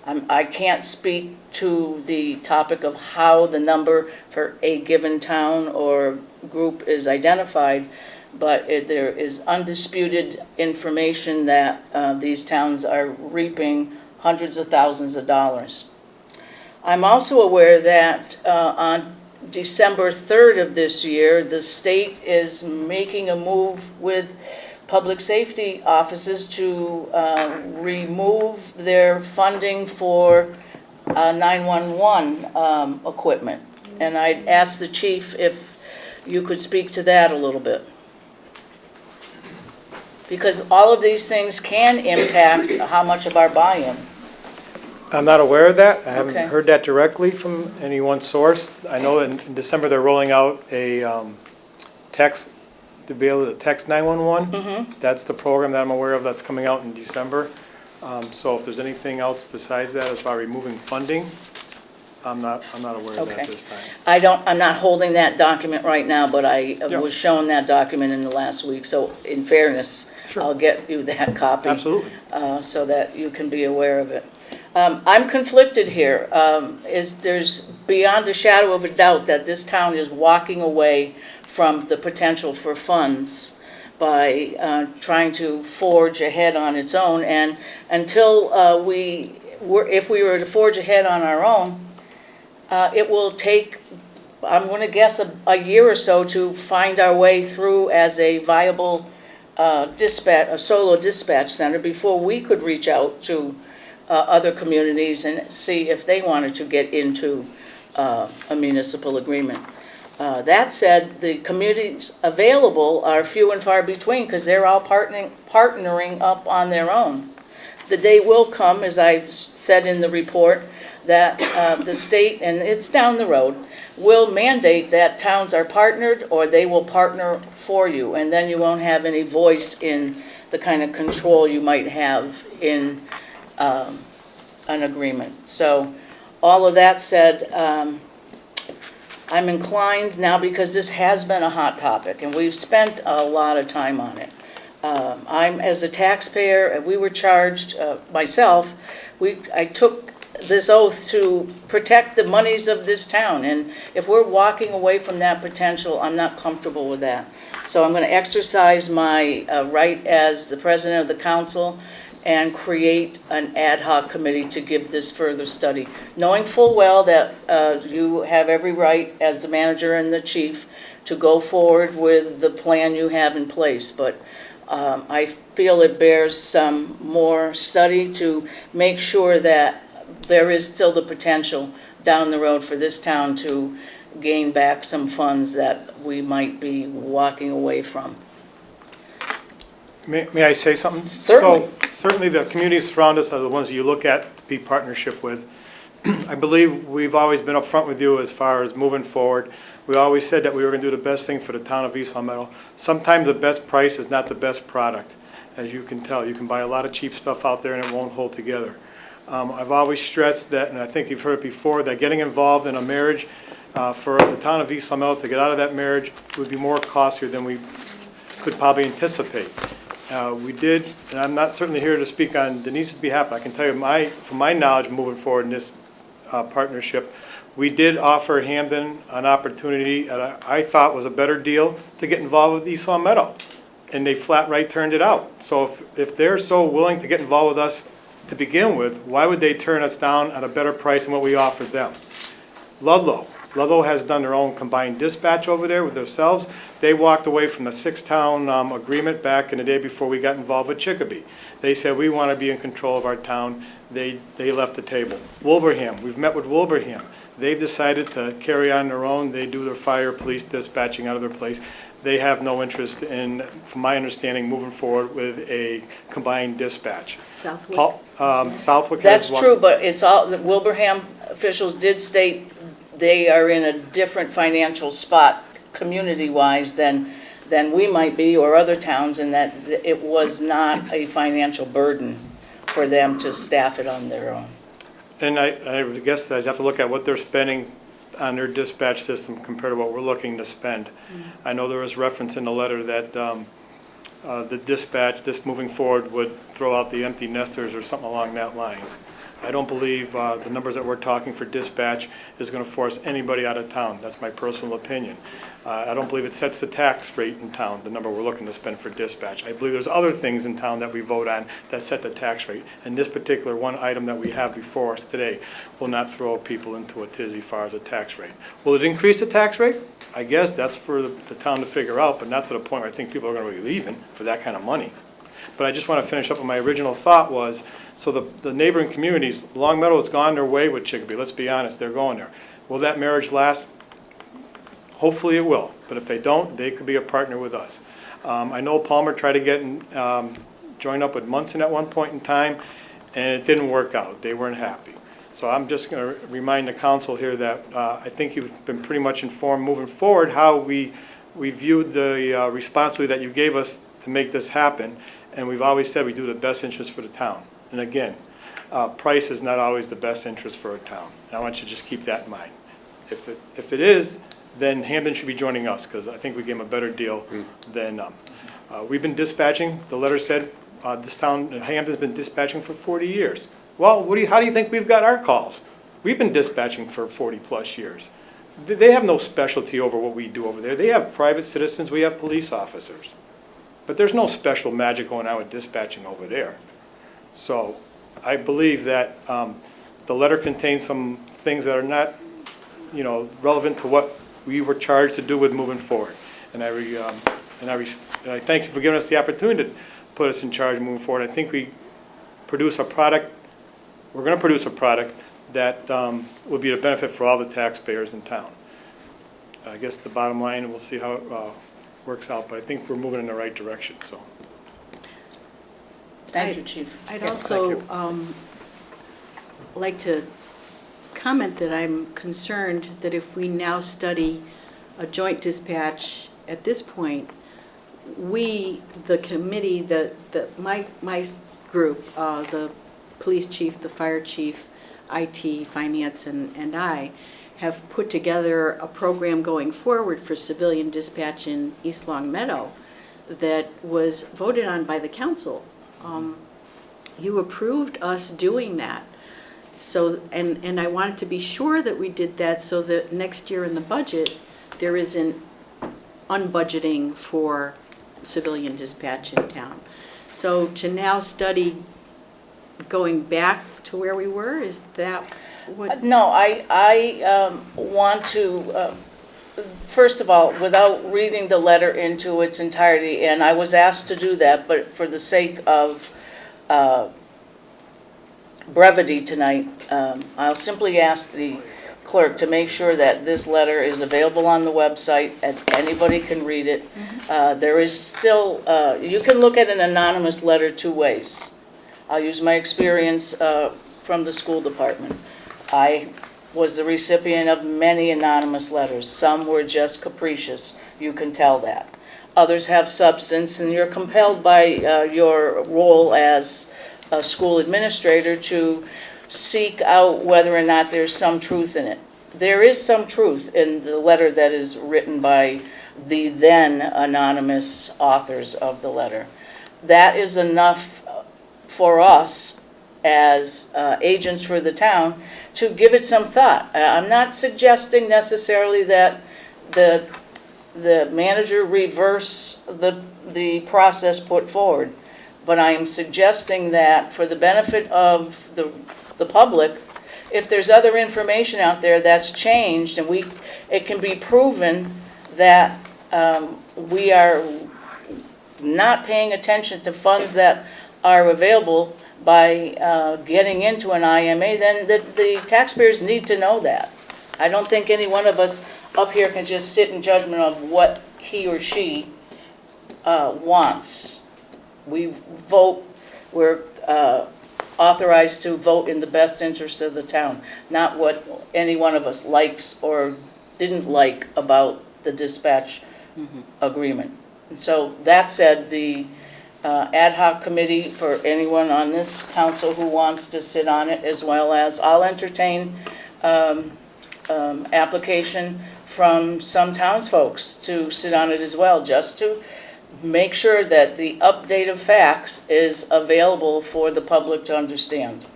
E: I can't speak to the topic of how the number for a given town or group is identified, but there is undisputed information that these towns are reaping hundreds of thousands of dollars. I'm also aware that on December 3rd of this year, the state is making a move with public safety offices to remove their funding for 911 equipment. And I'd ask the chief if you could speak to that a little bit. Because all of these things can impact how much of our buy-in.
N: I'm not aware of that. I haven't
E: Okay.
N: heard that directly from any one source. I know in December they're rolling out a text, to be able to text 911. That's the program that I'm aware of that's coming out in December. So if there's anything else besides that as far as removing funding, I'm not aware of that
E: Okay.
N: this time.
E: I'm not holding that document right now, but I was shown that document in the last week. So in fairness, I'll get you that copy.
N: Absolutely.
E: So that you can be aware of it. I'm conflicted here. There's beyond a shadow of a doubt that this town is walking away from the potential for funds by trying to forge ahead on its own. And until if we were to forge ahead on our own, it will take, I'm going to guess, a year or so to find our way through as a viable a solo dispatch center before we could reach out to other communities and see if they wanted to get into a municipal agreement. That said, the communities available are few and far between because they're all partnering up on their own. The day will come, as I said in the report, that the state, and it's down the road, will mandate that towns are partnered or they will partner for you, and then you won't have any voice in the kind of control you might have in an agreement. So all of that said, I'm inclined now, because this has been a hot topic and we've spent a lot of time on it. I'm, as a taxpayer, we were charged, myself, I took this oath to protect the monies of this town, and if we're walking away from that potential, I'm not comfortable with that. So I'm going to exercise my right as the president of the council and create an ad hoc committee to give this further study, knowing full well that you have every right as the manager and the chief to go forward with the plan you have in place. But I feel it bears some more study to make sure that there is still the potential down the road for this town to gain back some funds that we might be walking away from.
N: May I say something?
E: Certainly.
N: So certainly the communities around us are the ones you look at to be partnership with. I believe we've always been upfront with you as far as moving forward. We always said that we were gonna do the best thing for the town of East Long Meadow. Sometimes the best price is not the best product. As you can tell, you can buy a lot of cheap stuff out there and it won't hold together. I've always stressed that, and I think you've heard it before, that getting involved in a marriage for the town of East Long Meadow to get out of that marriage would be more costly than we could probably anticipate. We did, and I'm not certainly here to speak on Denise's behalf, but I can tell you from my knowledge moving forward in this partnership, we did offer Hamden an opportunity that I thought was a better deal to get involved with East Long Meadow, and they flat right turned it out. So if they're so willing to get involved with us to begin with, why would they turn us down at a better price than what we offered them? Ludlow has done their own combined dispatch over there with themselves. They walked away from the 6-town agreement back in the day before we got involved with Chicopee. They said, we want to be in control of our town. They left the table. Wilbraham, we've met with Wilbraham. They've decided to carry on their own. They do their fire, police dispatching out of their place. They have no interest in, from my understanding, moving forward with a combined dispatch.
B: Southwick?
N: Southwick has
E: That's true, but it's all, the Wilbraham officials did state they are in a different financial spot, community-wise, than we might be, or other towns, and that it was not a financial burden for them to staff it on their own.
N: And I would guess that I'd have to look at what they're spending on their dispatch system compared to what we're looking to spend. I know there was reference in the letter that the dispatch, this moving forward, would throw out the empty nesters or something along that lines. I don't believe the numbers that we're talking for dispatch is going to force anybody out of town. That's my personal opinion. I don't believe it sets the tax rate in town, the number we're looking to spend for dispatch. I believe there's other things in town that we vote on that set the tax rate. And this particular one item that we have before us today will not throw people into a tizzy as far as the tax rate. Will it increase the tax rate? I guess that's for the town to figure out, but not to the point where I think people are going to be leaving for that kind of money. But I just want to finish up with my original thought was, so the neighboring communities, Long Meadow has gone their way with Chicopee. Let's be honest, they're going there. Will that marriage last? Hopefully it will. But if they don't, they could be a partner with us. I know Palmer tried to get join up with Munson at one point in time, and it didn't work out. They weren't happy. So I'm just going to remind the council here that I think you've been pretty much informed moving forward how we viewed the responsibility that you gave us to make this happen. And we've always said we do the best interest for the town. And again, price is not always the best interest for a town. And I want you to just keep that in mind. If it is, then Hamden should be joining us, because I think we gave them a better deal than, we've been dispatching, the letter said, this town, Hamden's been dispatching for 40 years. Well, how do you think we've got our calls? We've been dispatching for 40-plus years. They have no specialty over what we do over there. They have private citizens, we have police officers. But there's no special magic going on with dispatching over there. So I believe that the letter contains some things that are not, relevant to what we were charged to do with moving forward. And I thank you for giving us the opportunity to put us in charge moving forward. I think we produce a product, we're going to produce a product that will be a benefit for all the taxpayers in town. I guess the bottom line, we'll see how it works out, but I think we're moving in the right direction, so.
E: Thank you, Chief.
B: I'd
E: Yes.
B: also like to comment that I'm concerned that if we now study a joint dispatch at this point, we, the committee, my group, the police chief, the fire chief, IT, finance, and I, have put together a program going forward for civilian dispatch in East Long Meadow that was voted on by the council. You approved us doing that. So, and I wanted to be sure that we did that so that next year in the budget, there isn't unbudgeting for civilian dispatch in town. So to now study going back to where we were, is that what?
E: No, I want to, first of all, without reading the letter into its entirety, and I was asked to do that, but for the sake of brevity tonight, I'll simply ask the clerk to make sure that this letter is available on the website and anybody can read it. There is still, you can look at an anonymous letter two ways. I'll use my experience from the school department. I was the recipient of many anonymous letters. Some were just capricious, you can tell that. Others have substance, and you're compelled by your role as a school administrator to seek out whether or not there's some truth in it. There is some truth in the letter that is written by the then anonymous authors of the letter. That is enough for us as agents for the town to give it some thought. I'm not suggesting necessarily that the manager reverse the process put forward, but I am suggesting that for the benefit of the public, if there's other information out there that's changed and it can be proven that we are not paying attention to funds that are available by getting into an IMA, then the taxpayers need to know that. I don't think any one of us up here can just sit in judgment of what he or she wants. We're authorized to vote in the best interest of the town, not what any one of us likes or didn't like about the dispatch agreement. And so that said, the ad hoc committee, for anyone on this council who wants to sit on it, as well as I'll entertain application from some townsfolks to sit on it as well, just to make sure that the update of facts is available for the public to understand.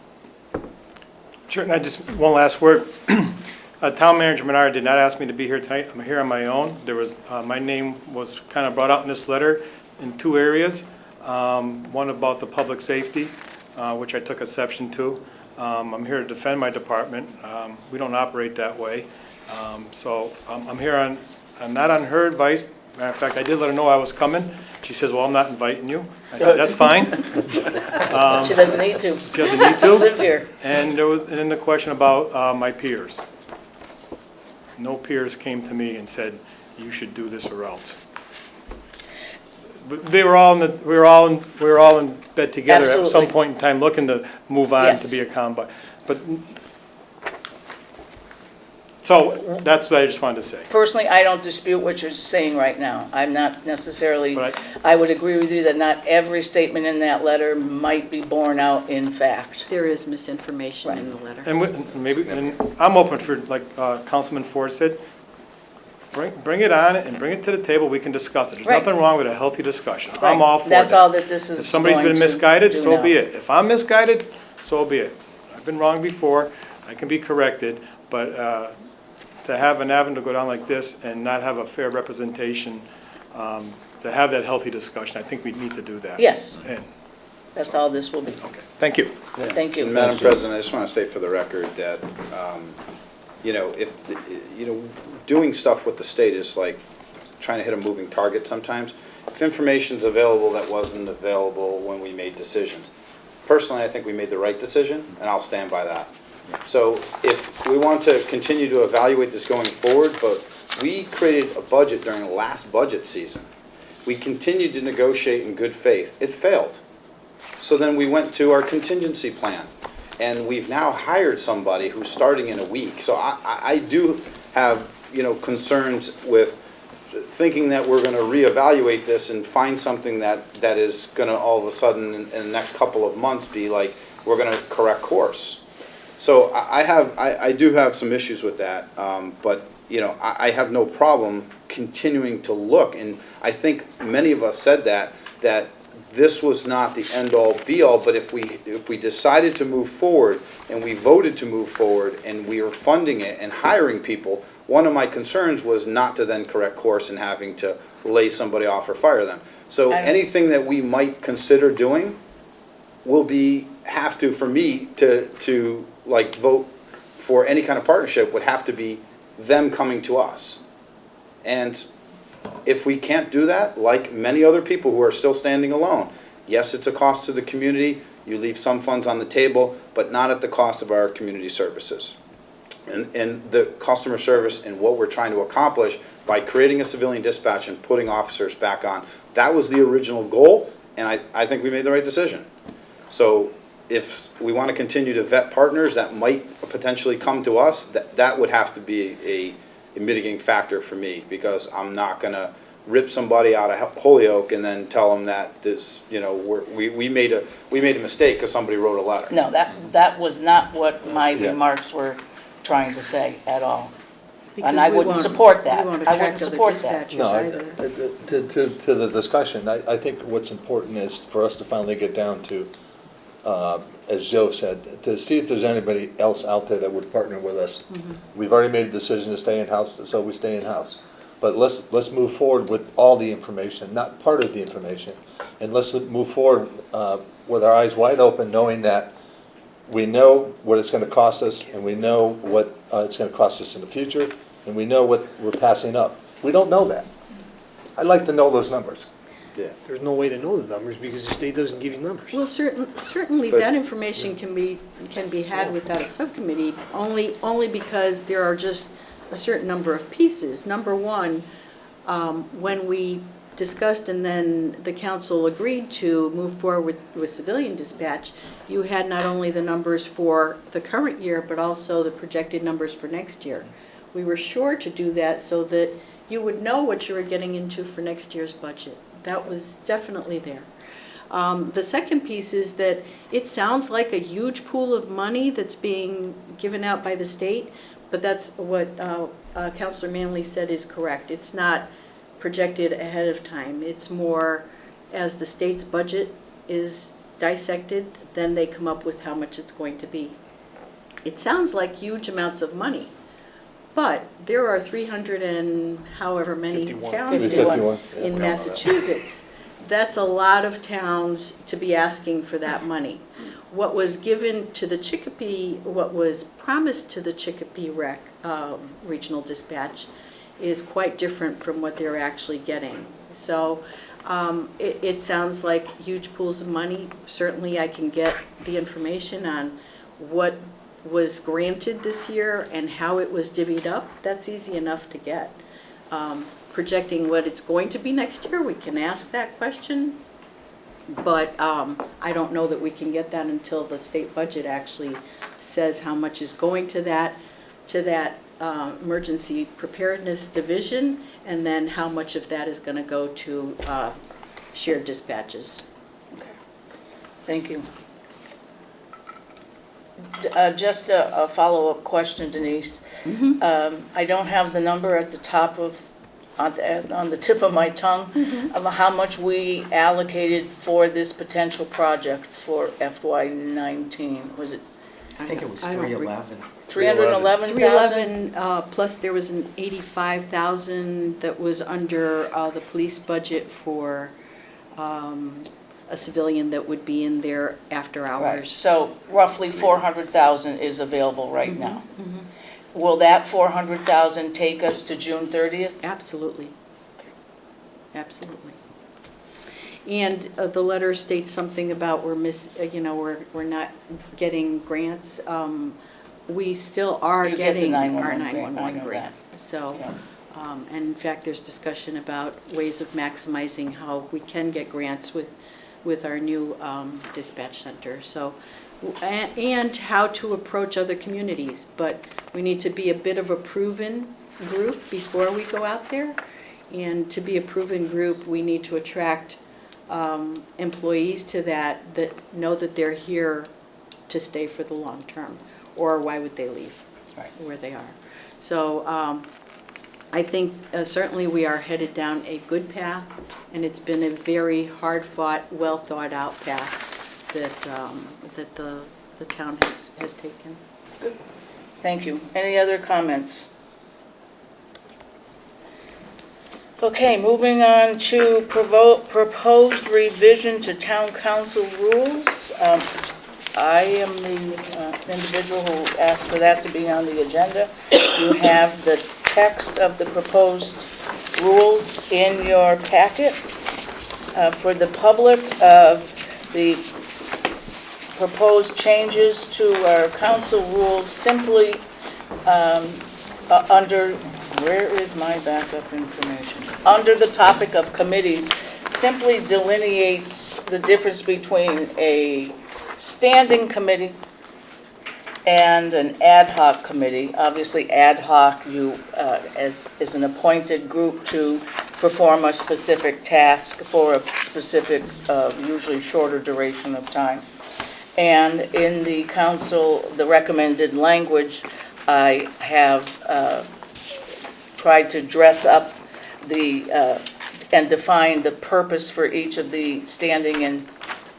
N: Sure, and one last word. Town Manager Menard did not ask me to be here tonight. I'm here on my own. There was, my name was kind of brought up in this letter in two areas. One about the public safety, which I took exception to. I'm here to defend my department. We don't operate that way. So I'm here I'm not on her advice. Matter of fact, I did let her know I was coming. She says, well, I'm not inviting you. I said, that's fine.
E: She doesn't need to.
N: She doesn't need to.
E: Live here.
N: And then the question about my peers. No peers came to me and said, you should do this or else. But we were all in bed together at some
E: Absolutely.
N: point in time, looking to move on
E: Yes.
N: to be a combine. But so that's what I just wanted to say.
E: Personally, I don't dispute what you're saying right now. I'm not necessarily,
N: But
E: I would agree with you that not every statement in that letter might be borne out in fact.
B: There is misinformation in the letter.
N: And I'm open for, like Councilman Ford said, bring it on and bring it to the table. We can discuss it. There's
E: Right.
N: nothing wrong with a healthy discussion.
E: Right.
N: I'm all for that.
E: That's all that this is
N: If somebody's
E: going
N: been
E: to
N: misguided,
E: do
N: so
E: now.
N: be it. If I'm misguided, so be it. I've been wrong before. I can be corrected, but to have an avenue to go down like this and not have a fair representation, to have that healthy discussion, I think we need to do that.
E: Yes.
N: And
E: That's all this will be.
N: okay, thank you.
E: Thank you.
F: And Madam President, I just want to state for the record that, if, doing stuff with the state is like trying to hit a moving target sometimes. If information's available that wasn't available when we made decisions. Personally, I think we made the right decision, and I'll stand by that. So if we want to continue to evaluate this going forward, but we created a budget during the last budget season. We continued to negotiate in good faith. It failed. So then we went to our contingency plan, and we've now hired somebody who's starting in a week. So I do have, concerns with thinking that we're going to reevaluate this and find something that is going to all of a sudden in the next couple of months be like, we're going to correct course. So I do have some issues with that, but I have no problem continuing to look, and I think many of us said that this was not the end-all be-all, but if we decided to move forward and we voted to move forward and we were funding it and hiring people, one of my concerns was not to then correct course and having to lay somebody off or fire them. So anything that we might consider doing will have to, for me to like vote for any kind of partnership would have to be them coming to us. And if we can't do that, like many other people who are still standing alone, yes, it's a cost to the community, you leave some funds on the table, but not at the cost of our community services. And the customer service and what we're trying to accomplish by creating a civilian dispatch and putting officers back on, that was the original goal, and I think we made the right decision. So if we want to continue to vet partners that might potentially come to us, that would have to be a mitigating factor for me, because I'm not gonna rip somebody out of Holyoke and then tell them that this, you know, we made a mistake because somebody wrote a letter.
E: No, that was not what my remarks were trying to say at all. And I wouldn't support that. I wouldn't support that.
C: No, to the discussion, I think what's important is for us to finally get down to, as Joe said, to see if there's anybody else out there that would partner with us. We've already made a decision to stay in-house, so we stay in-house. But let's move forward with all the information, not part of the information. And let's move forward with our eyes wide open, knowing that we know what it's going to cost us, and we know what it's going to cost us in the future, and we know what we're passing up. We don't know that. I'd like to know those numbers.
F: Yeah.
H: There's no way to know the numbers because the state doesn't give you numbers.
B: Well, certainly
F: But-
B: that information can be had without a subcommittee, only because there are just a certain number of pieces. Number one, when we discussed and then the council agreed to move forward with civilian dispatch, you had not only the numbers for the current year, but also the projected numbers for next year. We were sure to do that so that you would know what you were getting into for next year's budget. That was definitely there. The second piece is that it sounds like a huge pool of money that's being given out by the state, but that's what Councilor Manley said is correct. It's not projected ahead of time. It's more as the state's budget is dissected, then they come up with how much it's going to be. It sounds like huge amounts of money, but there are 300 and however many
H: 51.
B: towns
C: 51.
B: in Massachusetts. That's a lot of towns to be asking for that money. What was given to the Chicopee, what was promised to the Chicopee Regional Dispatch is quite different from what they're actually getting. So it sounds like huge pools of money. Certainly I can get the information on what was granted this year and how it was divvied up. That's easy enough to get. Projecting what it's going to be next year, we can ask that question, but I don't know that we can get that until the state budget actually says how much is going to that emergency preparedness division, and then how much of that is going to go to shared dispatches.
E: Okay. Thank you. Just a follow-up question, Denise. I don't have the number at the top of, on the tip of my tongue, of how much we allocated for this potential project for FY19. Was it
O: I think it was
B: I don't
O: 311.
E: 311,000?
B: 311, plus there was an 85,000 that was under the police budget for a civilian that would be in there after
E: Right,
B: hours.
E: so roughly 400,000 is available right now. Will that 400,000 take us to June 30th?
B: Absolutely. Absolutely. And the letter states something about we're not getting grants. We still are
E: You get the
B: getting our
E: 911 grant, I
B: 911
E: know
B: grant. So,
E: Yeah.
B: and in fact, there's discussion about ways of maximizing how we can get grants with our new dispatch center. So, and how to approach other communities. But we need to be a bit of a proven group before we go out there. And to be a proven group, we need to attract employees to that know that they're here to stay for the long term, or why would they leave where they are? So I think certainly we are headed down a good path, and it's been a very hard-fought, well-thought-out path that the town has taken.
E: Good. Thank you. Any other comments? Okay, moving on to proposed revision to town council rules. I am the individual who asked for that to be on the agenda. You have the text of the proposed rules in your packet. For the public, the proposed changes to our council rules simply under, where is my backup information? Under the topic of committees, simply delineates the difference between a standing committee and an ad hoc committee. Obviously, ad hoc, is an appointed group to perform a specific task for a specific, usually shorter duration of time. And in the council, the recommended language, I have tried to dress up and define the purpose for each of the standing and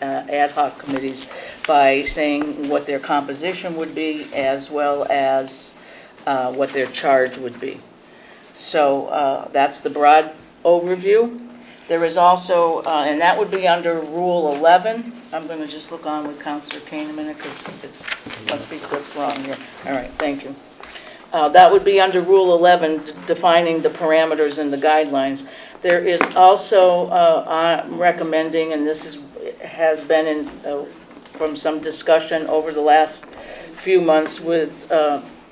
E: ad hoc committees by saying what their composition would be, as well as what their charge would be. So that's the broad overview. There is also, and that would be under Rule 11. I'm going to just look on with Councilor Kane a minute because it must be clipped wrong here. All right, thank you. That would be under Rule 11, defining the parameters and the guidelines. There is also, I'm recommending, and this has been from some discussion over the last few months with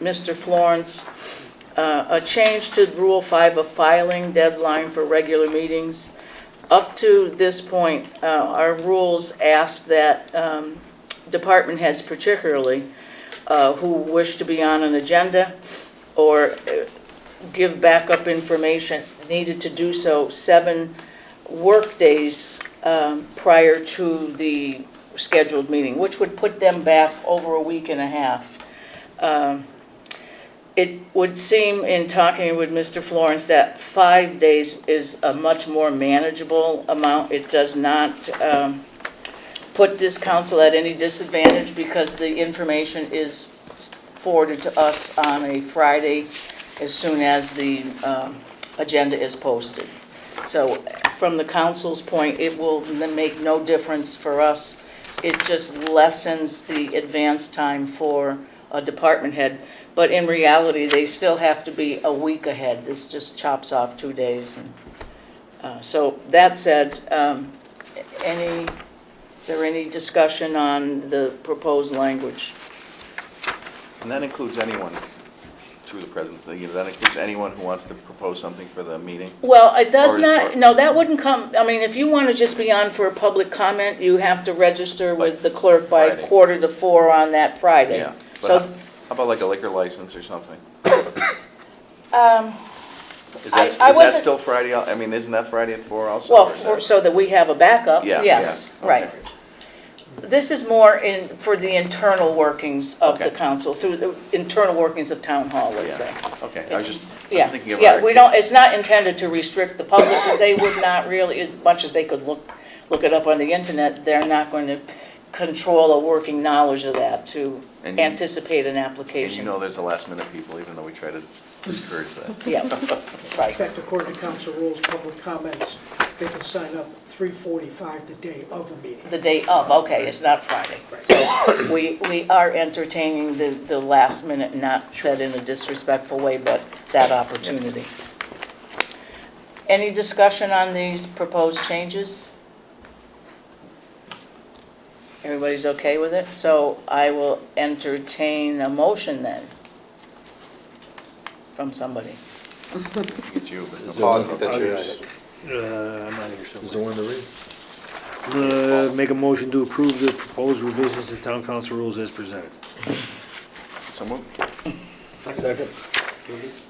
E: Mr. Florence, a change to Rule 5 of filing deadline for regular meetings. Up to this point, our rules ask that department heads particularly who wish to be on an agenda or give backup information needed to do so 7 work days prior to the scheduled meeting, which would put them back over a week and a half. It would seem, in talking with Mr. Florence, that 5 days is a much more manageable amount. It does not put this council at any disadvantage because the information is forwarded to us on a Friday as soon as the agenda is posted. So from the council's point, it will make no difference for us. It just lessens the advance time for a department head. But in reality, they still have to be a week ahead. This just chops off 2 days. And, so that said, is there any discussion on the proposed language?
Q: And that includes anyone through the presidency. That includes anyone who wants to propose something for the meeting?
E: Well, it does not, no, that wouldn't come, I mean, if you want to just be on for a public comment, you have to register with the clerk by
Q: Friday.
E: 3:45 on that Friday.
Q: Yeah. But
E: So,
Q: how about like a liquor license or something?
E: um,
Q: Is that,
E: I
Q: is that
E: wasn't-
Q: still Friday? I mean, isn't that Friday at 4 also?
E: well,
Q: or is that-
E: so that we have a backup,
Q: Yeah,
E: yes,
Q: yeah,
E: right.
Q: okay.
E: This is more for the internal workings of the
Q: Okay.
E: council, through the internal workings of town hall, let's say.
Q: Yeah, okay. I was just
E: Yeah,
Q: thinking about
E: yeah,
Q: it.
E: we don't, it's not intended to restrict the public, because they would not really, as much as they could look it up on the internet, they're not going to control a working knowledge of that to
Q: And you-
E: anticipate an
Q: And you
E: application.
Q: know there's a last minute people, even though we try to discourage that.
E: Yeah,
G: In
E: right.
G: fact, according to council rules, public comments, they can sign up 3:45 the day of a meeting.
E: The day of, okay, it's not Friday. So we are entertaining the last minute, not said in a disrespectful way, but that opportunity. Any discussion on these proposed changes? Everybody's okay with it? So I will entertain a motion then from somebody.
Q: It's you, but
C: Is
Q: Paul,
C: there
Q: that's
C: one-
Q: yours.
H: I'm not here
C: Is
H: somewhere.
C: there one to read?
H: Make a motion to approve the proposed revisions to town council rules as presented.
Q: So moved.
C: Second.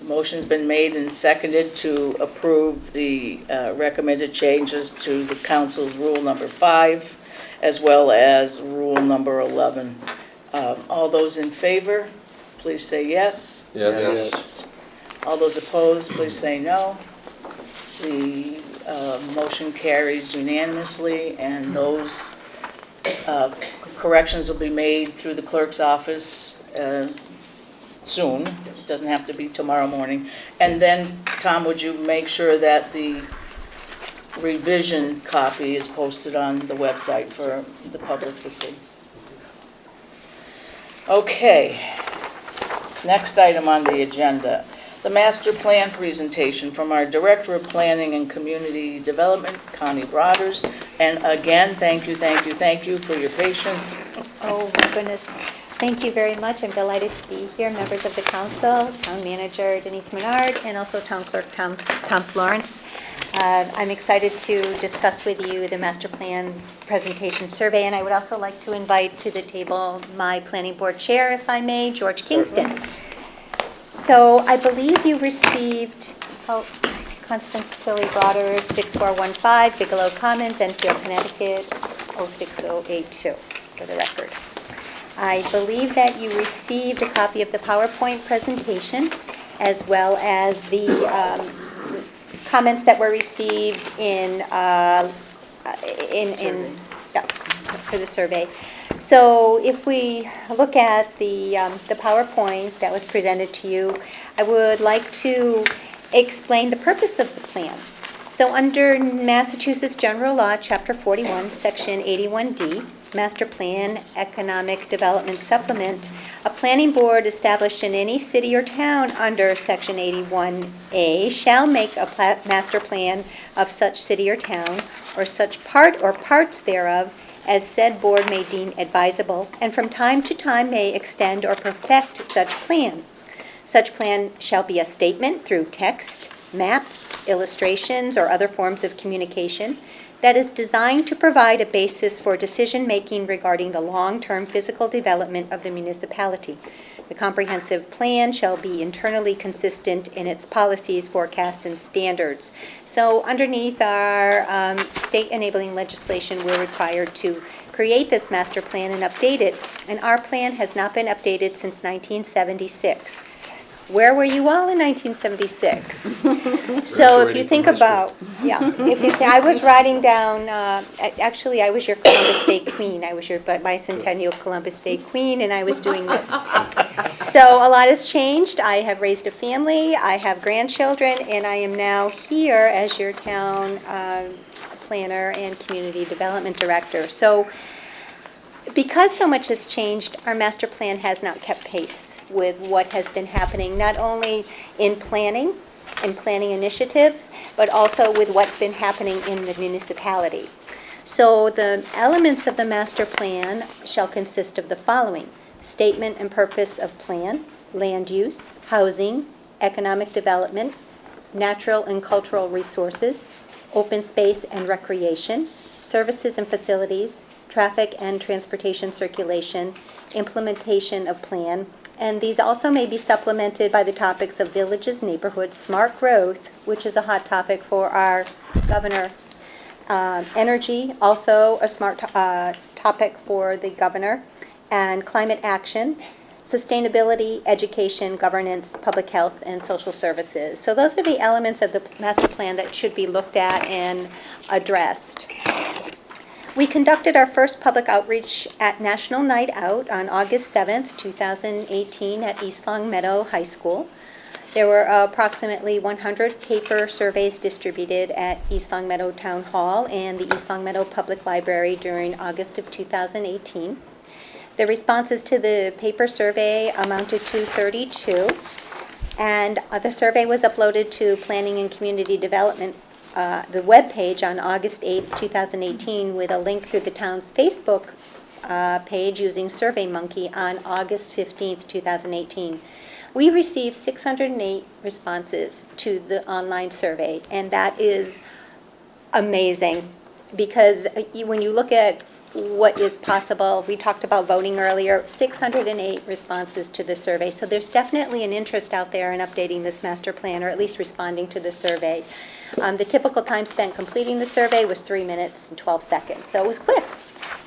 E: Motion's been made and seconded to approve the recommended changes to the council's rule number 5, as well as rule number 11. All those in favor, please say yes.
C: Yes.
E: All those opposed, please say no. The motion carries unanimously, and those corrections will be made through the clerk's office soon. It doesn't have to be tomorrow morning. And then, Tom, would you make sure that the revision copy is posted on the website for the public to see? Okay. Next item on the agenda. The master plan presentation from our Director of Planning and Community Development, Connie Broders. And again, thank you for your patience.
R: Oh, my goodness. Thank you very much. I'm delighted to be here, members of the council, Town Manager Denise Menard, and also Town Clerk Tom Florence. I'm excited to discuss with you the master plan presentation survey, and I would also like to invite to the table my planning board chair, if I may, George Kingston. So I believe you received, Constance Tilly Broaders, 6415 Bigelow Commons, Enfield, Connecticut, 06082, for the record. I believe that you received a copy of the PowerPoint presentation, as well as the comments that were received for the survey. So if we look at the PowerPoint that was presented to you, I would like to explain the purpose of the plan. So under Massachusetts General Law, Chapter 41, Section 81D, Master Plan Economic Development Supplement, a planning board established in any city or town under Section 81A shall make a master plan of such city or town, or such part or parts thereof, as said board may deem advisable, and from time to time may extend or perfect such plan. Such plan shall be a statement through text, maps, illustrations, or other forms of communication that is designed to provide a basis for decision-making regarding the long-term physical development of the municipality. The comprehensive plan shall be internally consistent in its policies, forecasts, and standards. So underneath our state enabling legislation, we're required to create this master plan and update it, and our plan has not been updated since 1976. Where were you all in 1976? So if you think about, I was writing down, actually I was your Columbus Day Queen. I was your bicentennial Columbus Day Queen, and I was doing this. So a lot has changed. I have raised a family, I have grandchildren, and I am now here as your town planner and community development director. So because so much has changed, our master plan has not kept pace with what has been happening, not only in planning and planning initiatives, but also with what's been happening in the municipality. So the elements of the master plan shall consist of the following: statement and purpose of plan, land use, housing, economic development, natural and cultural resources, open space and recreation, services and facilities, traffic and transportation circulation, implementation of plan, and these also may be supplemented by the topics of villages, neighborhoods, smart growth, which is a hot topic for our governor, energy, also a smart topic for the governor, and climate action, sustainability, education, governance, public health, and social services. So those are the elements of the master plan that should be looked at and addressed. We conducted our first public outreach at National Night Out on August 7th, 2018 at East Long Meadow High School. There were approximately 100 paper surveys distributed at East Long Meadow Town Hall and the East Long Meadow Public Library during August of 2018. The responses to the paper survey amounted to 32, and the survey was uploaded to Planning and Community Development, the webpage, on August 8th, 2018, with a link through the town's Facebook page using SurveyMonkey on August 15th, 2018. We received 608 responses to the online survey, and that is amazing, because when you look at what is possible, we talked about voting earlier, 608 responses to the survey. So there's definitely an interest out there in updating this master plan, or at least responding to the survey. The typical time spent completing the survey was 3 minutes and 12 seconds, so it was quick.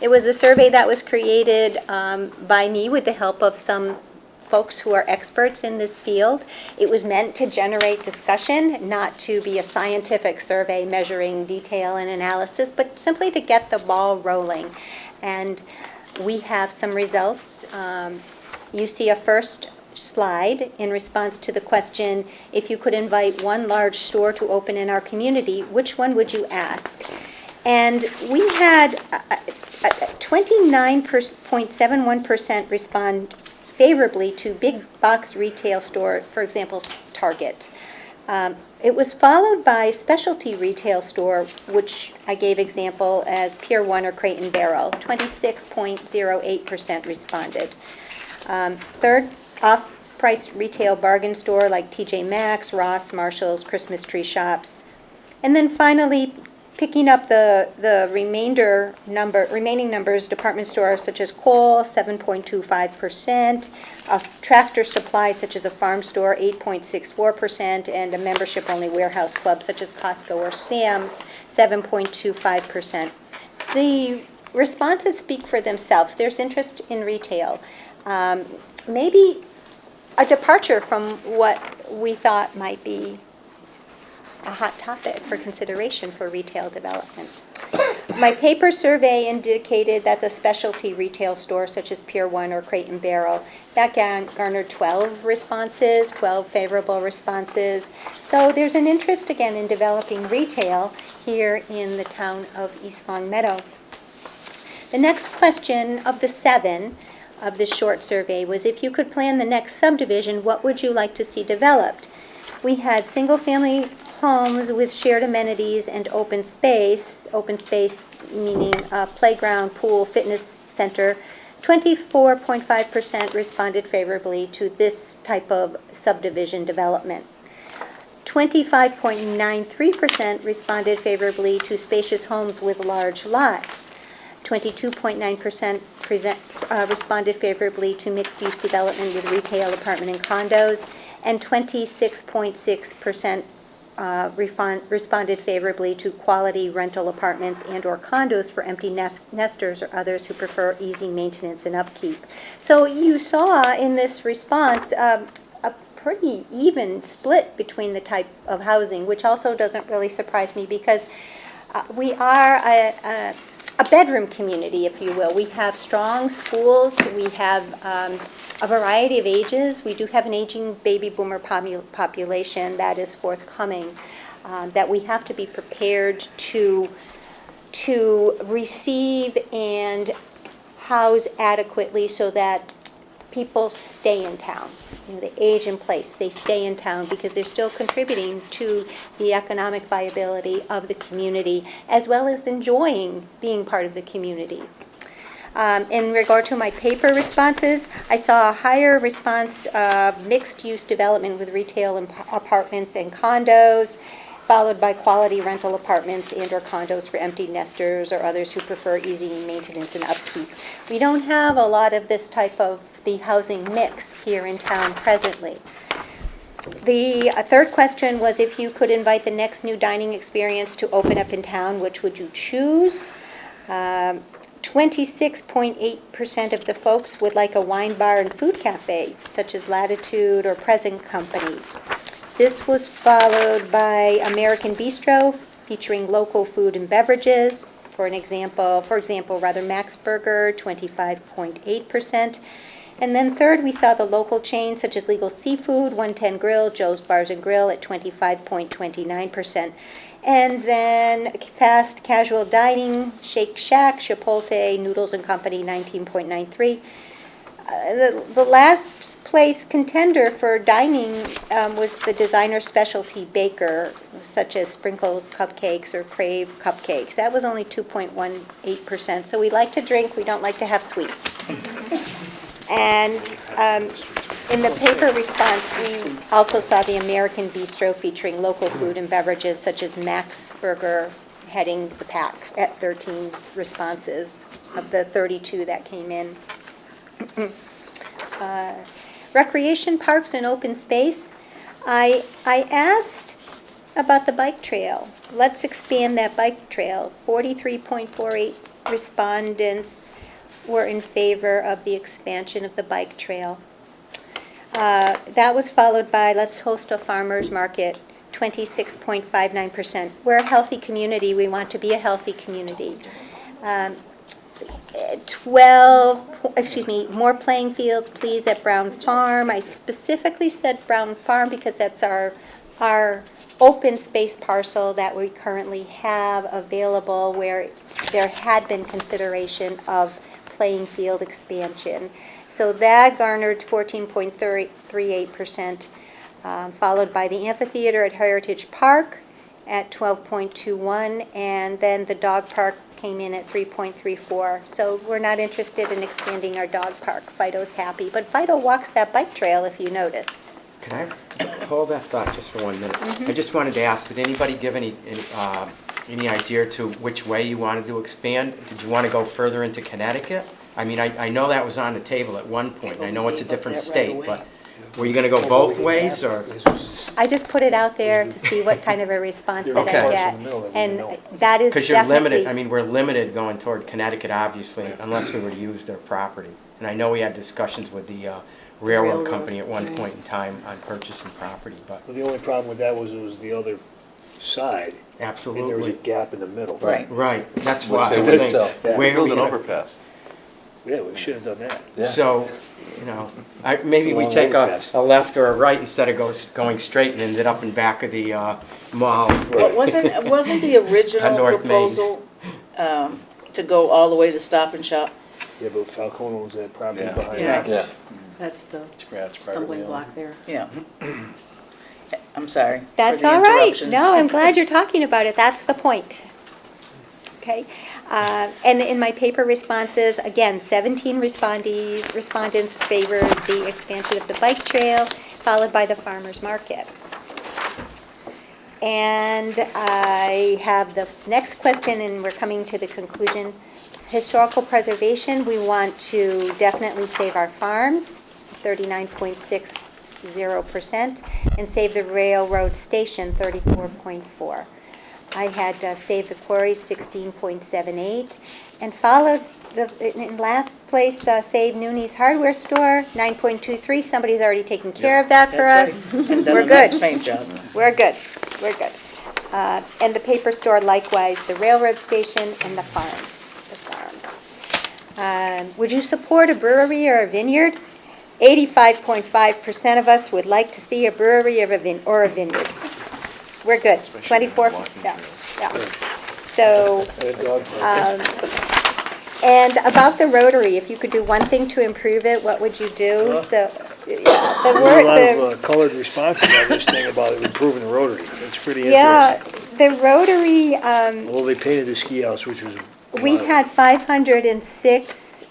R: It was a survey that was created by me with the help of some folks who are experts in this field. It was meant to generate discussion, not to be a scientific survey measuring detail and analysis, but simply to get the ball rolling. And we have some results. You see a first slide in response to the question, if you could invite one large store to open in our community, which one would you ask? And we had 29.71% respond favorably to big box retail store, for example, Target. It was followed by specialty retail store, which I gave example as Pier 1 or Crate and Barrel. 26.08% responded. Third, off-price retail bargain store like TJ Maxx, Ross, Marshall's, Christmas tree shops. And then finally, picking up the remaining numbers, department stores such as Kohl, 7.25%, a tractor supply such as a farm store, 8.64%, and a membership-only warehouse club such as Costco or Sam's, 7.25%. The responses speak for themselves. There's interest in retail. Maybe a departure from what we thought might be a hot topic for consideration for retail development. My paper survey indicated that the specialty retail stores such as Pier 1 or Crate and Barrel, that garnered 12 responses, 12 favorable responses. So there's an interest again in developing retail here in the town of East Long Meadow. The next question of the 7 of this short survey was, if you could plan the next subdivision, what would you like to see developed? We had single-family homes with shared amenities and open space meaning a playground, pool, fitness center. 24.5% responded favorably to this type of subdivision development. 25.93% responded favorably to spacious homes with large lots. 22.9% responded favorably to mixed-use development with retail, apartment, and condos, and 26.6% responded favorably to quality rental apartments and/or condos for empty nesters or others who prefer easy maintenance and upkeep. So you saw in this response a pretty even split between the type of housing, which also doesn't really surprise me because we are a bedroom community, if you will. We have strong schools. We have a variety of ages. We do have an aging baby boomer population that is forthcoming, that we have to be prepared to receive and house adequately so that people stay in town. You know, they age in place. They stay in town because they're still contributing to the economic viability of the community, as well as enjoying being part of the community. In regard to my paper responses, I saw a higher response of mixed-use development with retail and apartments and condos, followed by quality rental apartments and/or condos for empty nesters or others who prefer easy maintenance and upkeep. We don't have a lot of this type of the housing mix here in town presently. The third question was, if you could invite the next new dining experience to open up in town, which would you choose? 26.8% of the folks would like a wine bar and food cafe, such as Latitude or Present Company. This was followed by American Bistro, featuring local food and beverages. For example, Max Burger, 25.8%. And then third, we saw the local chains such as Legal Seafood, 110 Grill, Joe's Bars and Grill at 25.29%. And then fast casual dining, Shake Shack, Chipotle, Noodles and Company, 19.93. The last place contender for dining was the designer specialty baker, such as Sprinkles Cupcakes or Crave Cupcakes. That was only 2.18%. So we like to drink, we don't like to have sweets. And in the paper response, we also saw the American Bistro featuring local food and beverages such as Max Burger heading the pack at 13 responses of the 32 that came in. Recreation parks and open space. I asked about the bike trail. Let's expand that bike trail. 43.48 respondents were in favor of the expansion of the bike trail. That was followed by let's host a farmer's market, 26.59%. We're a healthy community. We want to be a healthy community. More playing fields, please, at Brown Farm. I specifically said Brown Farm because that's our open space parcel that we currently have available where there had been consideration of playing field expansion. So that garnered 14.38%, followed by the amphitheater at Heritage Park at 12.21, and then the dog park came in at 3.34. So we're not interested in expanding our dog park. Fido's happy, but Fido walks that bike trail if you notice.
O: Can I hold that thought just for 1 minute. I just wanted to ask, did anybody give any idea to which way you wanted to expand? Did you want to go further into Connecticut? I mean, I know that was on the table at one point, and I know it's a different state, but were you going to go both ways, or?
R: I just put it out there to see what kind of a response that I
O: Okay.
R: get. And that is
O: Because you're
R: definitely.
O: limited, I mean, we're limited going toward Connecticut, obviously, unless we were to use their property. And I know we had discussions with the railroad company at one point in time on purchasing property, but.
H: Well, the only problem with that was it was the other side.
O: Absolutely.
H: And there was a gap in the middle.
O: Right, that's
C: Which
O: why.
C: they
O: I'm
C: would
O: saying,
C: sell.
O: where are
Q: Build
O: we
Q: an
O: gonna-
Q: overpass.
H: Yeah, we should have done that.
C: Yeah.
O: So, you know, maybe
H: It's a
O: we
H: long
O: take
H: overpass.
O: a left or a right instead of going straight and ended up in back of the mall.
E: But wasn't the original
O: North Main.
E: proposal to go all the way to Stop and Shop?
H: Yeah, but Falcone owns that property
Q: Yeah.
H: behind
E: Yeah.
H: it.
C: Yeah.
B: That's the
Q: It's
B: stumbling block there.
E: Yeah. I'm sorry. for
R: That's
E: the
R: all right.
E: interruptions.
R: No, I'm glad you're talking about it. That's the point. Okay. And in my paper responses, again, 17 respondents favored the expansion of the bike trail, followed by the farmer's market. And I have the next question, and we're coming to the conclusion. Historical preservation, we want to definitely save our farms, 39.60%, and save the railroad station, 34.4%. I had Save the Quarries, 16.78, and followed in last place, Save Nooney's Hardware Store, 9.23. Somebody's already taken care of that for
E: That's
R: us.
E: right. And done
R: We're
E: a nice
R: good.
E: paint job.
R: We're good. We're good. And the paper store, likewise, the railroad station and the farms. Would you support a brewery or a vineyard? 85.5% of us would like to see a brewery or a vineyard. We're good. 24, yeah. So, and about the Rotary, if you could do one thing to improve it, what would you do? So,
H: There's a lot of colored responses on this thing about improving the Rotary. It's pretty
R: yeah,
H: interesting.
R: the Rotary,
H: Well, they painted the ski house, which was.
R: we had 506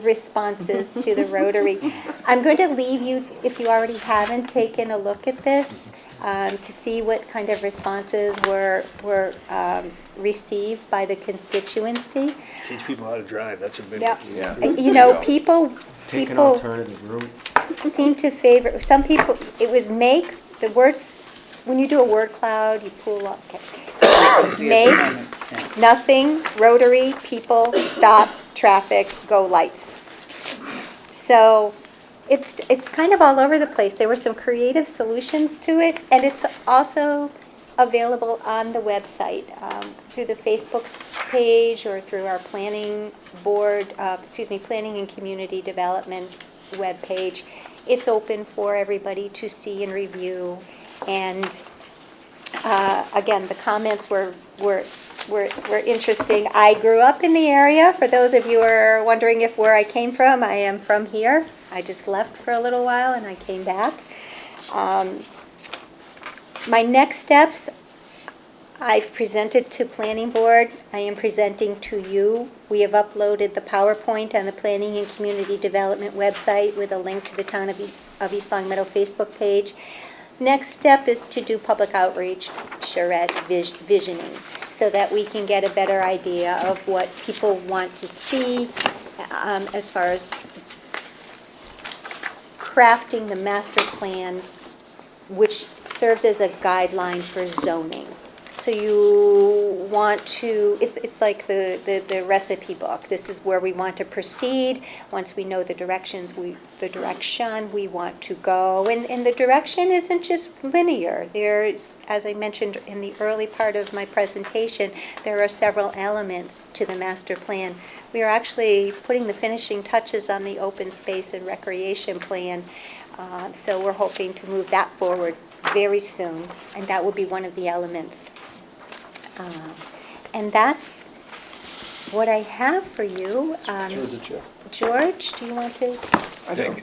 R: responses to the Rotary. I'm going to leave you, if you already haven't taken a look at this, to see what kind of responses were received by the constituency.
H: Teach people how to drive, that's a big
R: Yeah.
H: one.
R: You know, people
O: Take an alternative route.
R: seem to favor, some people, it was make, the words, when you do a word cloud, you pull up, okay. Make, nothing, Rotary, people, stop, traffic, go lights. So it's kind of all over the place. There were some creative solutions to it, and it's also available on the website through the Facebook page or through our planning and community development webpage. It's open for everybody to see and review. And again, the comments were interesting. I grew up in the area. For those of you who are wondering where I came from, I am from here. I just left for a little while and I came back. My next steps, I've presented to Planning Board. I am presenting to you. We have uploaded the PowerPoint on the Planning and Community Development website with a link to the Town of East Long Meadow Facebook page. Next step is to do public outreach, charrette, visioning, so that we can get a better idea of what people want to see as far as crafting the master plan, which serves as a guideline for zoning. So you want to, it's like the recipe book. This is where we want to proceed. Once we know the direction we want to go. And the direction isn't just linear. There's, as I mentioned in the early part of my presentation, there are several elements to the master plan. We are actually putting the finishing touches on the open space and recreation plan. So we're hoping to move that forward very soon, and that will be one of the elements. And that's what I have for you. George, do you want to?
S: I think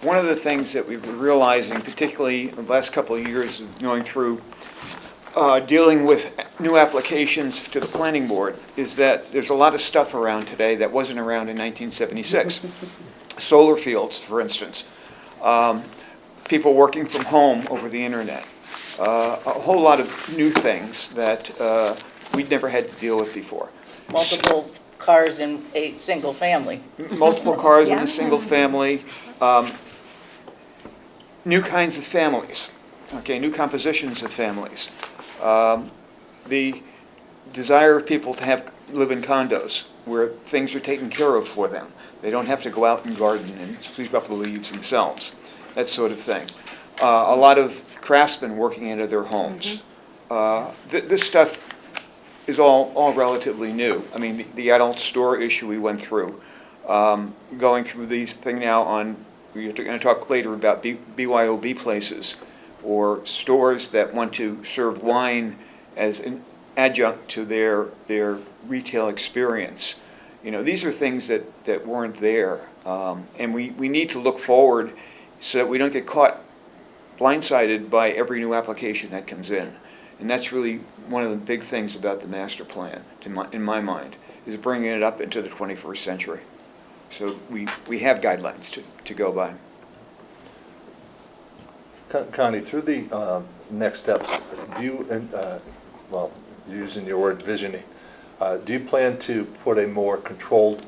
S: one of the things that we've been realizing, particularly in the last couple of years of going through dealing with new applications to the planning board, is that there's a lot of stuff around today that wasn't around in 1976. Solar fields, for instance. people working from home over the internet, a whole lot of new things that we'd never had to deal with before.
E: Multiple cars in a single family.
S: Multiple cars in
E: Yeah.
S: a single family, new kinds of families, okay, new compositions of families. The desire of people to live in condos where things are taken care of for them. They don't have to go out and garden and sweep up the leaves themselves, that sort of thing. A lot of craftsmen working out of their homes. This stuff is all relatively new. I mean, the adult store issue we went through, going through these thing now on, we're going to talk later about BYOB places or stores that want to serve wine as an adjunct to their retail experience. You know, these are things that weren't there. And we need to look forward so that we don't get caught blindsided by every new application that comes in. And that's really one of the big things about the master plan, in my mind, is bringing it up into the 21st century. So we have guidelines to go by.
C: Connie, through the next steps, do you, well, using your word visioning, do you plan to put a more controlled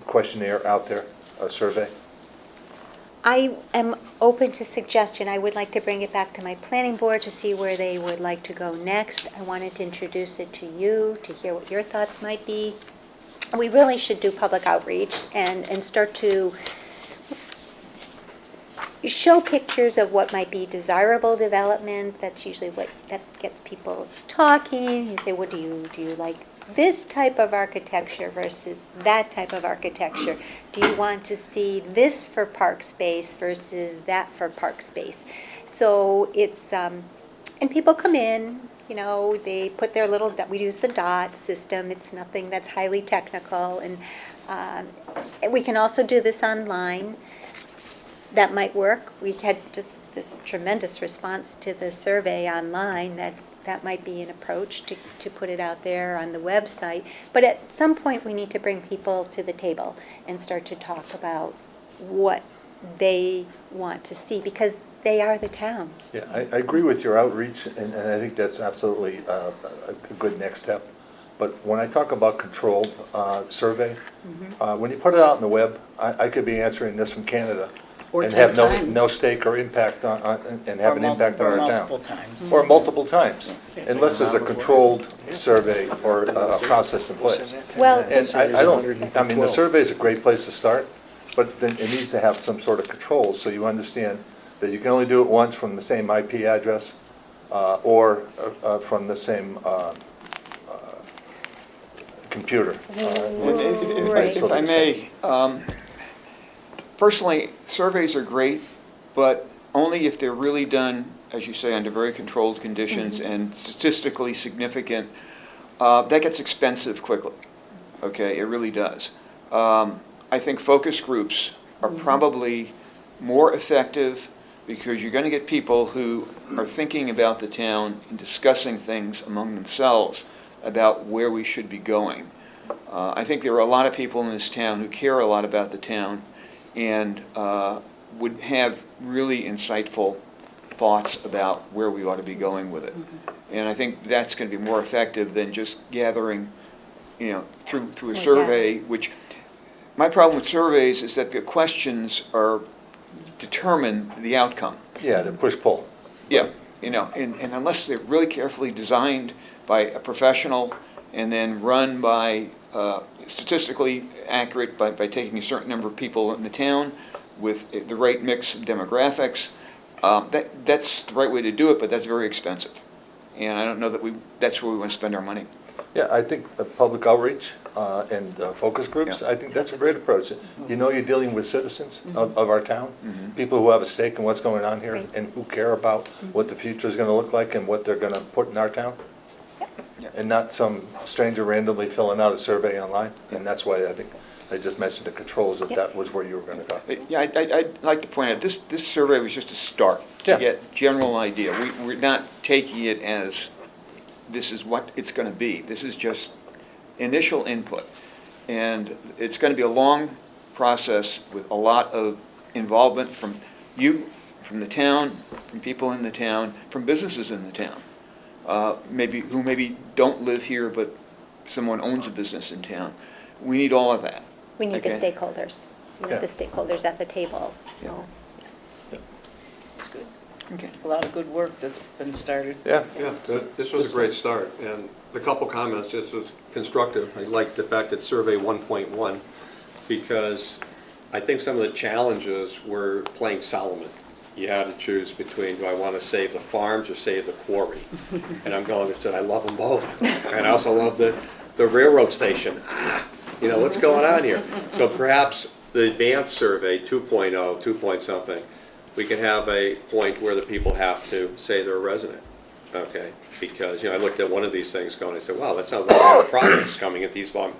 C: questionnaire out there, a survey?
R: I am open to suggestion. I would like to bring it back to my planning board to see where they would like to go next. I wanted to introduce it to you, to hear what your thoughts might be. We really should do public outreach and start to show pictures of what might be desirable development. That's usually what that gets people talking. You say, what do you like this type of architecture versus that type of architecture? Do you want to see this for park space versus that for park space? So it's, and people come in, you know, they put their little, we use the DOT system. It's nothing that's highly technical. And we can also do this online. That might work. We had just this tremendous response to the survey online that might be an approach to put it out there on the website. But at some point, we need to bring people to the table and start to talk about what they want to see, because they are the town.
C: Yeah, I agree with your outreach, and I think that's absolutely a good next step. But when I talk about controlled survey, when you put it out on the web, I could be answering this from Canada
E: Or
C: and
E: 10
C: have
E: times.
C: no stake or impact on and have an impact on our town.
E: multiple times.
C: Or multiple times,
E: Yeah.
C: unless there's a controlled survey or a process in place.
R: Well,
C: And I mean, the survey is a great place to start, but then it needs to have some sort of control, so you understand that you can only do it once from the same IP address, or from the same computer.
S: If I may, personally, surveys are great, but only if they're really done, as you say, under very controlled conditions and statistically significant. That gets expensive quickly, okay? It really does. I think focus groups are probably more effective because you're going to get people who are thinking about the town and discussing things among themselves about where we should be going. I think there are a lot of people in this town who care a lot about the town and would have really insightful thoughts about where we ought to be going with it. And I think that's going to be more effective than just gathering, you know, through a survey, which, my problem with surveys is that the questions determine the outcome.
C: Yeah, the push-pull.
S: Yeah, you know, and unless they're really carefully designed by a professional and then run by, statistically accurate by taking a certain number of people in the town with the right mix of demographics, that's the right way to do it, but that's very expensive. And I don't know that that's where we want to spend our money.
C: Yeah, I think public outreach and focus groups, I think that's a great approach. You know, you're dealing with citizens of our town, people who have a stake in what's going on here and who care about what the future is going to look like and what they're going to put in our town. And not some stranger randomly filling out a survey online. And that's why I think I just mentioned the controls, if that was where you were going to go.
S: Yeah, I'd like to point out, this survey was just a start to get general idea. We're not taking it as this is what it's going to be. This is just initial input. And it's going to be a long process with a lot of involvement from you from the town, from people in the town, from businesses in the town, who maybe don't live here, but someone owns a business in town. We need all of that.
R: We need the
S: Okay.
R: stakeholders. We
S: Yeah.
R: need the stakeholders at the table, so.
E: It's good.
S: Okay.
E: A lot of good work that's been started.
D: Yeah, this was a great start, and the couple comments, just was constructive. I liked the fact that survey 1.1, because I think some of the challenges were playing Solomon. You had to choose between, do I want to save the farms or save the quarry? And I'm going, I said, I love them both. And I also love the railroad station. You know, what's going on here? So perhaps the advanced survey 2.0, 2 point something, we can have a point where the people have to say they're a resident, okay? Because, you know, I looked at one of these things going, I said, wow, that sounds like a lot of projects coming at East Long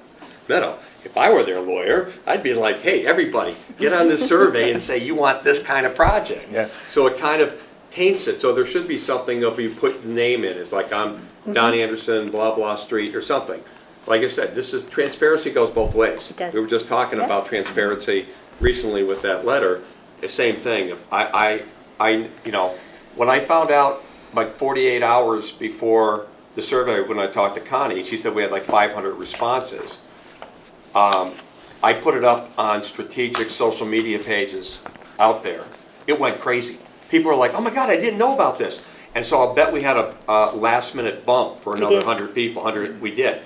D: Meadow. If I were their lawyer, I'd be like, hey, everybody, get on this survey and say you want this kind of project.
C: Yeah.
D: So it kind of taints it. So there should be something of you put the name in. It's like I'm Don Anderson, blah, blah street or something. Like I said, transparency goes both ways.
R: It does.
D: We were just talking
R: Yeah.
D: about transparency recently with that letter. The same thing. You know, when I found out like 48 hours before the survey, when I talked to Connie, she said we had like 500 responses. I put it up on strategic social media pages out there. It went crazy. People were like, oh my God, I didn't know about this. And so I'll bet we had a last minute bump for another 100 people, 100, we did.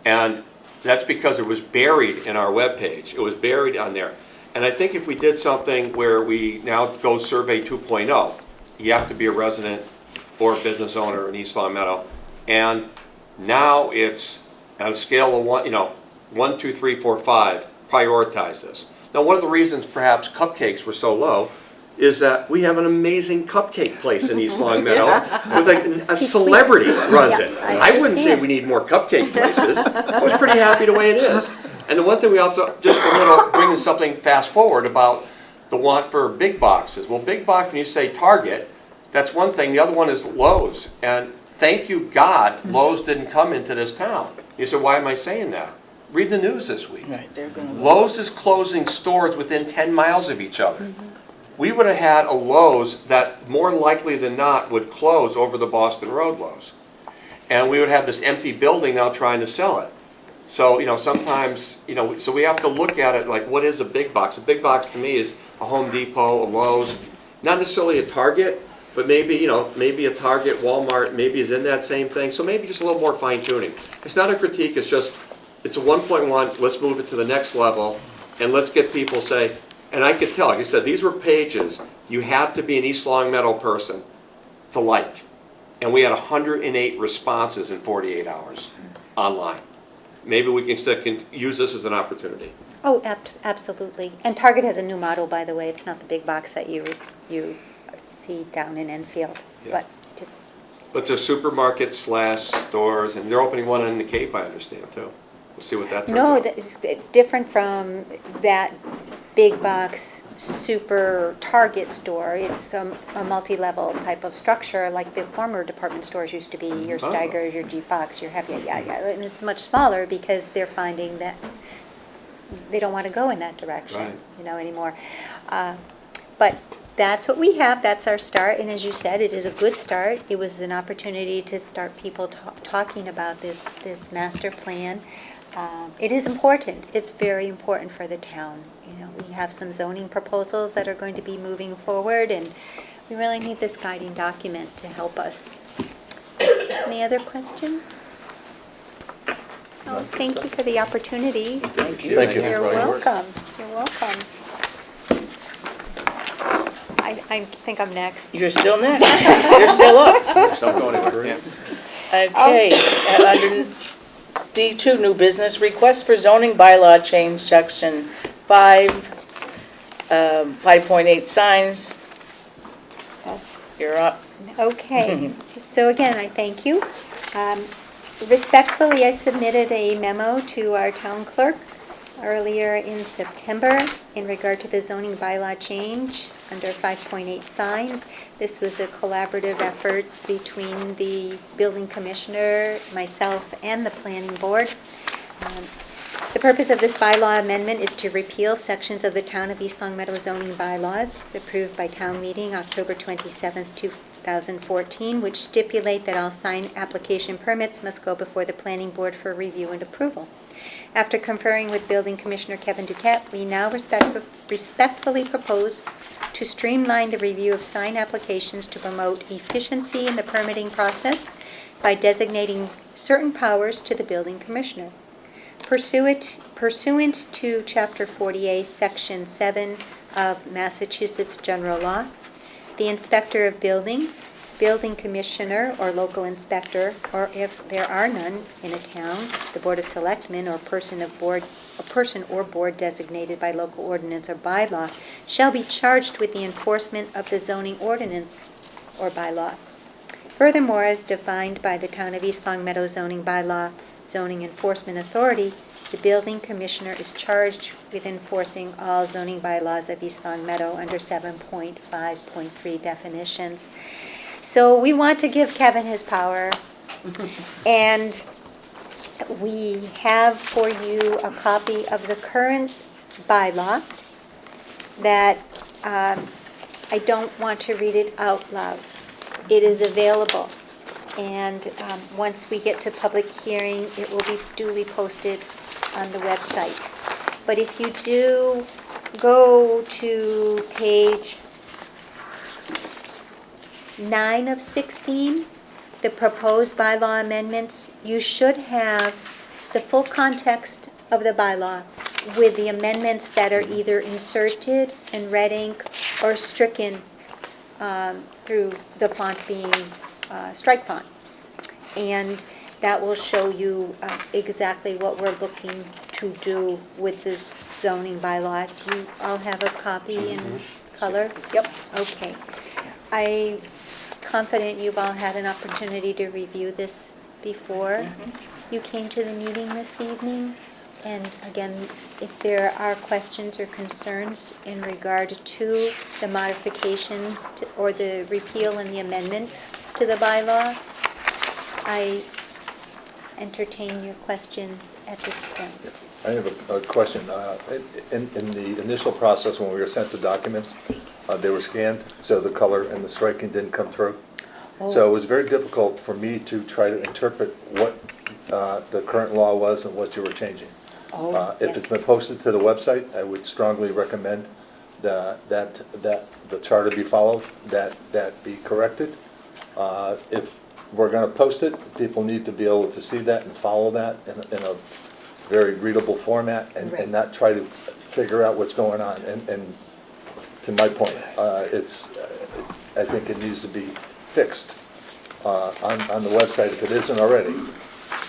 D: And that's because it was buried in our webpage. It was buried on there. And I think if we did something where we now go survey 2.0, you have to be a resident or a business owner in East Long Meadow. And now it's on a scale of 1, 2, 3, 4, 5, prioritize this. Now, one of the reasons perhaps cupcakes were so low is that we have an amazing cupcake place in East Long Meadow with a celebrity runs it. I wouldn't say we need more cupcake places. I was pretty happy the way it is. And the one thing we also, just a little, bringing something fast forward about the want for big boxes. Well, big box, when you say Target, that's one thing. The other one is Lowe's. And thank you God, Lowe's didn't come into this town. You said, why am I saying that? Read the news this week.
E: Right, they're gonna.
D: Lowe's is closing stores within 10 miles of each other. We would have had a Lowe's that more likely than not would close over the Boston Road Lowe's. And we would have this empty building now trying to sell it. So, sometimes, so we have to look at it like, what is a big box? A big box to me is a Home Depot, a Lowe's, not necessarily a Target, but maybe, maybe a Target, Walmart, maybe is in that same thing. So maybe just a little more fine tuning. It's not a critique, it's just, it's a 1.1, let's move it to the next level, and let's get people say, and I could tell, like I said, these were pages you had to be an East Long Meadow person to like. And we had 108 responses in 48 hours online. Maybe we can use this as an opportunity.
R: Oh, absolutely. And Target has a new model, by the way. It's not the big box that you see down in Enfield,
D: Yeah.
R: but
D: But it's a supermarket / stores, and they're opening one in the Cape, I understand, too. We'll see what that turns
R: no,
D: out.
R: it's different from that big box super Target store. It's a multi-level type of structure like the former department stores used to be, your
D: Oh.
R: Steigers, your G-Fox, your Heavy, and it's much smaller because they're finding that they don't want to go in that direction,
D: Right.
R: Anymore. But that's what we have, that's our start, and as you said, it is a good start. It was an opportunity to start people talking about this master plan. It is important, it's very important for the town. We have some zoning proposals that are going to be moving forward, and we really need this guiding document to help us. Any other questions? Oh, thank you for the opportunity.
E: Thank you.
C: Thank you.
R: You're welcome, you're welcome. I think I'm next.
E: You're still next. You're still up.
D: Stop going anywhere.
E: Okay, under D2, new business, request for zoning bylaw change, section 5.8 signs.
R: Yes.
E: You're up.
R: Okay, so again, I thank you. Respectfully, I submitted a memo to our town clerk earlier in September in regard to the zoning bylaw change under 5.8 signs. This was a collaborative effort between the building commissioner, myself, and the planning board. The purpose of this bylaw amendment is to repeal sections of the Town of East Long Meadow zoning bylaws approved by town meeting October 27th, 2014, which stipulate that all sign application permits must go before the planning board for review and approval. After conferring with Building Commissioner Kevin Duquette, we now respectfully propose to streamline the review of sign applications to promote efficiency in the permitting process by designating certain powers to the building commissioner. Pursuant to Chapter 40A, Section 7 of Massachusetts General Law, the inspector of buildings, building commissioner or local inspector, or if there are none in a town, the Board of Selectmen or person or board designated by local ordinance or bylaw shall be charged with the enforcement of the zoning ordinance or bylaw. Furthermore, as defined by the Town of East Long Meadow zoning bylaw, zoning enforcement authority, the building commissioner is charged with enforcing all zoning bylaws of East Long Meadow under 7.5.3 definitions. So we want to give Kevin his power, and we have for you a copy of the current bylaw that I don't want to read it out loud. It is available, and once we get to public hearing, it will be duly posted on the website. But if you do go to page 9 of 16, the proposed bylaw amendments, you should have the full context of the bylaw with the amendments that are either inserted in red ink or stricken through the font being strike font. And that will show you exactly what we're looking to do with this zoning bylaw. Do you all have a copy in color? Yep. Okay. I'm confident you've all had an opportunity to review this before you came to the meeting this evening. And again, if there are questions or concerns in regard to the modifications or the repeal and the amendment to the bylaw, I entertain your questions at this point.
C: I have a question. In the initial process, when we were sent the documents, they were scanned, so the color and the striking didn't come through. So it was very difficult for me to try to interpret what the current law was and what you were changing. If it's been posted to the website, I would strongly recommend that the charter be followed, that be corrected. If we're going to post it, people need to be able to see that and follow that in a very readable format and not try to figure out what's going on. And to my point, I think it needs to be fixed on the website if it isn't already,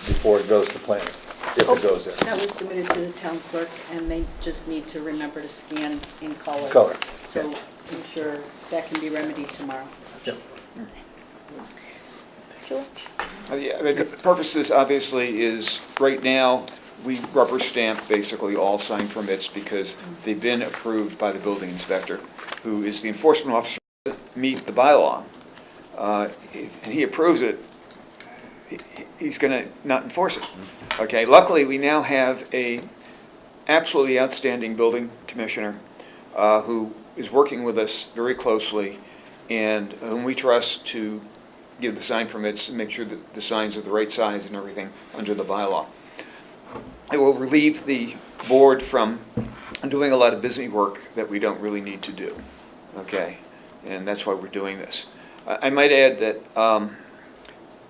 C: before it goes to planning, if it goes there.
B: That was submitted to the town clerk, and they just need to remember to scan in color.
C: Color.
B: So I'm sure that can be remedied tomorrow.
C: Yep.
R: George?
S: Yeah, I mean, the purpose of this obviously is, right now, we rubber stamp basically all sign permits because they've been approved by the building inspector, who is the enforcement officer that meet the bylaw. And he approves it, he's going to not enforce it. Okay, luckily, we now have a absolutely outstanding building commissioner who is working with us very closely and whom we trust to give the sign permits and make sure that the signs are the right size and everything under the bylaw. It will relieve the board from doing a lot of busy work that we don't really need to do, okay? And that's why we're doing this. I might add that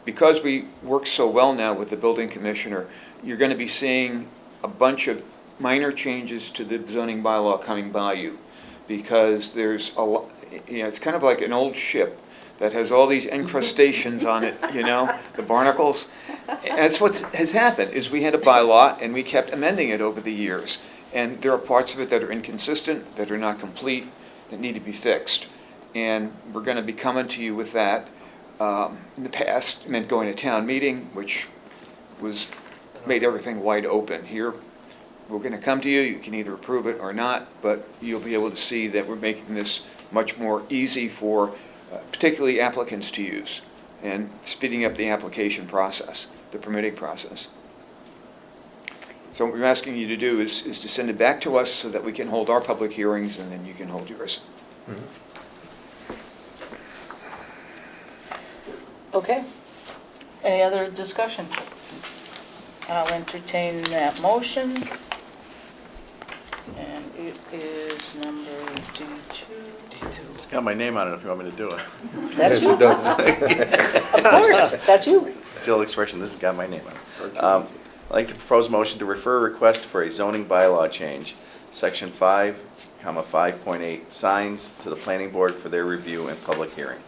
S: because we work so well now with the building commissioner, you're going to be seeing a bunch of minor changes to the zoning bylaw coming by you, because there's a lot, it's kind of like an old ship that has all these incrustations on it, the barnacles. And that's what has happened, is we had a bylaw and we kept amending it over the years. And there are parts of it that are inconsistent, that are not complete, that need to be fixed. And we're going to be coming to you with that. In the past, it meant going to town meeting, which made everything wide open. Here, we're going to come to you. You can either approve it or not, but you'll be able to see that we're making this much more easy for particularly applicants to use, and speeding up the application process, the permitting process. So what we're asking you to do is to send it back to us so that we can hold our public hearings and then you can hold yours.
E: Okay. Any other discussion? I'll entertain that motion. And it is number D2.
Q: It's got my name on it if you want me to do it.
E: That's
C: Yes,
E: you.
C: it does.
E: Of course, that's you.
Q: It's the old expression, this has got my name on it. I'd like to propose a motion to refer a request for a zoning bylaw change, section 5, 5.8, signs, to the planning board for their review and public hearing.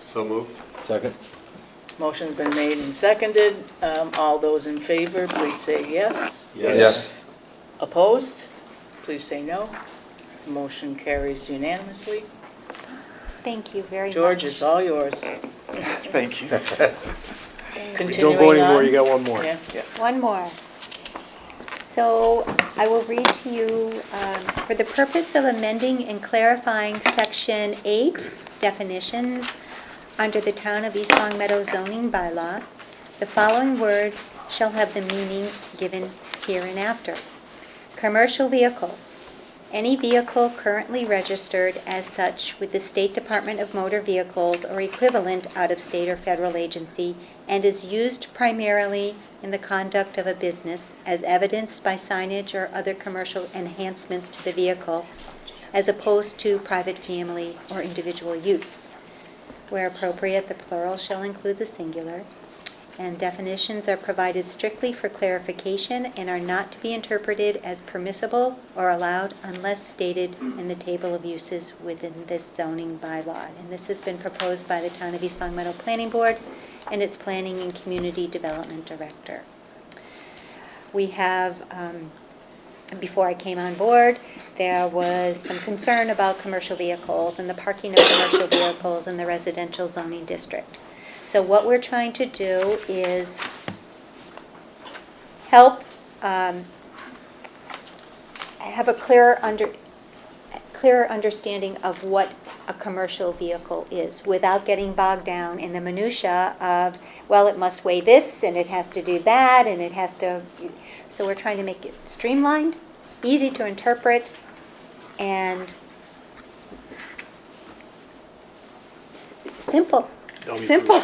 D: So moved.
C: Second?
E: Motion's been made and seconded. All those in favor, please say yes.
C: Yes.
E: Opposed? Please say no. Motion carries unanimously.
R: Thank you very much.
E: George, it's all yours.
S: Thank you.
E: Continuing
H: Don't go anymore,
E: on.
H: you got one more.
E: Yeah.
R: One more. So I will read to you, for the purpose of amending and clarifying Section 8, definitions, under the Town of East Long Meadow zoning bylaw, the following words shall have the meanings given hereinafter. Commercial vehicle. Any vehicle currently registered as such with the State Department of Motor Vehicles or equivalent out of state or federal agency and is used primarily in the conduct of a business as evidenced by signage or other commercial enhancements to the vehicle as opposed to private family or individual use. Where appropriate, the plural shall include the singular. And definitions are provided strictly for clarification and are not to be interpreted as permissible or allowed unless stated in the table of uses within this zoning bylaw. And this has been proposed by the Town of East Long Meadow Planning Board and its Planning and Community Development Director. We have, before I came on board, there was some concern about commercial vehicles and the parking of commercial vehicles in the residential zoning district. So what we're trying to do is help have a clearer understanding of what a commercial vehicle is without getting bogged down in the minutia of, well, it must weigh this and it has to do that and it has to. So we're trying to make it streamlined, easy to interpret, and simple. Simple.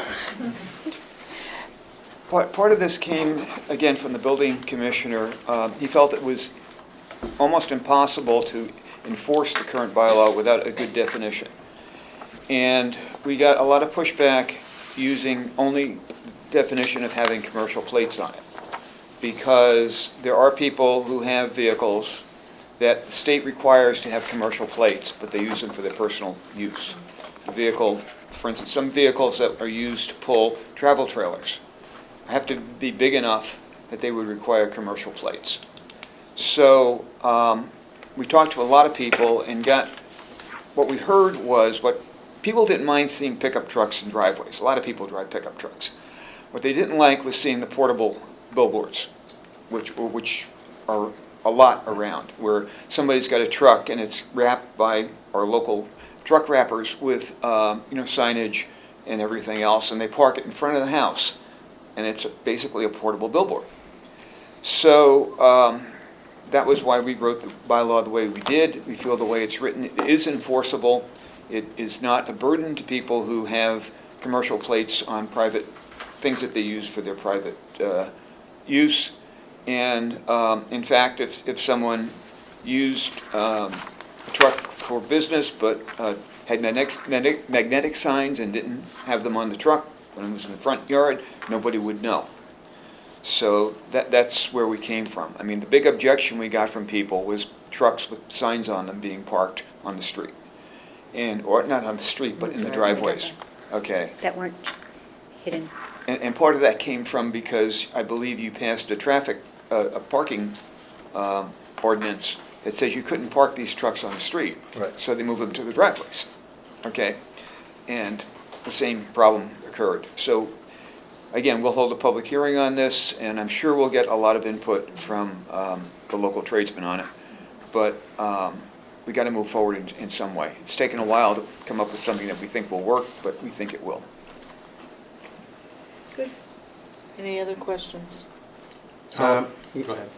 S: Part of this came, again, from the building commissioner. He felt it was almost impossible to enforce the current bylaw without a good definition. And we got a lot of pushback using only definition of having commercial plates on it. Because there are people who have vehicles that the state requires to have commercial plates, but they use them for their personal use. The vehicle, for instance, some vehicles that are used to pull travel trailers have to be big enough that they would require commercial plates. So we talked to a lot of people and what we heard was what people didn't mind seeing pickup trucks in driveways. A lot of people drive pickup trucks. What they didn't like was seeing the portable billboards, which are a lot around, where somebody's got a truck and it's wrapped by our local truck wrappers with signage and everything else, and they park it in front of the house, and it's basically a portable billboard. So that was why we wrote the bylaw the way we did. We feel the way it's written, it is enforceable. It is not a burden to people who have commercial plates on private things that they use for their private use. And in fact, if someone used a truck for business but had magnetic signs and didn't have them on the truck when it was in the front yard, nobody would know. So that's where we came from. I mean, the big objection we got from people was trucks with signs on them being parked on the street. Or not on the street, but in the driveways. Okay.
R: That weren't hidden.
S: And part of that came from because I believe you passed a parking ordinance that says you couldn't park these trucks on the street.
C: Right.
S: So they moved them to the driveways. Okay? And the same problem occurred. So again, we'll hold a public hearing on this, and I'm sure we'll get a lot of input from the local tradesmen on it. But we got to move forward in some way. It's taken a while to come up with something that we think will work, but we think it will.
E: Good. Any other questions?
D: Go ahead.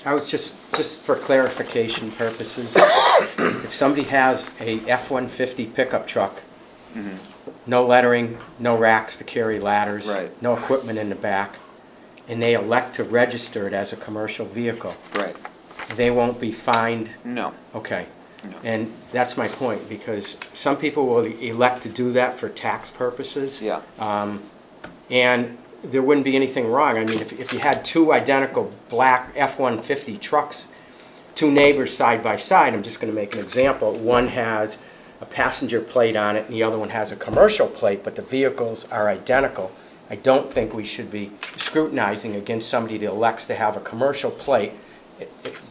O: I was just for clarification purposes, if somebody has a F-150 pickup truck, no lettering, no racks to carry ladders,
S: Right.
O: no equipment in the back, and they elect to register it as a commercial vehicle,
S: Right.
O: they won't be fined?
S: No.
O: Okay.
S: No.
O: And that's my point, because some people will elect to do that for tax purposes.
S: Yeah.
O: And there wouldn't be anything wrong. I mean, if you had two identical black F-150 trucks, two neighbors side by side, I'm just going to make an example. One has a passenger plate on it and the other one has a commercial plate, but the vehicles are identical. I don't think we should be scrutinizing against somebody that elects to have a commercial plate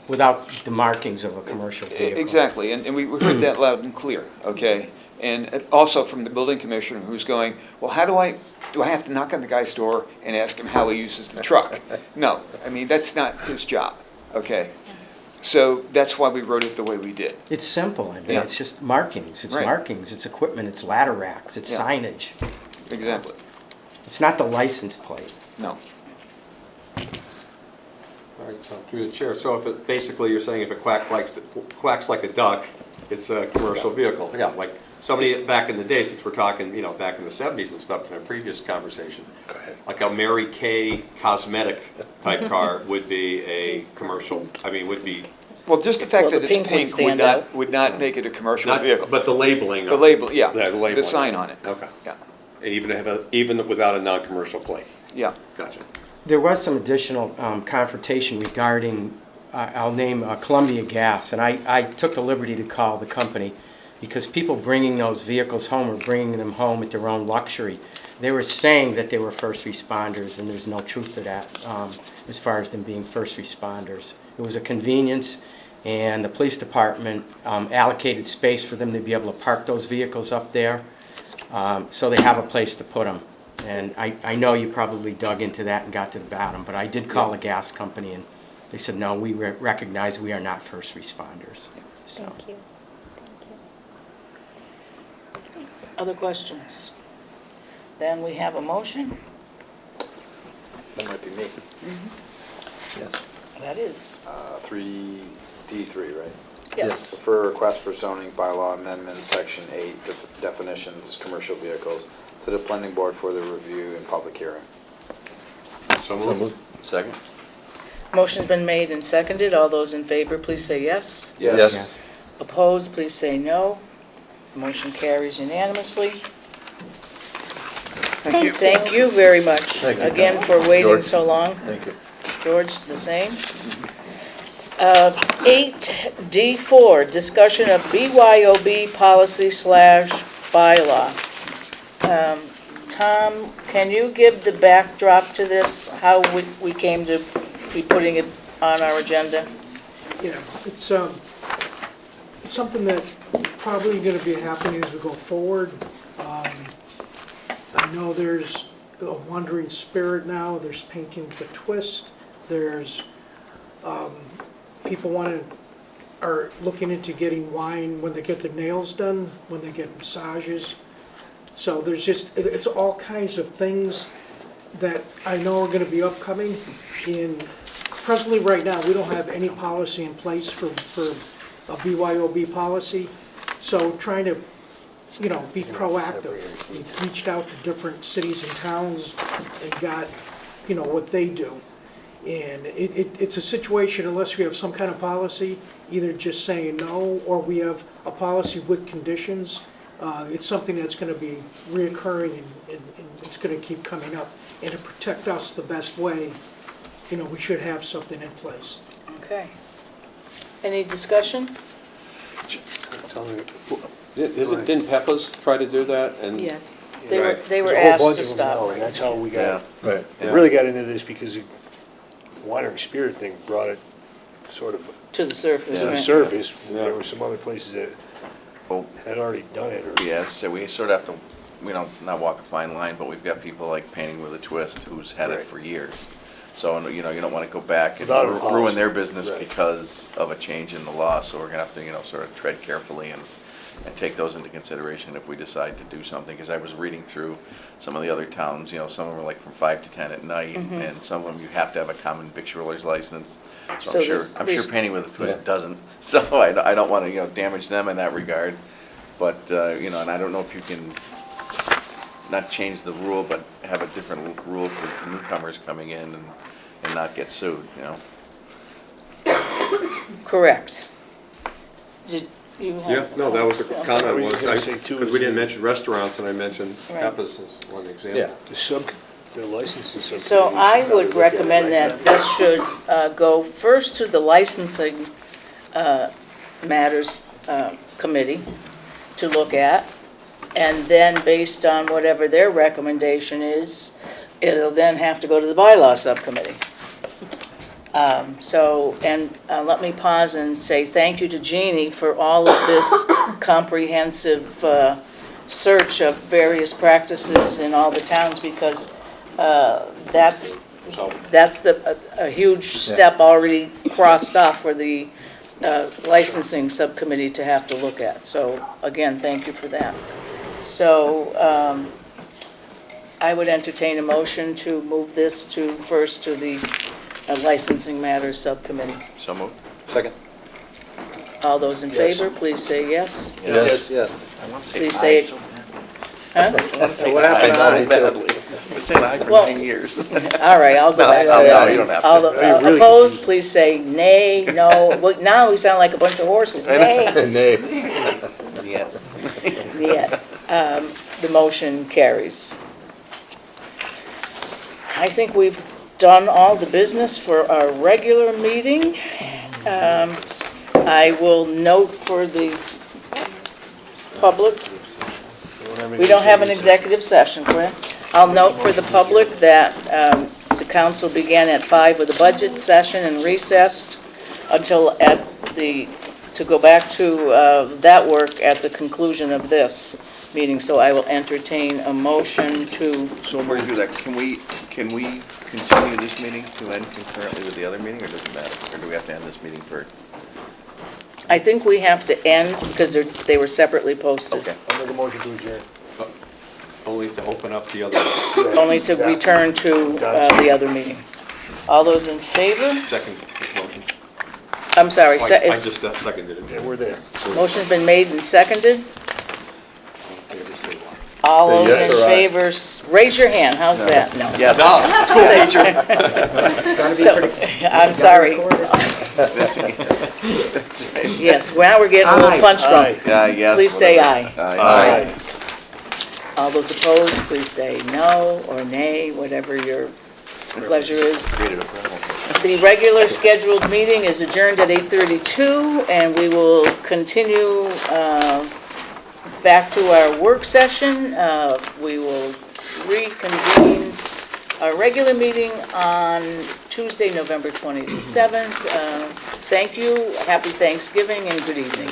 O: without the markings of a commercial vehicle.
S: Exactly, and we heard that loud and clear, okay? And also from the building commissioner who's going, well, do I have to knock on the guy's door and ask him how he uses the truck? No, I mean, that's not his job, okay? So that's why we wrote it the way we did.
O: It's simple. I mean,
S: Yeah.
O: it's just markings. It's
S: Right.
O: markings. It's equipment. It's ladder racks. It's
S: Yeah.
O: signage.
S: Exactly.
O: It's not the license plate.
S: No.
D: All right, so through the chair, so if it, basically you're saying if it quacks like a duck, it's a commercial vehicle. Yeah, like somebody back in the day, since we're talking, you know, back in the 70s and stuff in a previous conversation. Go ahead. Like a Mary Kay cosmetic type car would be a commercial, I mean, would be.
S: Well, just the fact
E: Well,
S: that
E: the
S: it's
E: pink would
S: pink
E: stand out.
S: would not make it a commercial
D: Not-
S: vehicle.
D: But the labeling.
S: The
D: of-
S: label, yeah,
D: the labeling.
S: the sign on it.
D: Okay.
S: Yeah.
D: And even without a non-commercial plate.
S: Yeah.
D: Gotcha.
O: There was some additional confrontation regarding, I'll name Columbia Gas, and I took the liberty to call the company because people bringing those vehicles home were bringing them home at their own luxury. They were saying that they were first responders, and there's no truth to that as far as them being first responders. It was a convenience, and the police department allocated space for them to be able to park those vehicles up there, so they have a place to put them. And I know you probably dug into that and got to the bottom, but I did call the gas company, and they said, no, we recognize we are not first responders. So.
R: Thank you.
E: Other questions? Then we have a motion.
F: That might be me.
C: Yes.
E: That is.
F: 3D3, right?
E: Yes.
F: For a request for zoning bylaw amendment, section 8, definitions, commercial vehicles, to the planning board for the review and public hearing.
D: So moved.
Q: Second?
E: Motion's been made and seconded. All those in favor, please say yes.
F: Yes.
E: Opposed, please say no. Motion carries unanimously.
S: Thank you.
E: Thank you very much,
C: Thank you.
E: again, for waiting
C: George.
E: so long.
C: Thank you.
E: George, the same. 8D4, discussion of BYOB policy/bylaw. Tom, can you give the backdrop to this, how we came to be putting it on our agenda?
G: Yeah, it's something that probably going to be happening as we go forward. I know there's a wandering spirit now, there's painting with a twist, there's, people are looking into getting wine when they get their nails done, when they get massages. So there's just, it's all kinds of things that I know are going to be upcoming. Presently, right now, we don't have any policy in place for a BYOB policy. So trying to, be proactive. We've reached out to different cities and towns and got, what they do. And it's a situation, unless we have some kind of policy, either just saying no, or we have a policy with conditions. It's something that's going to be reoccurring and it's going to keep coming up. And to protect us the best way, we should have something in place.
E: Okay. Any discussion?
D: Didn't Peppa's try to do that? And
B: Yes.
E: They were
H: There's a whole
E: asked
H: bunch
E: to
H: of them
E: stop.
H: now, and that's how we got,
C: Right.
H: it really got into this because the wandering spirit thing brought it sort of
E: To the surface,
H: to the
E: right?
H: surface. There were some other places that
Q: Well,
H: had already done it, or
Q: yeah, so we sort of have to, not walk a fine line, but we've got people like Painting with a Twist who's had it
H: Right.
Q: for years. So, you don't want to go back and
H: Without a
Q: ruin
H: policy.
Q: their business
H: Right.
Q: because of a change in the law, so we're gonna have to, sort of tread carefully and and take those into consideration if we decide to do something. Because I was reading through some of the other towns, some of them are like from 5 to 10 at night, and some of them you have to have a common victualler's license. So
E: So
Q: I'm sure,
E: there's-
Q: I'm sure Penny with a Twist doesn't. So I don't want to, damage them in that regard. But, and I don't know if you can not change the rule, but have a different rule for newcomers coming in and not get sued,
E: Correct. Did you have?
D: Yeah, no, that was the
E: Yeah.
D: comment was,
H: was gonna say too
D: because
H: is
D: we didn't
H: the-
D: mention restaurants, and I mentioned
E: Right.
D: Peppa's as one example.
C: Yeah.
H: The licenses.
E: So I would recommend that this should go first to the licensing matters committee to look at, and then based on whatever their recommendation is, it'll then have to go to the bylaw subcommittee. Let me pause and say thank you to Jeannie for all of this comprehensive search of various practices in all the towns, because that's a huge step already crossed off for the licensing subcommittee to have to look at. So again, thank you for that. So I would entertain a motion to move this first to the licensing matters subcommittee.
Q: So moved.
F: Second.
E: All those in favor, please say yes.
F: Yes.
Q: I want to say
E: Please
Q: aye
E: say,
Q: so bad.
E: huh?
Q: I want to say
F: What happened
Q: aye
F: to
Q: so
F: aye?
Q: badly. I've been saying aye for
E: Well-
Q: 9 years.
E: All right, I'll go
Q: No,
E: back.
Q: no, you don't have to.
E: All
H: You're really
E: opposed, please say nay, no. Well, now we sound like a bunch of horses. Nay.
C: Nay.
Q: Yeah.
E: Yeah, the motion carries. I think we've done all the business for our regular meeting. I will note for the public, we don't have an executive session, correct? I'll note for the public that the council began at 5 with a budget session and recessed until to go back to that work at the conclusion of this meeting. So I will entertain a motion to,
Q: Before we do that, can we continue this meeting to end concurrently with the other meeting, or does it matter? Or do we have to end this meeting first?
E: I think we have to end because they were separately posted.
Q: Okay.
H: I'll make a motion to adjourn.
D: Only to open up the other.
E: Only to return to the other meeting. All those in favor?
D: Second motion.
E: I'm sorry,
D: I
E: it's,
D: just seconded it.
H: Yeah, we're there.
E: motion's been made and seconded.
D: Okay, just say one.
E: All
C: Say
E: those
C: yes
E: in
C: or aye.
E: favor, raise your hand, how's that? No.
Q: Yes.
E: So, I'm sorry. Yes, well, now we're getting a little punch drunk.
Q: Yeah, yes.
E: Please say
Q: whatever.
E: aye.
Q: Aye.
E: All those opposed, please say no or nay, whatever your pleasure is.
Q: Created a problem.
E: The regular scheduled meeting is adjourned at 8:32, and we will continue back to our work session. We will reconvene our regular meeting on Tuesday, November 27th. Thank you, happy Thanksgiving, and good evening.